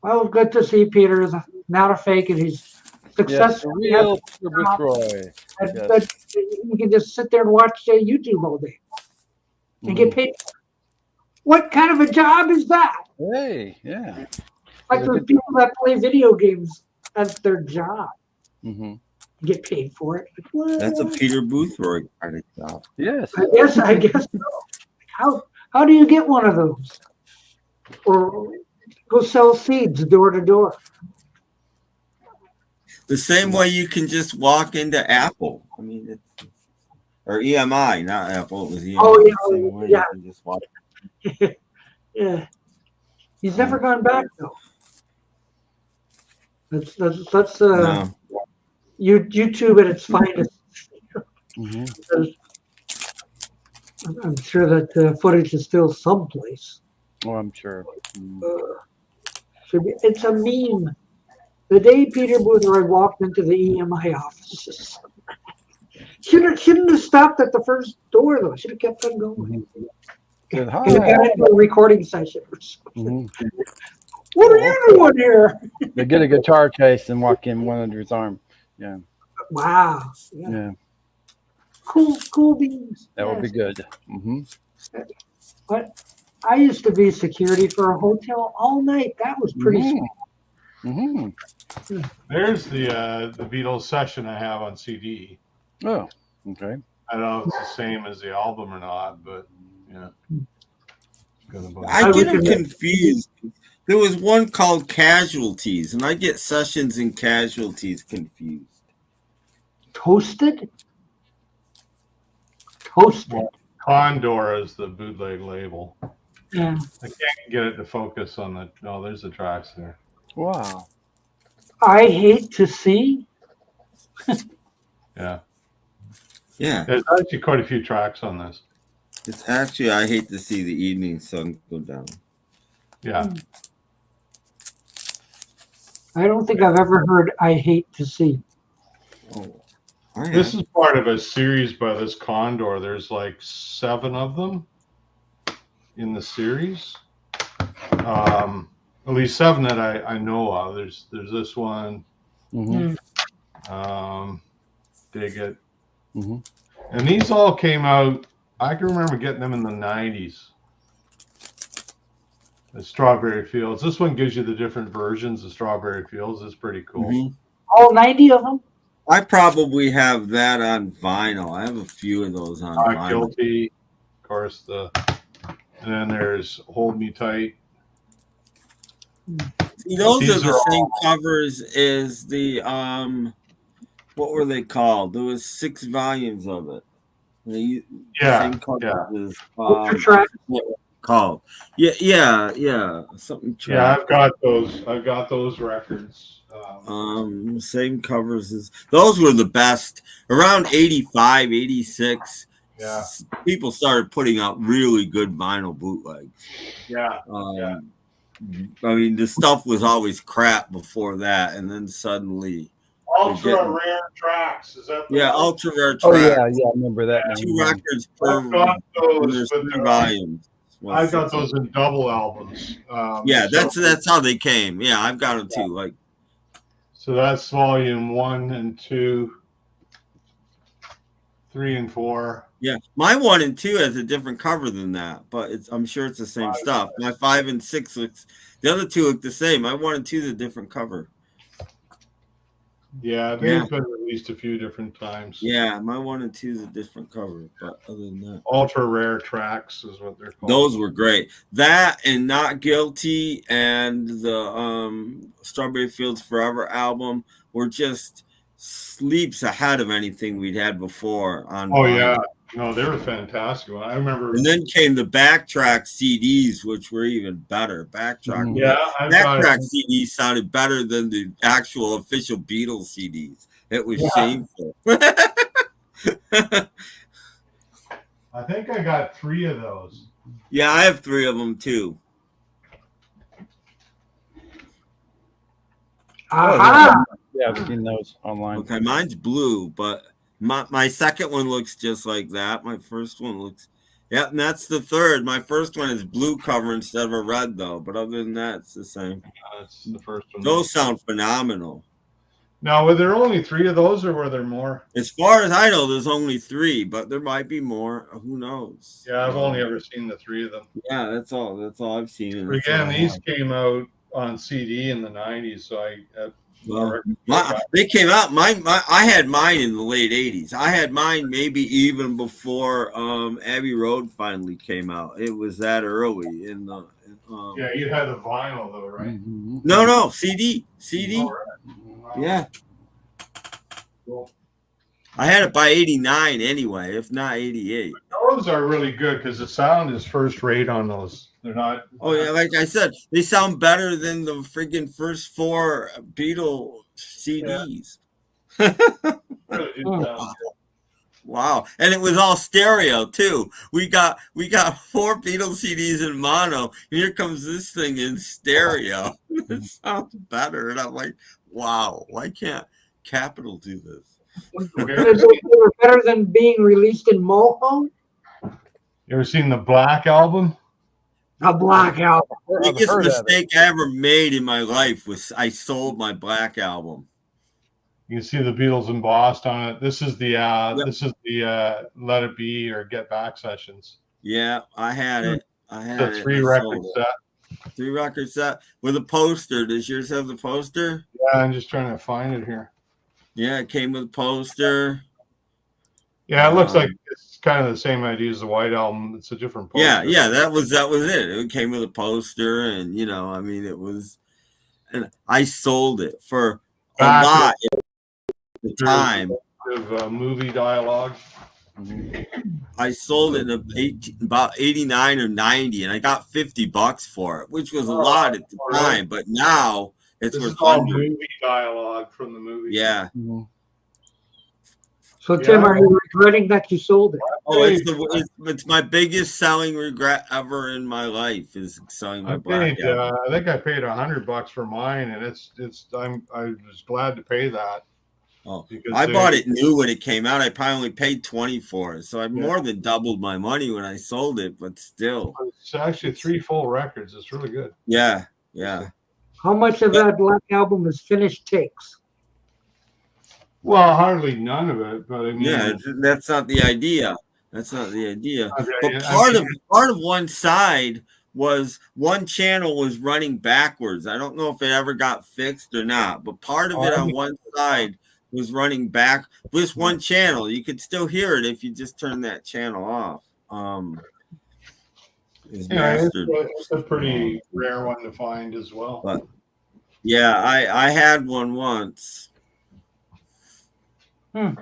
Well, good to see Peter is not a fake, and he's success. the real Peter Boothroyd. That you can just sit there and watch YouTube all day and get paid. What kind of a job is that? Hey, yeah. Like those people that play video games, that's their job. Mm-hmm. Get paid for it. Like, what? That's a Peter Boothroyd kind of job. Yes. I guess so. How do you get one of those? Or go sell seeds door to door? The same way you can just walk into Apple. I mean, or EMI, not Apple. It was EMI. Oh yeah. You can just walk. Yeah. He's never gone back though. That's No. YouTube at its finest. I'm sure that footage is still someplace. Oh, I'm sure. It's a meme. The day Peter Boothroyd walked into the EMI offices. Shouldn't have stopped at the first door though. Should have kept on going. Good. Got into a recording session or something. What are you doing here? They get a guitar case and walk in one under his arm. Yeah. Wow. Yeah. Cool beans. That would be good. But I used to be security for a hotel all night. That was pretty sweet. There's the Beatles session I have on CD. Oh, okay. I don't know if it's the same as the album or not, but yeah. I get them confused. There was one called Casualties, and I get Sessions and Casualties confused. Toasted? Well, Condor is the bootleg label. Yeah. I can't get it to focus on the. No, there's the tracks there. Wow. I hate to see. Yeah. Yeah. There's actually quite a few tracks on this. It's actually, I hate to see the evening sun go down. Yeah. I don't think I've ever heard I hate to see. Oh. This is part of a series by this Condor. There's like 7 of them in the series. At least 7 that I know of. There's this one. Dig It. And these all came out. I can remember getting them in the 90s. The Strawberry Fields. This one gives you the different versions of Strawberry Fields. It's pretty cool. All 90 of them? I probably have that on vinyl. I have a few of those on vinyl. Guilty, of course. And then there's Hold Me Tight. See, those are the same covers as the what were they called? There was 6 volumes of it. Same covers as, called. Yeah. Something. Yeah, I've got those records. Same covers as those were the best around 85, 86. Yeah. People started putting out really good vinyl bootlegs. Yeah. I mean, the stuff was always crap before that, and then suddenly ultra rare tracks. Is that ultra rare tracks? Oh yeah, I remember that. 2 records per those, 3 volumes. I've got those in double albums. That's how they came. Yeah, I've got them too. Like, so that's volume 1 and 2, 3 and 4. Yeah, my 1 and 2 has a different cover than that, but I'm sure it's the same stuff. My 5 and 6 looks. The other 2 look the same. My 1 and 2 is a different cover. Yeah, they've been released a few different times. Yeah, my 1 and 2 is a different cover, but other than that, ultra rare tracks is what they're called. Those were great. That and Not Guilty and the Strawberry Fields Forever album were just leaps ahead of anything we'd had before on. Oh yeah, no, they were fantastic. I remember. And then came the Backtrack CDs, which were even better. Backtrack CDs sounded better than the actual official Beatles CDs. It was shameful. I think I got 3 of those. Yeah, I have 3 of them too. Yeah, I've seen those online. Okay, mine's blue, but my second one looks just like that. My first one looks, and that's the third. My first one is blue cover instead of a red, though. But other than that, it's the same. That's the first one. Those sound phenomenal. Now, were there only 3 of those, or were there more? As far as I know, there's only 3, but there might be more. Who knows? Yeah, I've only ever seen the 3 of them. Yeah, that's all. That's all I've seen. But again, these came out on CD in the 90s, so they came out. I had mine in the late 80s. I had mine maybe even before Abbey Road finally came out. It was that early in the. Yeah, you had the vinyl though, right? No, CD. All right. Wow. Yeah. Cool. I had it by 89 anyway, if not 88. Those are really good because the sound is first rate on those. They're not. Oh yeah, like I said, they sound better than the freaking first 4 Beatle CDs. Yeah. Really Wow, and it was all stereo too. We got 4 Beatles CDs in mono. And here comes this thing in stereo. It sounds better, and I'm like, wow, why can't Capitol do this? They were better than being released in mono. You ever seen the Black Album? A Black Album. The biggest mistake I ever made in my life was I sold my Black Album. You can see the Beatles embossed on it. This is the Let It Be or Get Back sessions. Yeah, I had it. I had the 3 record set. 3 record set with a poster. Does yours have the poster? Yeah, I'm just trying to find it here. Yeah, it came with a poster. Yeah, it looks like it's kind of the same idea as the White Album. It's a different poster. Yeah, that was it. It came with a poster, and I mean, it was. And I sold it for a lot at the time. Of movie dialogue. I sold it in about 89 or 90, and I got $50 for it, which was a lot at the time. But now it's worth $100. Movie dialogue from the movie. Yeah. So Tim, are you regretting that you sold it? Oh, it's my biggest selling regret ever in my life is selling my Black Album. I think I paid $100 for mine, and I was glad to pay that. Oh, I bought it new when it came out. I probably only paid $20 for it, so I more than doubled my money when I sold it. But still, it's actually 3 full records. It's really good. Yeah. How much of that Black Album is finished takes? Well, hardly none of it, but I mean, that's not the idea. That's not the idea. But part of one side was one channel was running backwards. I don't know if it ever got fixed or not, but part of it on one side was running back. This one channel, you could still hear it if you just turn that channel off. It's a pretty rare one to find as well. But yeah, I had one once. I've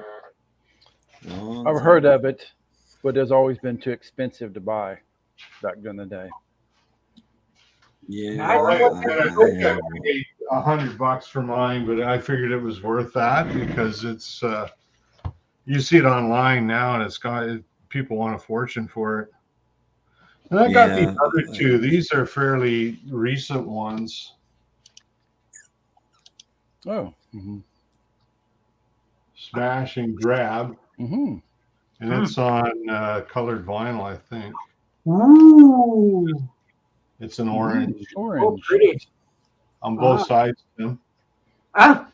heard of it, but it's always been too expensive to buy back in the day. Yeah, I paid $100 for mine, but I figured it was worth that because it's you see it online now, and people want a fortune for it. And I got these other 2. These are fairly recent ones. Oh. Smash and Grab. And it's on colored vinyl, I think. Ooh. It's an orange. Oh, pretty. On both sides of them.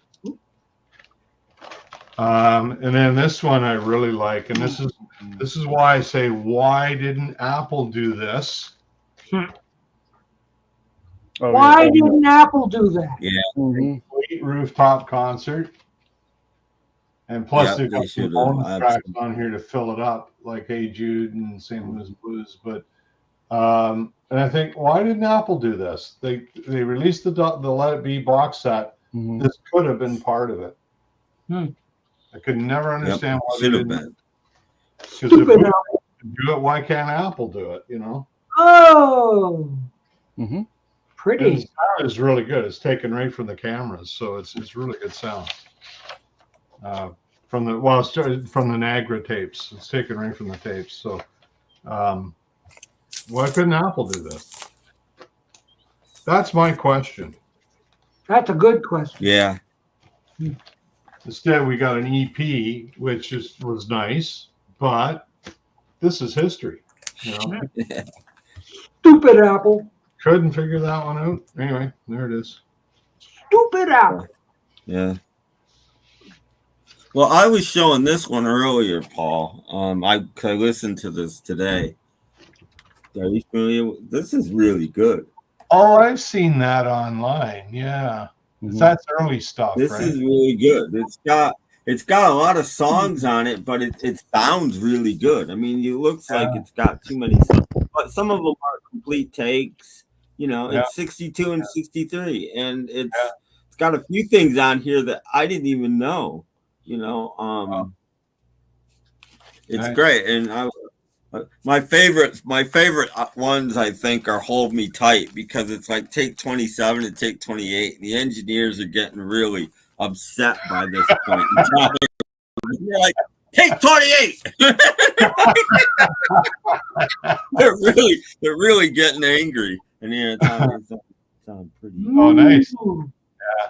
And then this one I really like, and this is why I say, why didn't Apple do this? Why didn't Apple do that? Yeah. Complete rooftop concert. And plus, they've got some bonus tracks on here to fill it up, like Hey Jude and St. Louis Blues. But and I think, why didn't Apple do this? They released the Let It Be box set. This could have been part of it. I could never understand why they didn't. Because if we do it, why can't Apple do it? Oh. Pretty. And the sound is really good. It's taken right from the cameras, so it's really good sound. From the Nagra tapes. It's taken right from the tapes. So why couldn't Apple do this? That's my question. That's a good question. Yeah. Instead, we got an EP, which was nice, but this is history. Stupid Apple. Couldn't figure that one out. Anyway, there it is. Stupid Apple. Yeah. Well, I was showing this one earlier, Paul. I listened to this today. Are you familiar with, this is really good. Oh, I've seen that online. Yeah. That's early stuff, This right? is really good. It's got a lot of songs on it, but it sounds really good. I mean, it looks like it's got too many songs, but some of them are complete takes. You know, it's 62 and 63, and it's got a few things on here that I didn't even know. You know, it's great, and my favorite ones I think are "Hold Me Tight" because it's like take 27 and take 28, and the engineers are getting really upset by this point in time. They're like, take 28. they're really getting angry, and yeah, it's on pretty. Oh, nice. Yeah,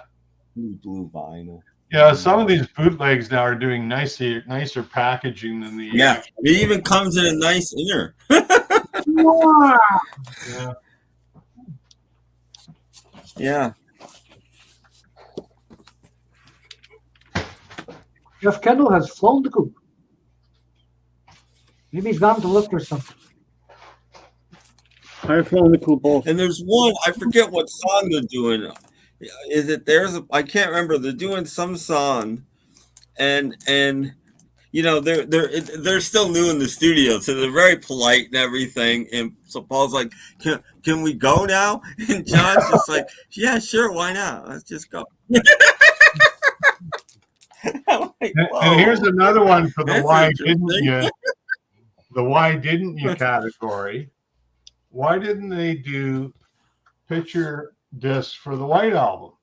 blue vinyl. Yeah, some of these bootlegs now are doing nicer packaging than the. Yeah, it even comes in a nice ear. Yeah. Yeah. Jeff Kendall has flown the coop. Maybe he's gone to look for something. I've flown the coop also. And there's one, I forget what song they're doing. Is it I can't remember. They're doing some song, and you know they're still new in the studio, so they're very polite and everything. And so Paul's like, "Can we go now?" And John's just like, "Yeah, sure, why not? Let's just go." Like, and here's another one for the why didn't you? The why didn't you category. Why didn't they do picture discs for the White Album?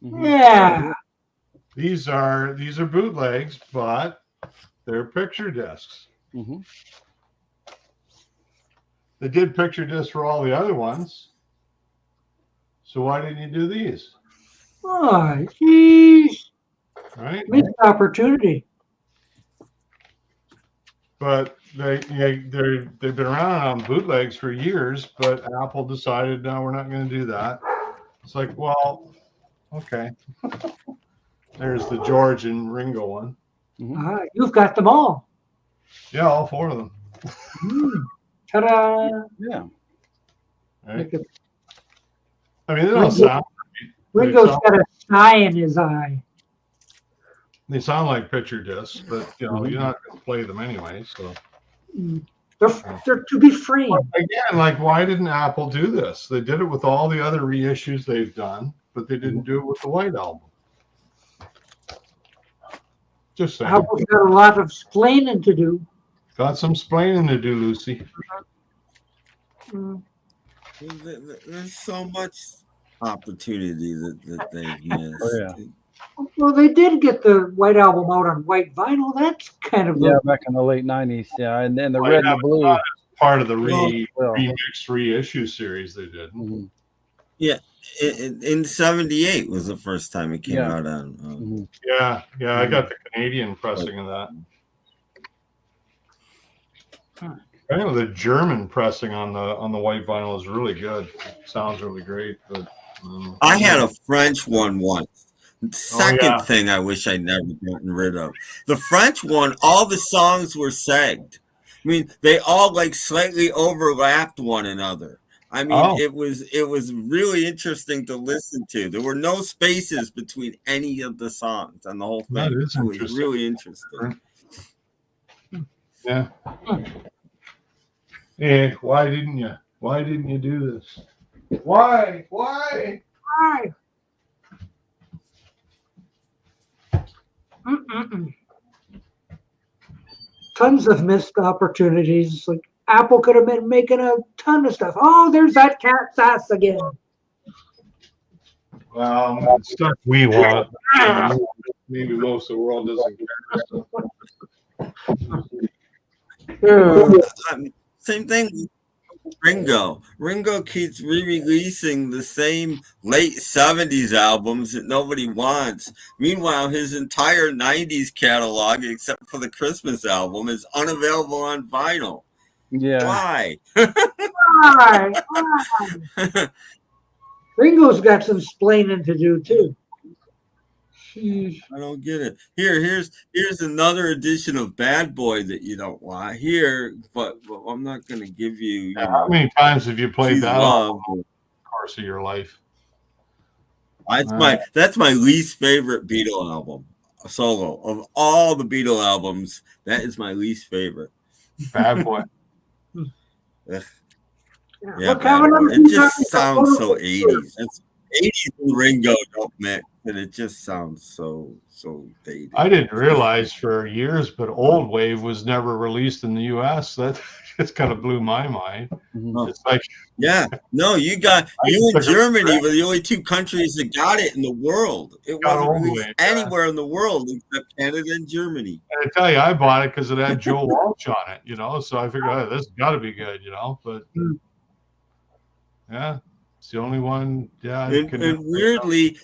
Yeah. These are bootlegs, but they're picture discs. They did picture discs for all the other ones. So why didn't you do these? Oh, geez. Right? Missed opportunity. But they've been around on bootlegs for years, but Apple decided, no, we're not going to do that. It's like, well, okay. There's the George and Ringo one. You've got them all. Yeah, all four of them. Ta-da! Yeah. Right. I mean, they don't sound. Ringo's got a sigh in his eye. They sound like picture discs, but you know you're not going to play them anyway. So they're to be framed. Again, like why didn't Apple do this? They did it with all the other reissues they've done, but they didn't do it with the White Album. Just saying. Apple's got a lot of splaining to do. Got some splaining to do, Lucy. There's so much opportunity that they've missed. Oh, yeah. Well, they did get the White Album out on white vinyl. That's kind of back in the late '90s. Yeah, and then the red and the blue. Part of the remixed reissue series they did. Yeah, in '78 was the first time it came out on. Yeah, I got the Canadian pressing of that. I know the German pressing on the white vinyl is really good. Sounds really great. But I had a French one once. Second thing I wish I'd never gotten rid of. The French one, all the songs were sagged. I mean, they all like slightly overlapped one another. I mean, it was really interesting to listen to. There were no spaces between any of the songs on the whole thing. That is it was really interesting. Yeah. Hey, why didn't you? Why didn't you do this? Why? Tons of missed opportunities. Like Apple could have been making a ton of stuff. Oh, there's that cat's ass again. Well, stuff we want. Maybe most of the world doesn't care. Same thing. Ringo keeps re-releasing the same late 70s albums that nobody wants. Meanwhile, his entire 90s catalog, except for the Christmas album, is unavailable on vinyl. Yeah. Why? Ringo's got some splaining to do too. I don't get it. Here's another edition of Bad Boy that you don't want here, but I'm not going to give you. How many times have you played Choose that Love. over the course of your life? That's my least favorite Beatle album, solo of all the Beatle albums. That is my least favorite. Bad Boy. Yeah, Bad Boy. It just sounds so 80s. That's 80s and Ringo don't mix, and it just sounds so dated. I didn't realize for years, but Old Wave was never released in the U.S. That just kind of blew my mind. It's like, yeah, no, you and Germany were the only two countries that got it in the world. It wasn't released anywhere in the world except Canada and Germany. And I tell you, I bought it because it had Joe Walsh on it, so I figured, oh, this has got to be good, but yeah, it's the only one. Yeah, and weirdly,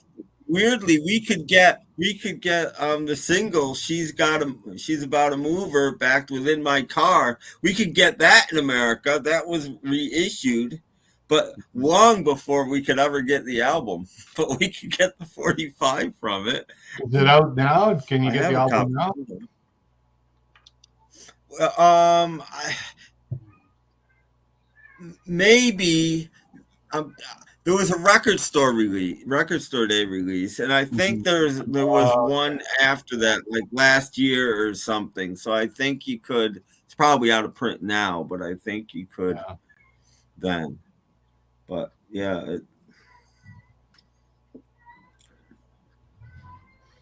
we could get the single she's about to move her back within my car. We could get that in America. That was reissued, but long before we could ever get the album. But we could get the 45 from it. Is it out now? Can you get the album now? Maybe. There was a record store day release, and I think there was one after that, like last year or something. So I think you could. It's probably out of print now, but I think you could then. But yeah,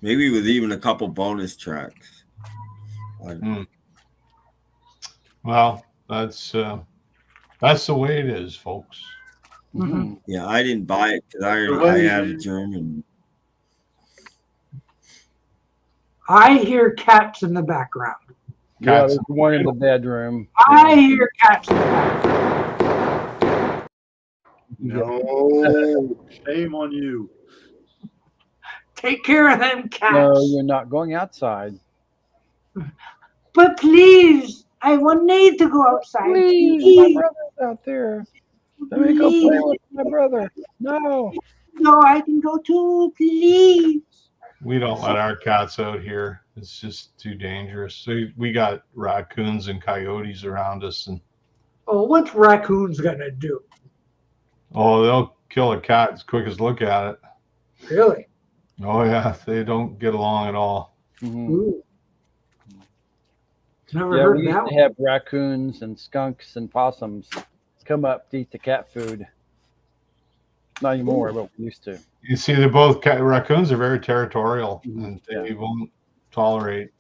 maybe with even a couple bonus tracks. Well, that's the way it is, folks. Mm-hmm. Yeah, I didn't buy it because I had a German. I hear cats in the background. Yeah, there's one in the bedroom. I hear cats in the background. No, shame on you. Take care of them cats. No, you're not going outside. But please, I will need to go outside. Please, my brother's out there. Let me go play with my brother. No, I can go too. Please. We don't let our cats out here. It's just too dangerous. So we got raccoons and coyotes around us, and what's raccoons gonna do? Oh, they'll kill a cat as quick as look at it. Really? Oh yeah, they don't get along at all. Mm-hmm. Never heard we used that to have raccoons and skunks and possums come up to eat the cat food. Not anymore, but we used to. You see, they're both raccoons are very territorial, and they won't tolerate,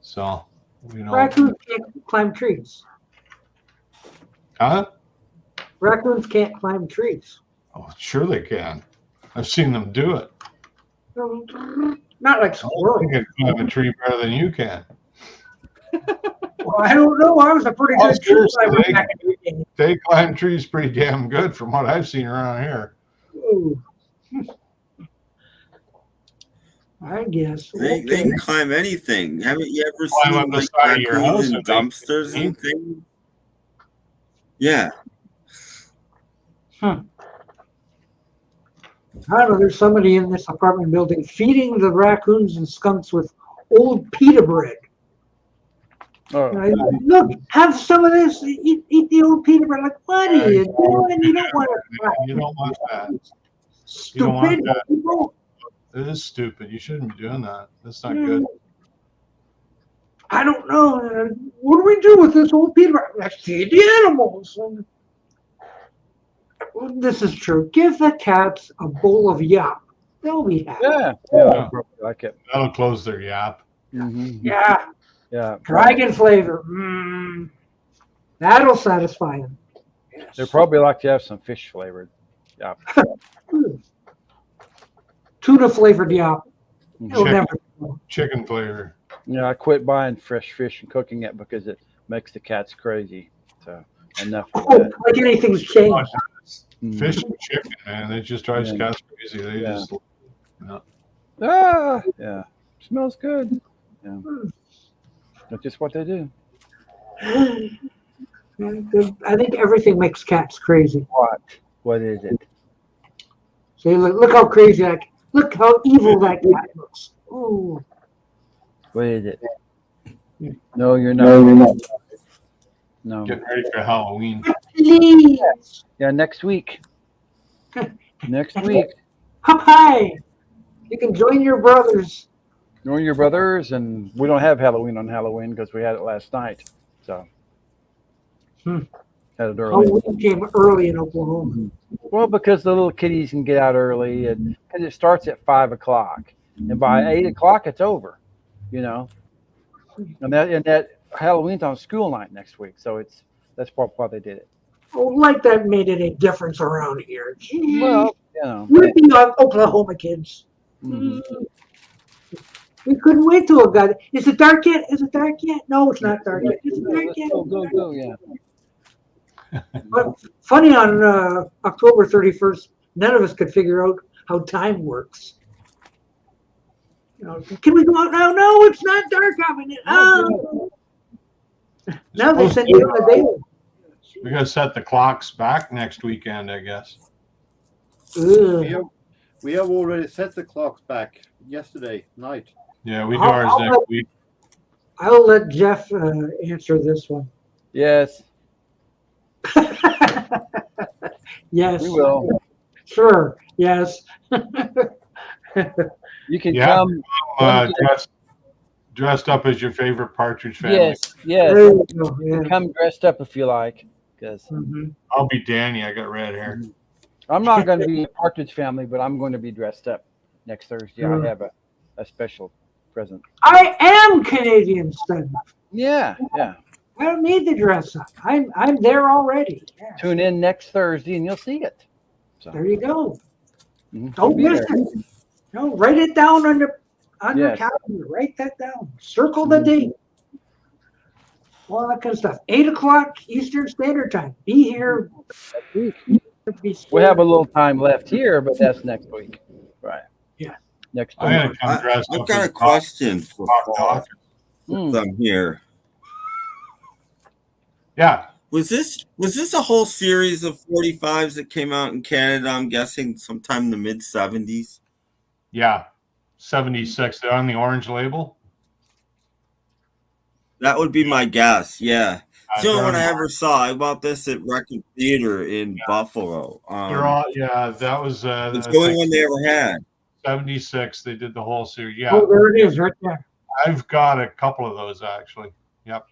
So, raccoons can't climb trees. Huh? Raccoons can't climb trees. Oh, sure they can. I've seen them do it. Not like squirrels. They can climb a tree better than you can. Well, I don't know. I was a pretty good tree climber back in the day. They climb trees pretty damn good from what I've seen around here. Ooh. I guess. They can climb anything. Haven't you ever seen like raccoons in dumpsters and things? Yeah. I don't know. There's somebody in this apartment building feeding the raccoons and skunks with old pita bread. Look, have some of this. Eat the old pita bread. Like, what are you doing? You don't want to. You don't want that. Stupid. You don't want that. It is stupid. You shouldn't be doing that. That's not good. I don't know. What do we do with this old pita bread? Let's feed the animals. This is true. Give the cats a bowl of yap. They'll be happy. Yeah, I like it. That'll close their yap. Mm-hmm. Yeah. Dragon flavor. That'll satisfy them. Yes. They probably like to have some fish flavored. Yeah. Tuna flavored yap. Chicken flavor. Yeah, I quit buying fresh fish and cooking it because it makes the cats crazy. So enough of that. Like anything's changed. Fish and chicken, man. They just drive cats crazy. They just smells good. Yeah. That's just what they do. I think everything makes cats crazy. What is it? See, look how crazy Look how evil that cat looks. Ooh. What is it? No, you're not. No, you're not. No. Getting ready for Halloween. Please. Yeah, next week. Next week. Hi. You can join your brothers. Join your brothers, and we don't have Halloween on Halloween because we had it last night. So had it early. Halloween came early in Oklahoma. Well, because the little kiddies can get out early, and it starts at 5 o'clock, and by 8 o'clock it's over. You know, and that Halloween's on school night next week, so that's probably why they did it. Oh, like that made any difference around here. Well, you know, we'd be on Oklahoma kids. We couldn't wait till it got. Is it dark yet? Is it dark yet? No, it's not dark yet. Is it dark yet? Go, yeah. But funny, on October 31st, none of us could figure out how time works. You know, can we go out now? No, it's not dark out. Oh. Now they send you on a day. We got to set the clocks back next weekend, I guess. We have already set the clocks back yesterday night. Yeah, we do ours next week. I'll let Jeff answer this one. Yes. Yes. We will. Sure. Yes. You can come. Dressed up as your favorite Partridge family. Yes, yes. Yeah. Come dressed up if you like. Because I'll be Danny. I got red hair. I'm not going to be a Partridge family, but I'm going to be dressed up next Thursday. I have a special present. I am Canadian stuff. Yeah. I don't need to dress up. I'm there already. Yes. Tune in next Thursday and you'll see it. So. There you go. Don't miss it. No, write it down on your calendar. Write that down. Circle the date. All that kind of stuff. 8 o'clock Eastern Standard Time. Be here. We have a little time left here, but that's next week. Right. Yeah. Next I've got a question for Paul. I'm here. Yeah. Was this a whole series of 45s that came out in Canada? I'm guessing sometime in the mid 70s. Yeah, 76. They're on the orange label. That would be my guess. Yeah. It's the only one I ever saw. I bought this at Record Theater in Buffalo. They're all, that was it's the only one they ever had. 76. They did the whole series. Yeah. Oh, there it is, right there. I've got a couple of those actually. Yep.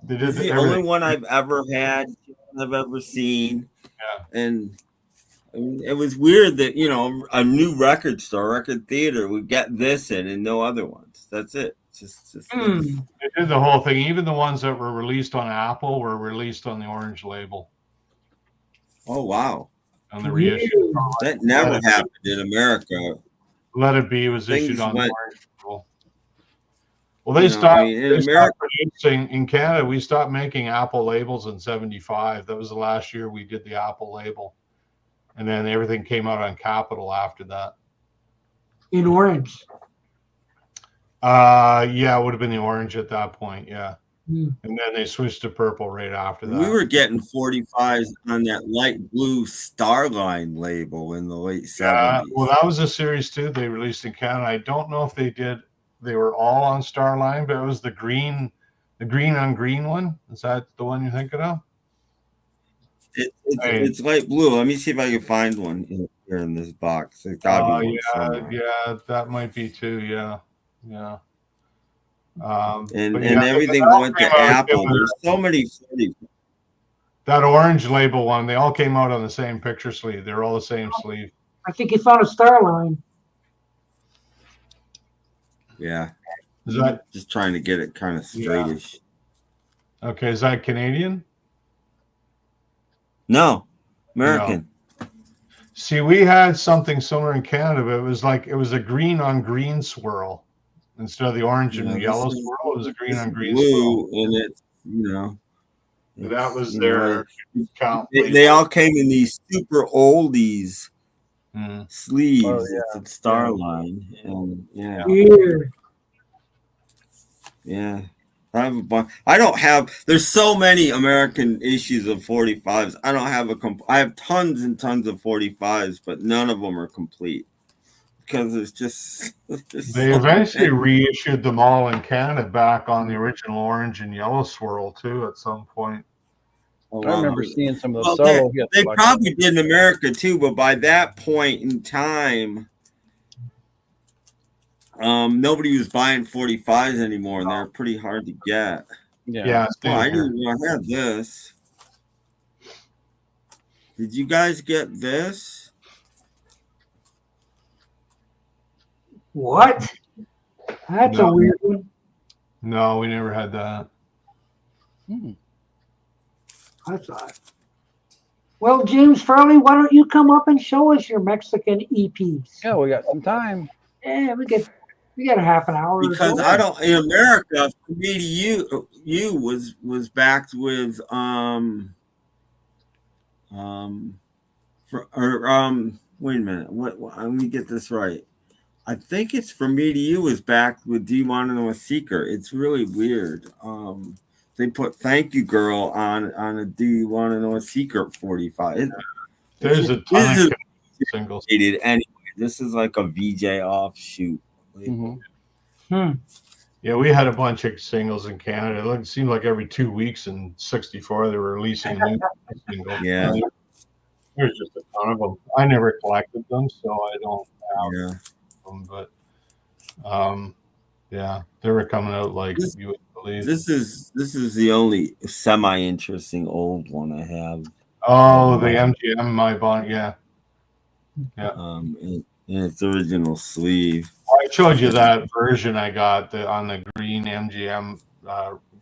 They did it's the only one I've ever had, I've ever seen. Yeah. And I mean, it was weird that, a new record store, Record Theater, would get this in and no other ones. That's it. Just They did the whole thing. Even the ones that were released on Apple were released on the orange label. Oh, wow. On the reissue. That never happened in America. Let It Be was issued on the orange label. Well, they stopped producing in Canada. We stopped making Apple labels in 75. That was the last year we did the Apple label. And then everything came out on Capitol after that. In orange. Yeah, it would have been the orange at that point. Yeah. And then they switched to purple right after that. We were getting 45s on that light blue Starline label in the late 70s. Well, that was a series too they released in Canada. I don't know if they were all on Starline, but it was the green on green one. Is that the one you're thinking of? It's light blue. Let me see if I can find one here in this box. There's gotta be one yeah, that might be too. Yeah. And everything went to Apple. There's so many. That orange label one, they all came out on the same picture sleeve. They're all the same sleeve. I think you found a Starline. Yeah. Is that just trying to get it kind of straightish? Yeah. Okay, is that Canadian? No, American. No. See, we had something similar in Canada, but it was a green on green swirl instead of the orange and yellow swirl. It was a green on green swirl, and it's that was their count. They all came in these super oldies sleeves. At Starline, and yeah. I have a bunch. I don't have. There's so many American issues of 45s. I don't have I have tons and tons of 45s, but none of them are complete because it's just. They eventually reissued them all in Canada back on the original orange and yellow swirl too. At some point. I remember seeing some of those Well, solo hits. they like probably did in America too, but by that point in time, nobody was buying 45s anymore, and they're pretty hard to get. Yeah. Well, I didn't know I had this. Did you guys get this? What? That's a weird one. No, we never had that. That's odd. Well, James Farley, why don't you come up and show us your Mexican EPs? Yeah, we got some time. Yeah, we got a half an hour. Because I don't in America, for me to you was backed with wait a minute, what let me get this right. I think it's From Me to You was backed with Do You Want to Know a Secret? It's really weird. They put Thank You Girl on a Do You Want to Know a Secret 45. There's a ton of singles. Anyway, this is like a VJ offshoot. Yeah, we had a bunch of singles in Canada. It seemed like every 2 weeks in '64 they were releasing a new single. Yeah. There's just a ton of them. I never collected them, so I don't have them. But yeah, they were coming out like you would believe. This is the only semi-interesting old one I have. Oh, the MGM My Bond, yeah. In its original sleeve. I showed you that version I got on the green MGM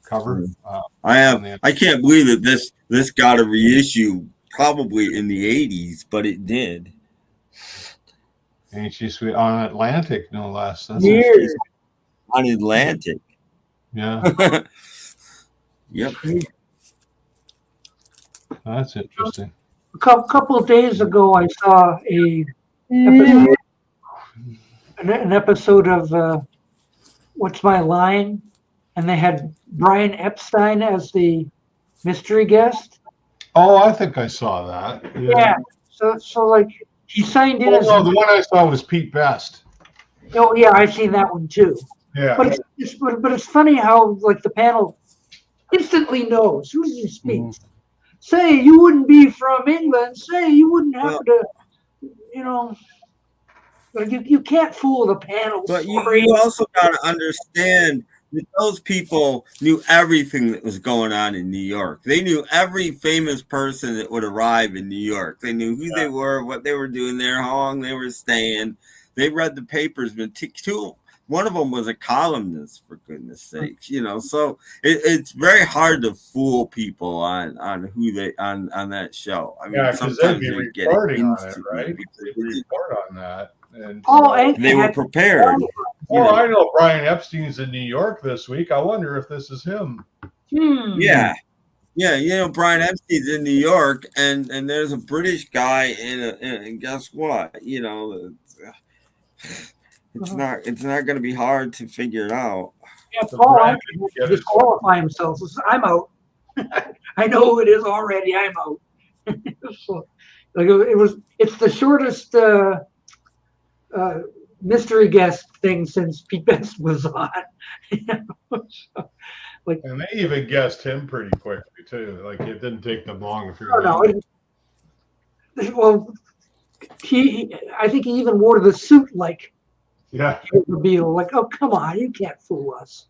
cover. I can't believe that this got a reissue probably in the 80s, but it did. Ain't she sweet? On Atlantic, no less. That's Weird. On Atlantic. Yeah. Yep. That's interesting. A couple of days ago, I saw an episode of What's My Line, and they had Brian Epstein as the mystery guest. Oh, I think I saw that. Yeah. So like he signed in as. No, the one I saw was Pete Best. Oh yeah, I've seen that one too. Yeah. But it's funny how like the panel instantly knows who he speaks. Say you wouldn't be from England. Say you wouldn't have to, you can't fool the panel. But you also got to understand that those people knew everything that was going on in New York. They knew every famous person that would arrive in New York. They knew who they were, what they were doing there, how long they were staying. They read the papers, but one of them was a columnist, for goodness sakes, so it's very hard to fool people on who they on that show. I mean, sometimes they'd be they get reporting on it, right? They report on that. And they were prepared. Oh, I know Brian Epstein's in New York this week. I wonder if this is him. Yeah. Brian Epstein's in New York, and there's a British guy and guess what? It's not going to be hard to figure it out. Yeah, Paul can disqualify himself. I'm out. I know who it is already. I'm out. So, it's the shortest mystery guest thing since Pete Best was on. And they even guessed him pretty quickly too. Like it didn't take them long to figure out. Well, I think he even wore the suit like. Yeah. It would be like, oh, come on, you can't fool us.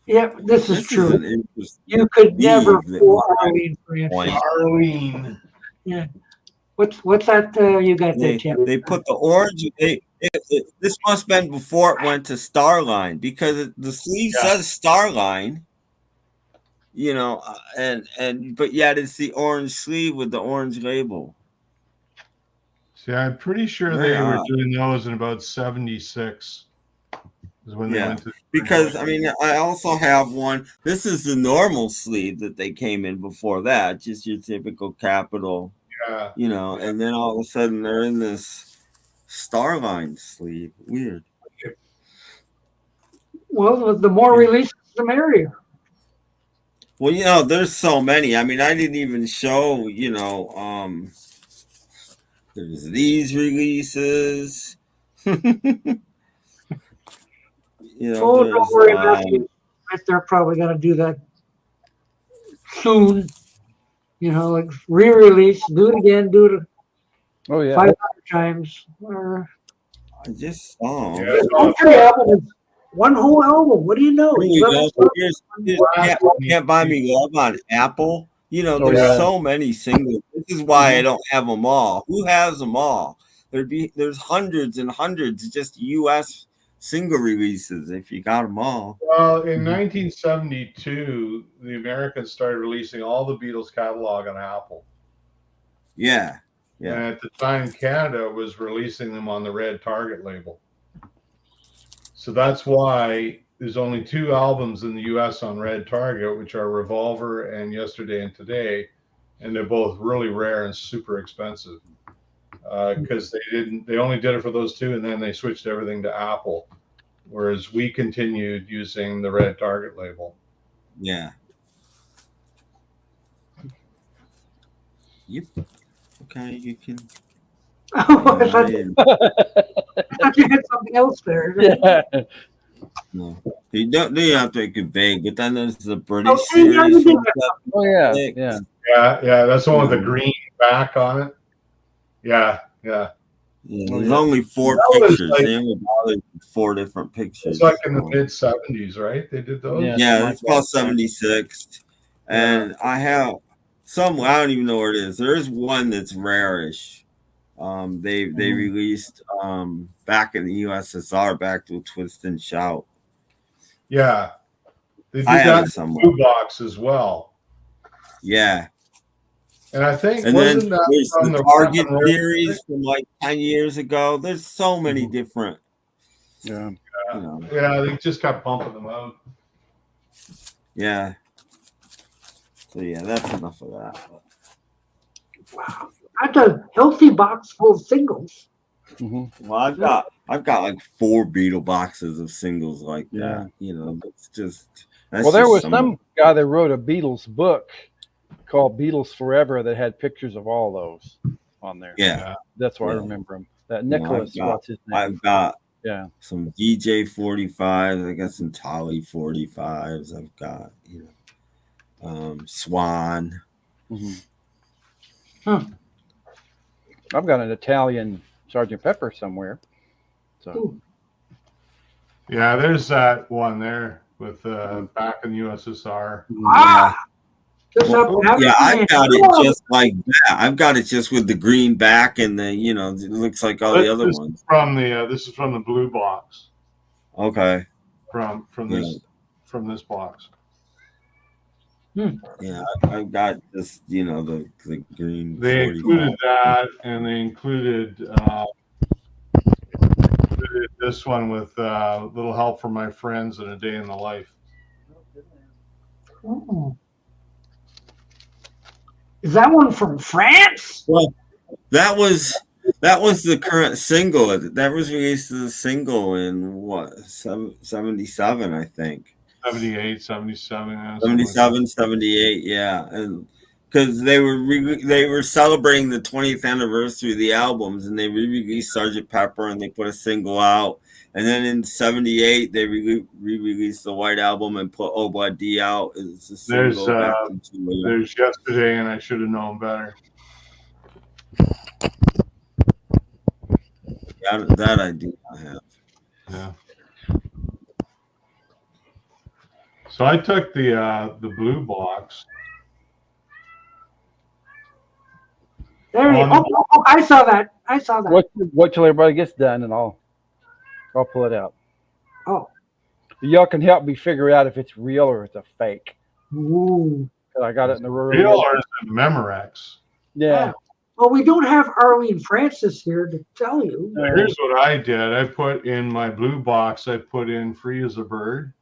Yeah, this is true. You could never fool Arlene Francis. Arlene. Yeah. What's that you got there, Tim? They put the orange. This must have been before it went to Starline, because the sleeve says Starline. But yet it's the orange sleeve with the orange label. See, I'm pretty sure they were doing those in about '76. Is when they went to. Because I also have one. This is the normal sleeve that they came in before that, just your typical Capital. Yeah. And then all of a sudden they're in this Starline sleeve. Weird. Well, the more releases, the merrier. Well, there's so many. I mean, I didn't even show, there's these releases. Oh, don't worry about it. They're probably going to do that soon. Like re-release, do it again, do it 500 times. Or I just saw. One whole album. What do you know? Can't buy me love on Apple. There's so many singles. This is why I don't have them all. Who has them all? There's hundreds and hundreds of just U.S. single releases if you got them all. Well, in 1972, the Americans started releasing all the Beatles catalog on Apple. Yeah. And at the time, Canada was releasing them on the Red Target label. So that's why there's only 2 albums in the U.S. on Red Target, which are Revolver and Yesterday and Today, and they're both really rare and super expensive because they only did it for those 2, and then they switched everything to Apple, whereas we continued using the Red Target label. Yeah. Yep. Okay, you can. I thought you had something else there. Yeah. No, you don't have to make it vague, but then there's the British series. Yeah. That's the one with the green back on it. Yeah. There's only 4 pictures. They only bothered with 4 different pictures. It's like in the mid 70s, right? They did those. Yeah, it's called 76, and I have some. I don't even know where it is. There is one that's rarish. They released back in the USSR, back to Twist and Shout. Yeah, they did that in Blue Box as well. Yeah, and I think wasn't that from the Target series from like 10 years ago? There's so many different. Yeah, they just kept pumping them out. Yeah. So that's enough of that. Wow. That's a healthy box full of singles. Mm-hmm. Well, I've got like 4 Beatle boxes of singles like that. It's just. There was some guy that wrote a Beatles book called Beatles Forever that had pictures of all those on there. Yeah, that's why I remember him. That Nicholas, what's his name? I've got some DJ 45s. I got some Tolly 45s. I've got Swan. Mm-hmm. I've got an Italian Sgt. Pepper somewhere. So, there's that one there with back in the USSR. I've got it just like that. I've got it just with the green back and the it looks like all the other ones. This is from the Blue Box. Okay. From this box. Yeah, I've got this, the green. They included that, and they included this one with Little Help from My Friends and A Day in the Life. Oh. Is that one from France? Well, that was the current single. That was released as a single in what 77, I think. 78, 77, 77, 78, yeah, and because they were celebrating the 20th anniversary of the albums, and they re-released Sgt. Pepper, and they put a single out, and then in 78 they re-released the White Album and put OBD out as a single. There's Yesterday and I Should Have Known Better. Yeah, that I do not have. Yeah. So I took the Blue Box. There you go. Oh, I saw that. Wait till everybody gets done, and I'll pull it out. Oh. Y'all can help me figure out if it's real or it's a fake. Ooh. I got it in the real or is it Memorex? Yeah. Well, we don't have Arlene Francis here to tell you. Here's what I did. I put in my Blue Box, I put in Free as a Bird.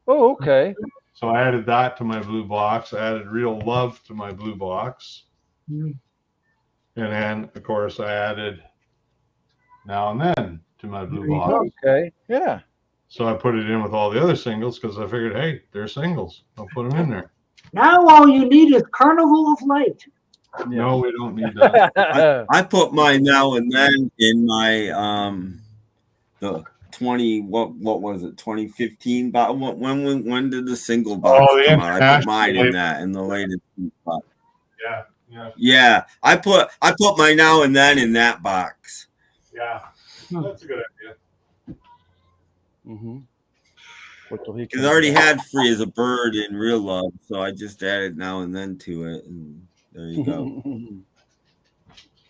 Oh, okay. So I added that to my Blue Box. I added Real Love to my Blue Box. And then, of course, I added now and then to my blue box. Okay. Yeah. So I put it in with all the other singles because I figured, hey, they're singles. I'll put them in there. Now all you need is Carnival of Light. No, we don't need that. I put my now and then in my the 20 what was it 2015 box. When did the single box come out? I put mine in that in the latest box. Yeah. I put my now and then in that box. Yeah, that's a good idea. Mm-hmm. Because I already had Free as a Bird in Real Love, so I just added now and then to it, and there you go.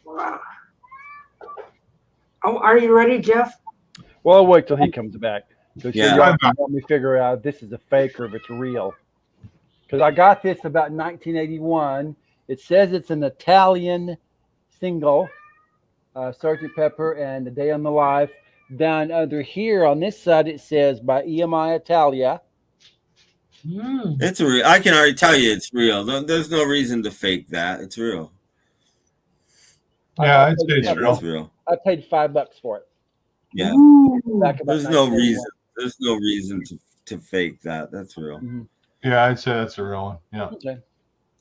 Wow. Oh, are you ready, Jeff? Well, I'll wait till he comes back. So Yeah. y'all can help me figure out if this is a fake or if it's real. Because I got this about 1981. It says it's an Italian single, Sgt. Pepper and A Day on the Life. Down under here on this side, it says by EMI Italia. It's real. I can already tell you it's real. There's no reason to fake that. It's real. Yeah, I'd say it's real. It's real. I paid $5 for it. Yeah. There's no reason. There's no reason to fake that. That's real. Mm-hmm. Yeah, I'd say that's a real one. Yeah. Okay.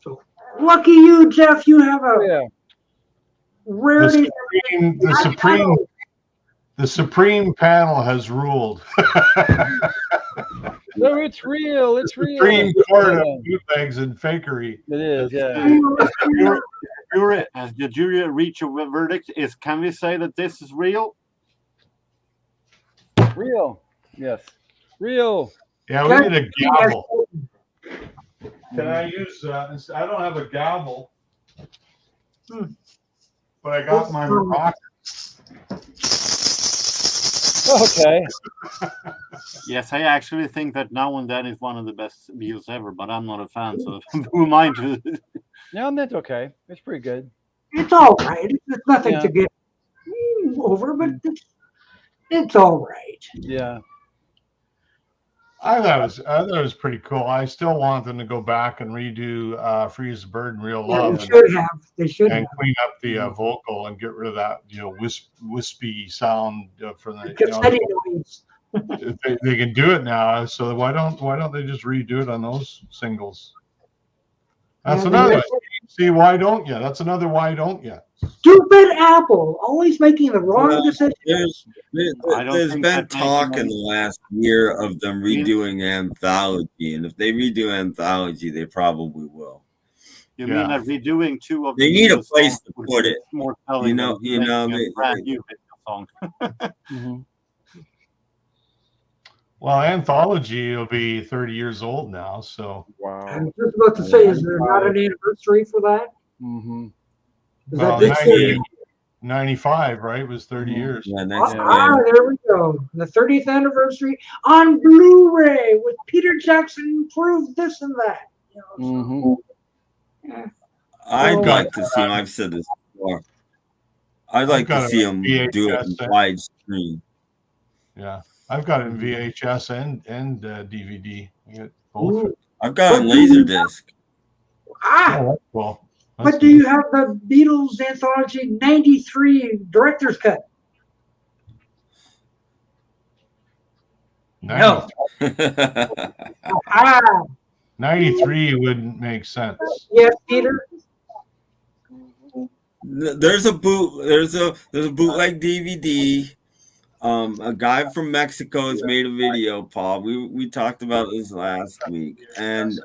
So, lucky you, Jeff. You have a rarity. The Supreme panel has ruled. No, it's real. It's real. Supreme Court of bootlegs and fakery. It is, yeah. Has the jury reached a verdict? Can we say that this is real? Real. Yes. Real. Yeah, we need a gavel. Can I use I don't have a gavel, but I got my Moroccan. Okay. Yes, I actually think that Now and Then is one of the best meals ever, but I'm not a fan, so who am I to? No, that's okay. It's pretty good. It's all right. It's nothing to get over, but it's all right. Yeah. I thought it was pretty cool. I still want them to go back and redo "Free as a Bird" and "Real Love." They should have. They should and have. clean up the vocal and get rid of that, wispy sound from the. They can do it now, so why don't they just redo it on those singles? That's another. See, why don't you? That's another why don't you? Stupid Apple, always making the wrong decisions. There's been talk in the last year of them redoing Anthology, and if they redo Anthology, they probably will. You mean that redoing two of they need a place to put it. More brand new song. Well, Anthology will be 30 years old now, so. Wow. I was just about to say, is there not an anniversary for that? Mm-hmm. Well, 95, right? It was 30 years. Yeah, there we go. The 30th anniversary on Blu-ray with Peter Jackson proved this and that. I'd like to see him. I've said this before. I'd like to see him do it in widescreen. Yeah. I've got it in VHS and DVD. I get both. I've got it in Laserdisc. Well, but do you have the Beatles Anthology 93 director's cut? No. 93 wouldn't make sense. Yes, Peter. There's a bootleg DVD. A guy from Mexico has made a video, Paul. We talked about this last week, and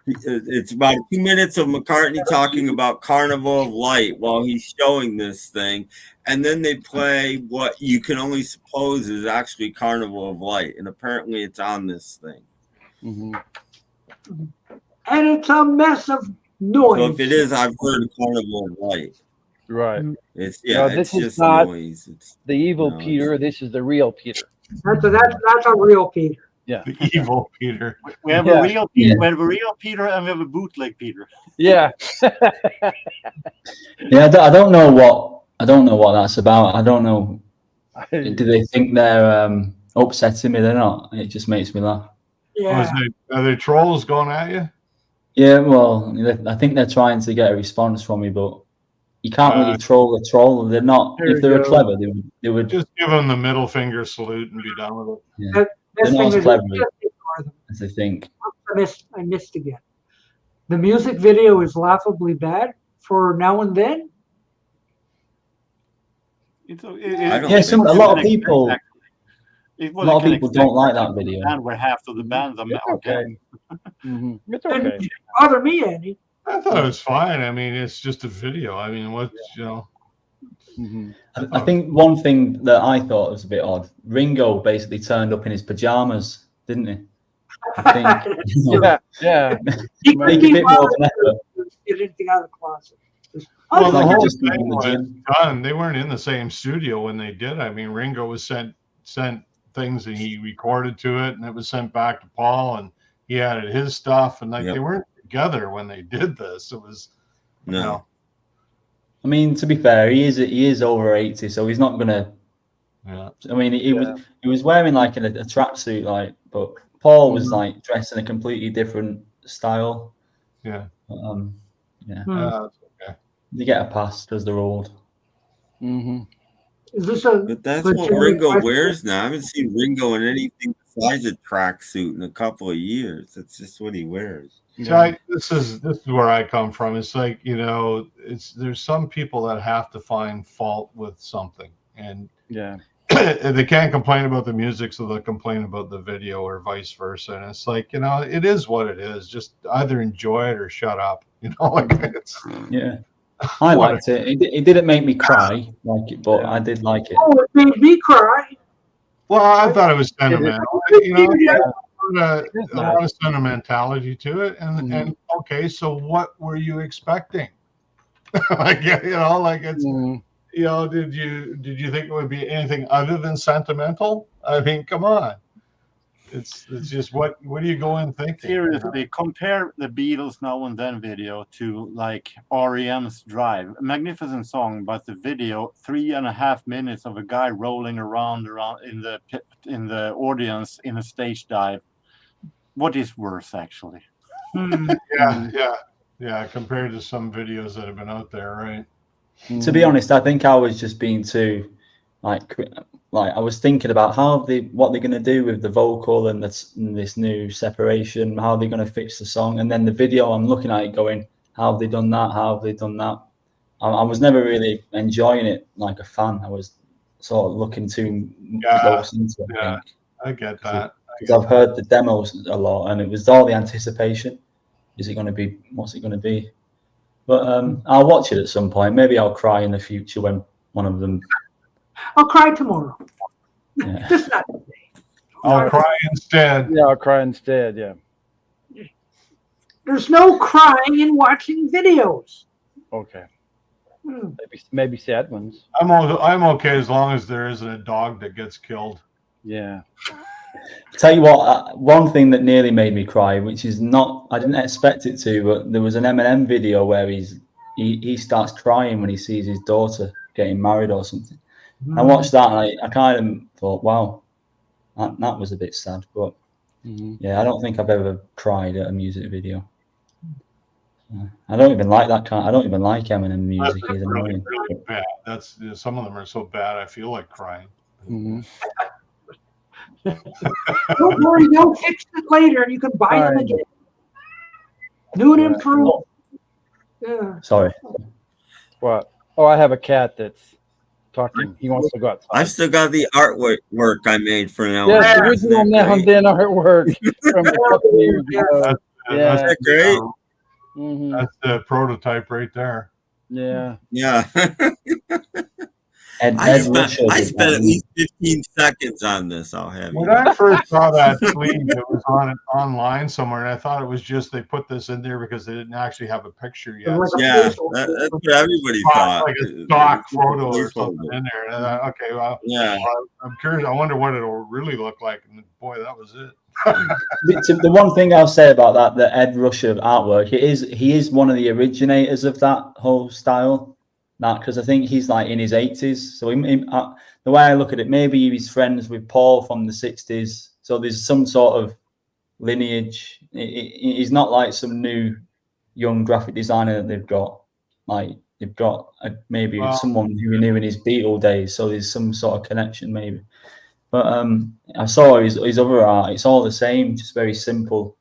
it's about 2 minutes of McCartney talking about Carnival of Light while he's showing this thing, and then they play what you can only suppose is actually Carnival of Light, and apparently it's on this thing. And it's a mess of noise. So if it is, I've heard of Carnival of Light. Right. It's this is just not noise. The evil Peter. This is the real Peter. That's a real Peter. Yeah. The evil Peter. We have a real Peter. We have a real Peter, and we have a bootleg Peter. Yeah. Yeah. I don't know what that's about. I don't know. Do they think they're upsetting me? They're not. It just makes me laugh. Yeah. Are they trolls going at you? Yeah. Well, I think they're trying to get a response from me, but you can't really troll a troll. They're not. There If they you were go. clever, they would Just give them the middle finger salute and be done with it. Yeah. They're not as clever as they think. I missed again. The music video is laughably bad for Now and Then. A lot of people. A lot of people don't like that video. And where half of the bands are okay. It's okay. Didn't bother me any. I thought it was fine. I mean, it's just a video. I mean, I think one thing that I thought was a bit odd. Ringo basically turned up in his pajamas, didn't he? I think. Yeah. Make a bit more of an effort. Get anything out of the closet. Well, the like whole just thing was done. They weren't in the same studio when they did. I mean, Ringo was sent things and he recorded to it, and it was sent back to Paul, and he added his stuff, and they weren't together when they did this. It was I mean, to be fair, he is over 80, so he's not gonna. Yeah. I mean, he was wearing like a tracksuit, like, but Paul was like dressed in a completely different style. Yeah. But, That's okay. They get a pass because they're old. Is this But that's what Ringo wears now. I haven't seen Ringo in anything besides a tracksuit in a couple of years. That's just what he wears. So this is where I come from. It's like, there's some people that have to find fault with something, and they can't complain about the music, so they'll complain about the video or vice versa. And it's like, it is what it is. Just either enjoy it or shut up. Like it's I liked it. It didn't make me cry like it, but I did like it. Oh, it made me cry. Well, I thought it was sentimental. A lot of sentimentality to it, and okay, so what were you expecting? Did you think it would be anything other than sentimental? I mean, come on. It's just what do you go in thinking? Seriously, compare the Beatles Now and Then video to like REM's Drive. A magnificent song, but the video 3.5 minutes of a guy rolling around in the audience in a stage dive. What is worse, actually? Yeah. Compared to some videos that have been out there, right? To be honest, I think I was just being too like I was thinking about what they're going to do with the vocal and this new separation, how they're going to fix the song, and then the video, I'm looking at it going, how have they done that? How have they done that? I was never really enjoying it like a fan. I was sort of looking too close into it. Yeah, I get that. Because I've heard the demos a lot, and it was all the anticipation. Is it going to be? What's it going to be? But I'll watch it at some point. Maybe I'll cry in the future when one of them. I'll cry tomorrow. Yeah. Just not today. I'll cry instead. Yeah, I'll cry instead. Yeah. There's no crying in watching videos. Okay. Maybe sad ones. I'm okay as long as there isn't a dog that gets killed. Yeah. Tell you what, one thing that nearly made me cry, which is not, I didn't expect it to, but there was an Eminem video where he starts crying when he sees his daughter getting married or something. I watched that and I kind of thought, wow, that was a bit sad. But yeah, I don't think I've ever cried at a music video. I don't even like that kind. I don't even like Eminem music. That's really bad. That's some of them are so bad. I feel like crying. Don't worry, they'll fix it later, and you can buy them again. New and improved. Yeah. Sorry. What? Oh, I have a cat that's talking. He wants to go outside. I've still got the artwork I made for now. Yes, original Now and Then artwork from a couple of years ago. That's great. That's the prototype right there. Yeah. Yeah. I spent at least 15 seconds on this. I'll have you. When I first saw that tweet, it was online somewhere, and I thought it was just they put this in there because they didn't actually have a picture yet. Yeah, that's what everybody thought. Like a stock photo or something in there. And I thought, okay, well, yeah. I'm curious. I wonder what it'll really look like. And boy, that was it. The one thing I'll say about that, the Ed Rusher artwork, he is one of the originators of that whole style. Because I think he's like in his 80s. So the way I look at it, maybe he's friends with Paul from the 60s. So there's some sort of lineage. He's not like some new young graphic designer that they've got. Like they've got maybe Wow. someone who he knew in his Beatle days, so there's some sort of connection maybe. But I saw his other art. It's all the same, just very simple,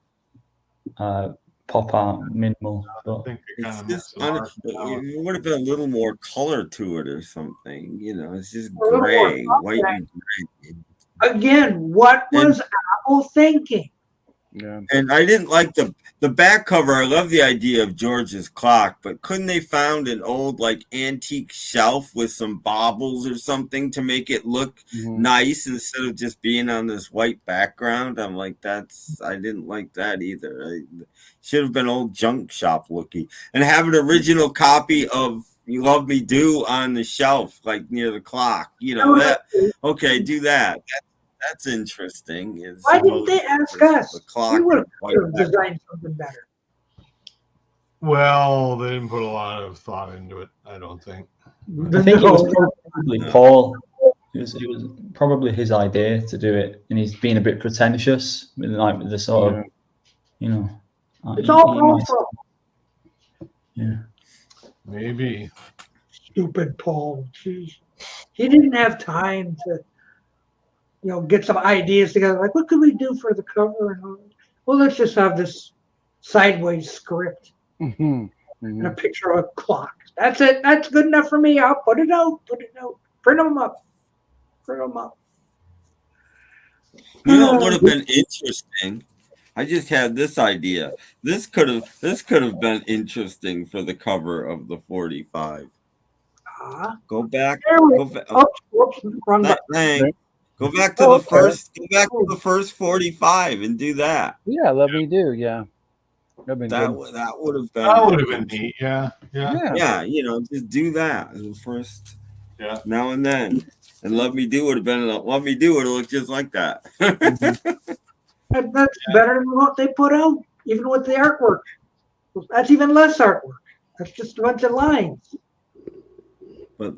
pop art, minimal. But I think it kind of It's messed just the market out. it would have been a little more color to it or something. You know, it's just A little more gray, color. white and gray. Again, what was Apple thinking? Yeah. And I didn't like the back cover. I love the idea of George's clock, but couldn't they found an old like antique shelf with some baubles or something to make it look nice instead of just being on this white background? I'm like, I didn't like that either. Should have been old junk shop looking, and have an original copy of "You Love Me Do" on the shelf, like near the clock. You know that? Okay, do that. That's interesting. Why didn't they ask us? The clock We would white have designed something better. Well, they didn't put a lot of thought into it, I don't think. I think it was probably Paul. It was probably his idea to do it, and he's being a bit pretentious with the sort of, you know. It's all Paul's fault. Yeah. Maybe. Stupid Paul. Jeez. He didn't have time to, get some ideas together. Like, what could we do for the cover? And well, let's just have this sideways script and a picture of a clock. That's it. That's good enough for me. I'll put it out. Print them up. You know, it would have been interesting. I just had this idea. This could have been interesting for the cover of the 45. Go back. Go back. Wrong button. Go back to the first. Go back to the first 45 and do that. Yeah, let me do. Yeah, that would have been neat. Yeah. Just do that as the first. Yeah. Now and then, and Let Me Do would have been. Let Me Do would have looked just like that. That's better than what they put out, even with the artwork. That's even less artwork. That's just a bunch of lines. But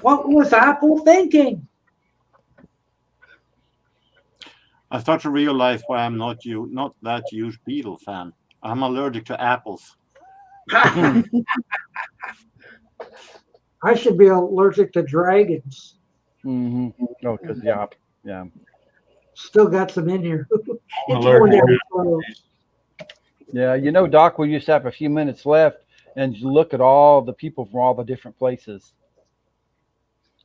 what was Apple thinking? I start to realize why I'm not that huge Beatle fan. I'm allergic to apples. I should be allergic to dragons. Oh, because yeah. Still got some in here. Yeah, Doc, we used to have a few minutes left and look at all the people from all the different places.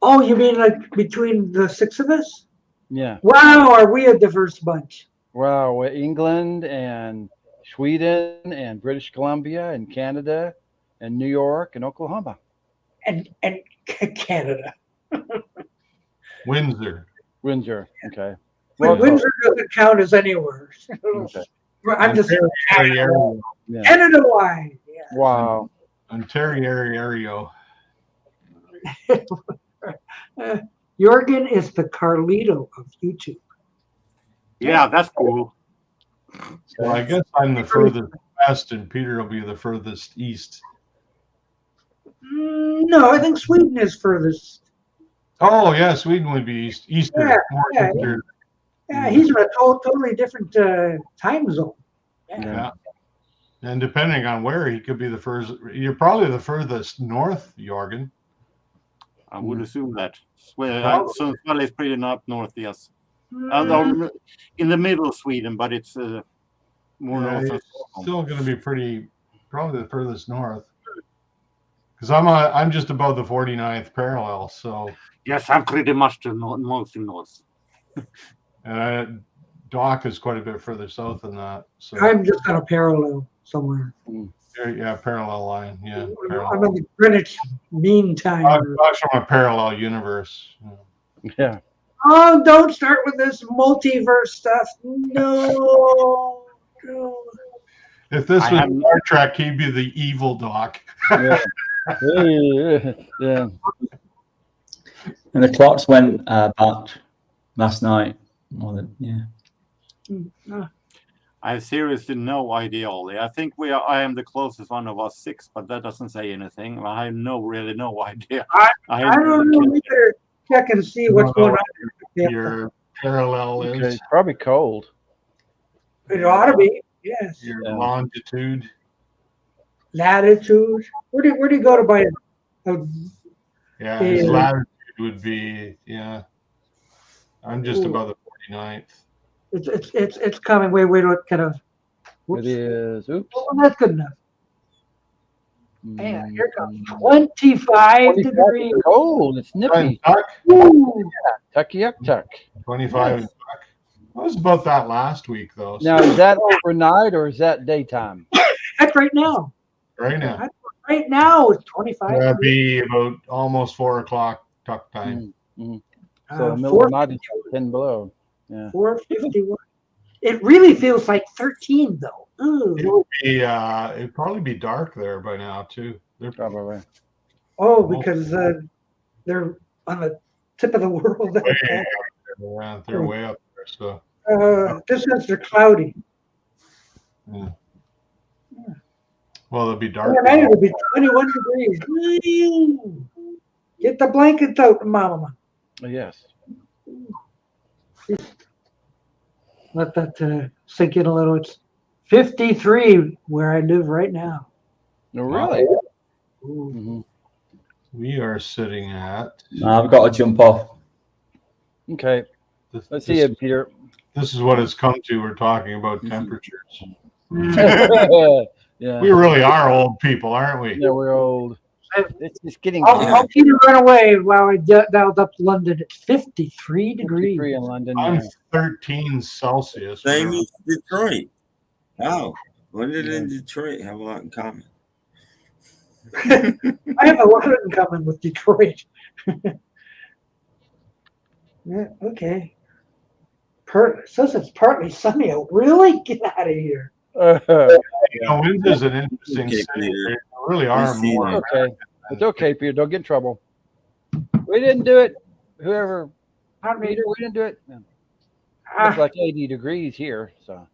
Oh, you mean like between the six of us? Yeah. Wow, are we a diverse bunch? Wow, England and Sweden and British Columbia and Canada and New York and Oklahoma. And Canada. Windsor. Okay. Well, Windsor doesn't count as anywhere. Okay. I'm just Canada-wide. Yeah. Wow. Ontario. Jorgen is the Carlito of YouTube. Yeah, that's cool. Well, I guess I'm the furthest west, and Peter will be the furthest east. No, I think Sweden is furthest. Oh, yeah, Sweden would be eastern. Yeah, he's in a totally different time zone. Yeah. And depending on where, he could be the first. You're probably the furthest north, Jorgen. I would assume that. So it's pretty up north, yes. In the middle of Sweden, but it's more north. It's still going to be probably the furthest north. Because I'm just above the 49th parallel, so. Yes, I'm pretty much the most north. Doc is quite a bit further south than that. So I'm just on a parallel somewhere. Yeah, parallel line. Yeah, parallel. I'm in the Greenwich Mean Time. I'm from a parallel universe. Yeah. Oh, don't start with this multiverse stuff. No. If this was Star Trek, he'd be the evil Doc. Yeah. Yeah. And the clocks went back last night. I have seriously no idea, Ollie. I think I am the closest one of us six, but that doesn't say anything. I have really no idea. I don't know. We better check and see what's going on. Your parallel is it's probably cold. It ought to be. Yes. Your longitude. latitude. Where do you go to buy Yeah, his latitude would be, I'm just above the 49th. It's coming. Wait, what kind of? It is. Oops. Oh, that's good enough. Yeah, here comes 25 degrees. Cold. It's nippy. Ooh. Tucky up tuck. 25 and tuck. That was about that last week, though. Now, is that overnight or is that daytime? That's right now. Right now. Right now it's 25. That'd be about almost 4 o'clock tuck time. So the middle of the night is 10 below. Yeah. 4:51. It really feels like 13 though. Ooh. It would be. It'd probably be dark there by now too. They're probably. Oh, because they're on the tip of the world. They're way up there. So. Just because they're cloudy. Yeah. Well, it'll be dark. Tonight it'll be 21 degrees. Get the blankets out, Mama. Yes. Let that sink in a little. It's 53 where I live right now. Oh, really? We are sitting at. I've got to jump off. Okay. Let's see it, Peter. This is what it's come to. We're talking about temperatures. Yeah. We really are old people, aren't we? Yeah, we're old. It's just getting. I'll keep you run away while I dialed up London. It's 53 degrees. 53 in London. I'm 13 Celsius. Same as Detroit. Wow. What did in Detroit have a lot in common? I have a lot in common with Detroit. Yeah, okay. Says it's partly sunny out. Really? Get out of here. Windsor is an interesting city. There really are more. Okay. It's okay, Peter. Don't get in trouble. We didn't do it. Whoever. Peter, we didn't do it. No. It's like 80 degrees here. So.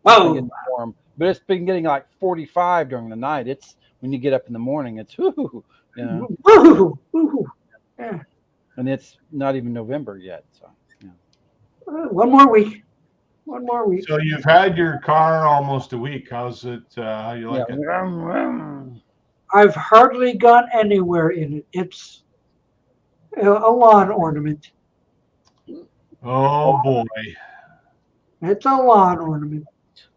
Whoa. Warm. But it's been getting like 45 during the night. It's when you get up in the morning, it's whoo, you know. Woo-hoo. Yeah. And it's not even November yet. So yeah. One more week. So you've had your car almost a week. How's it? How you like it? I've hardly gone anywhere in it. It's a lawn ornament. Oh boy. It's a lawn ornament.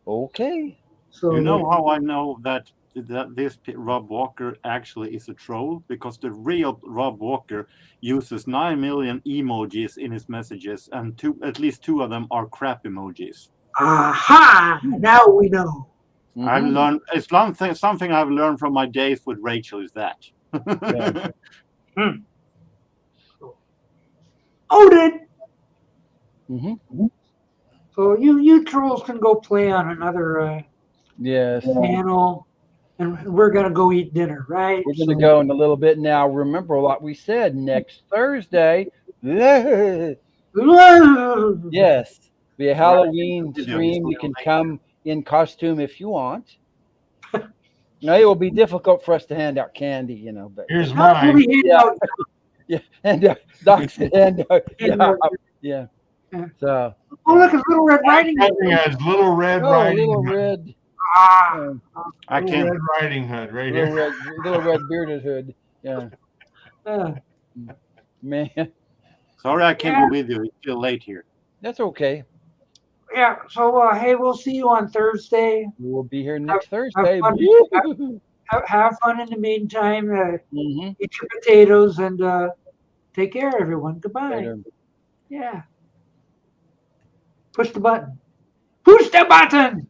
Okay. So you know how I know that this Rob Walker actually is a troll? Because the real Rob Walker uses 9 million emojis in his messages, and at least 2 of them are crap emojis. Aha! Now we know. I've learned. It's something I've learned from my days with Rachel is that. Odin. So you trolls can go play on another channel, and we're gonna go eat dinner, right? We're gonna go in a little bit now. Remember what we said next Thursday. Yes, be a Halloween stream. You can come in costume if you want. Now it will be difficult for us to hand out candy, you know. But here's mine. And Doc's hand out. Yeah. So. Oh, look, it's Little Red Riding Hood. Has Little Red Riding Little Hood. Red. I can't. Red Riding Hood right little here. Little red bearded hood. Yeah. Man. Sorry, I can't go with you. It's still late here. That's okay. Yeah. So hey, we'll see you on Thursday. We'll be here next Thursday. Have fun in the meantime. Eat your potatoes and take care, everyone. Goodbye. Later. Yeah. Push the button. Push the button.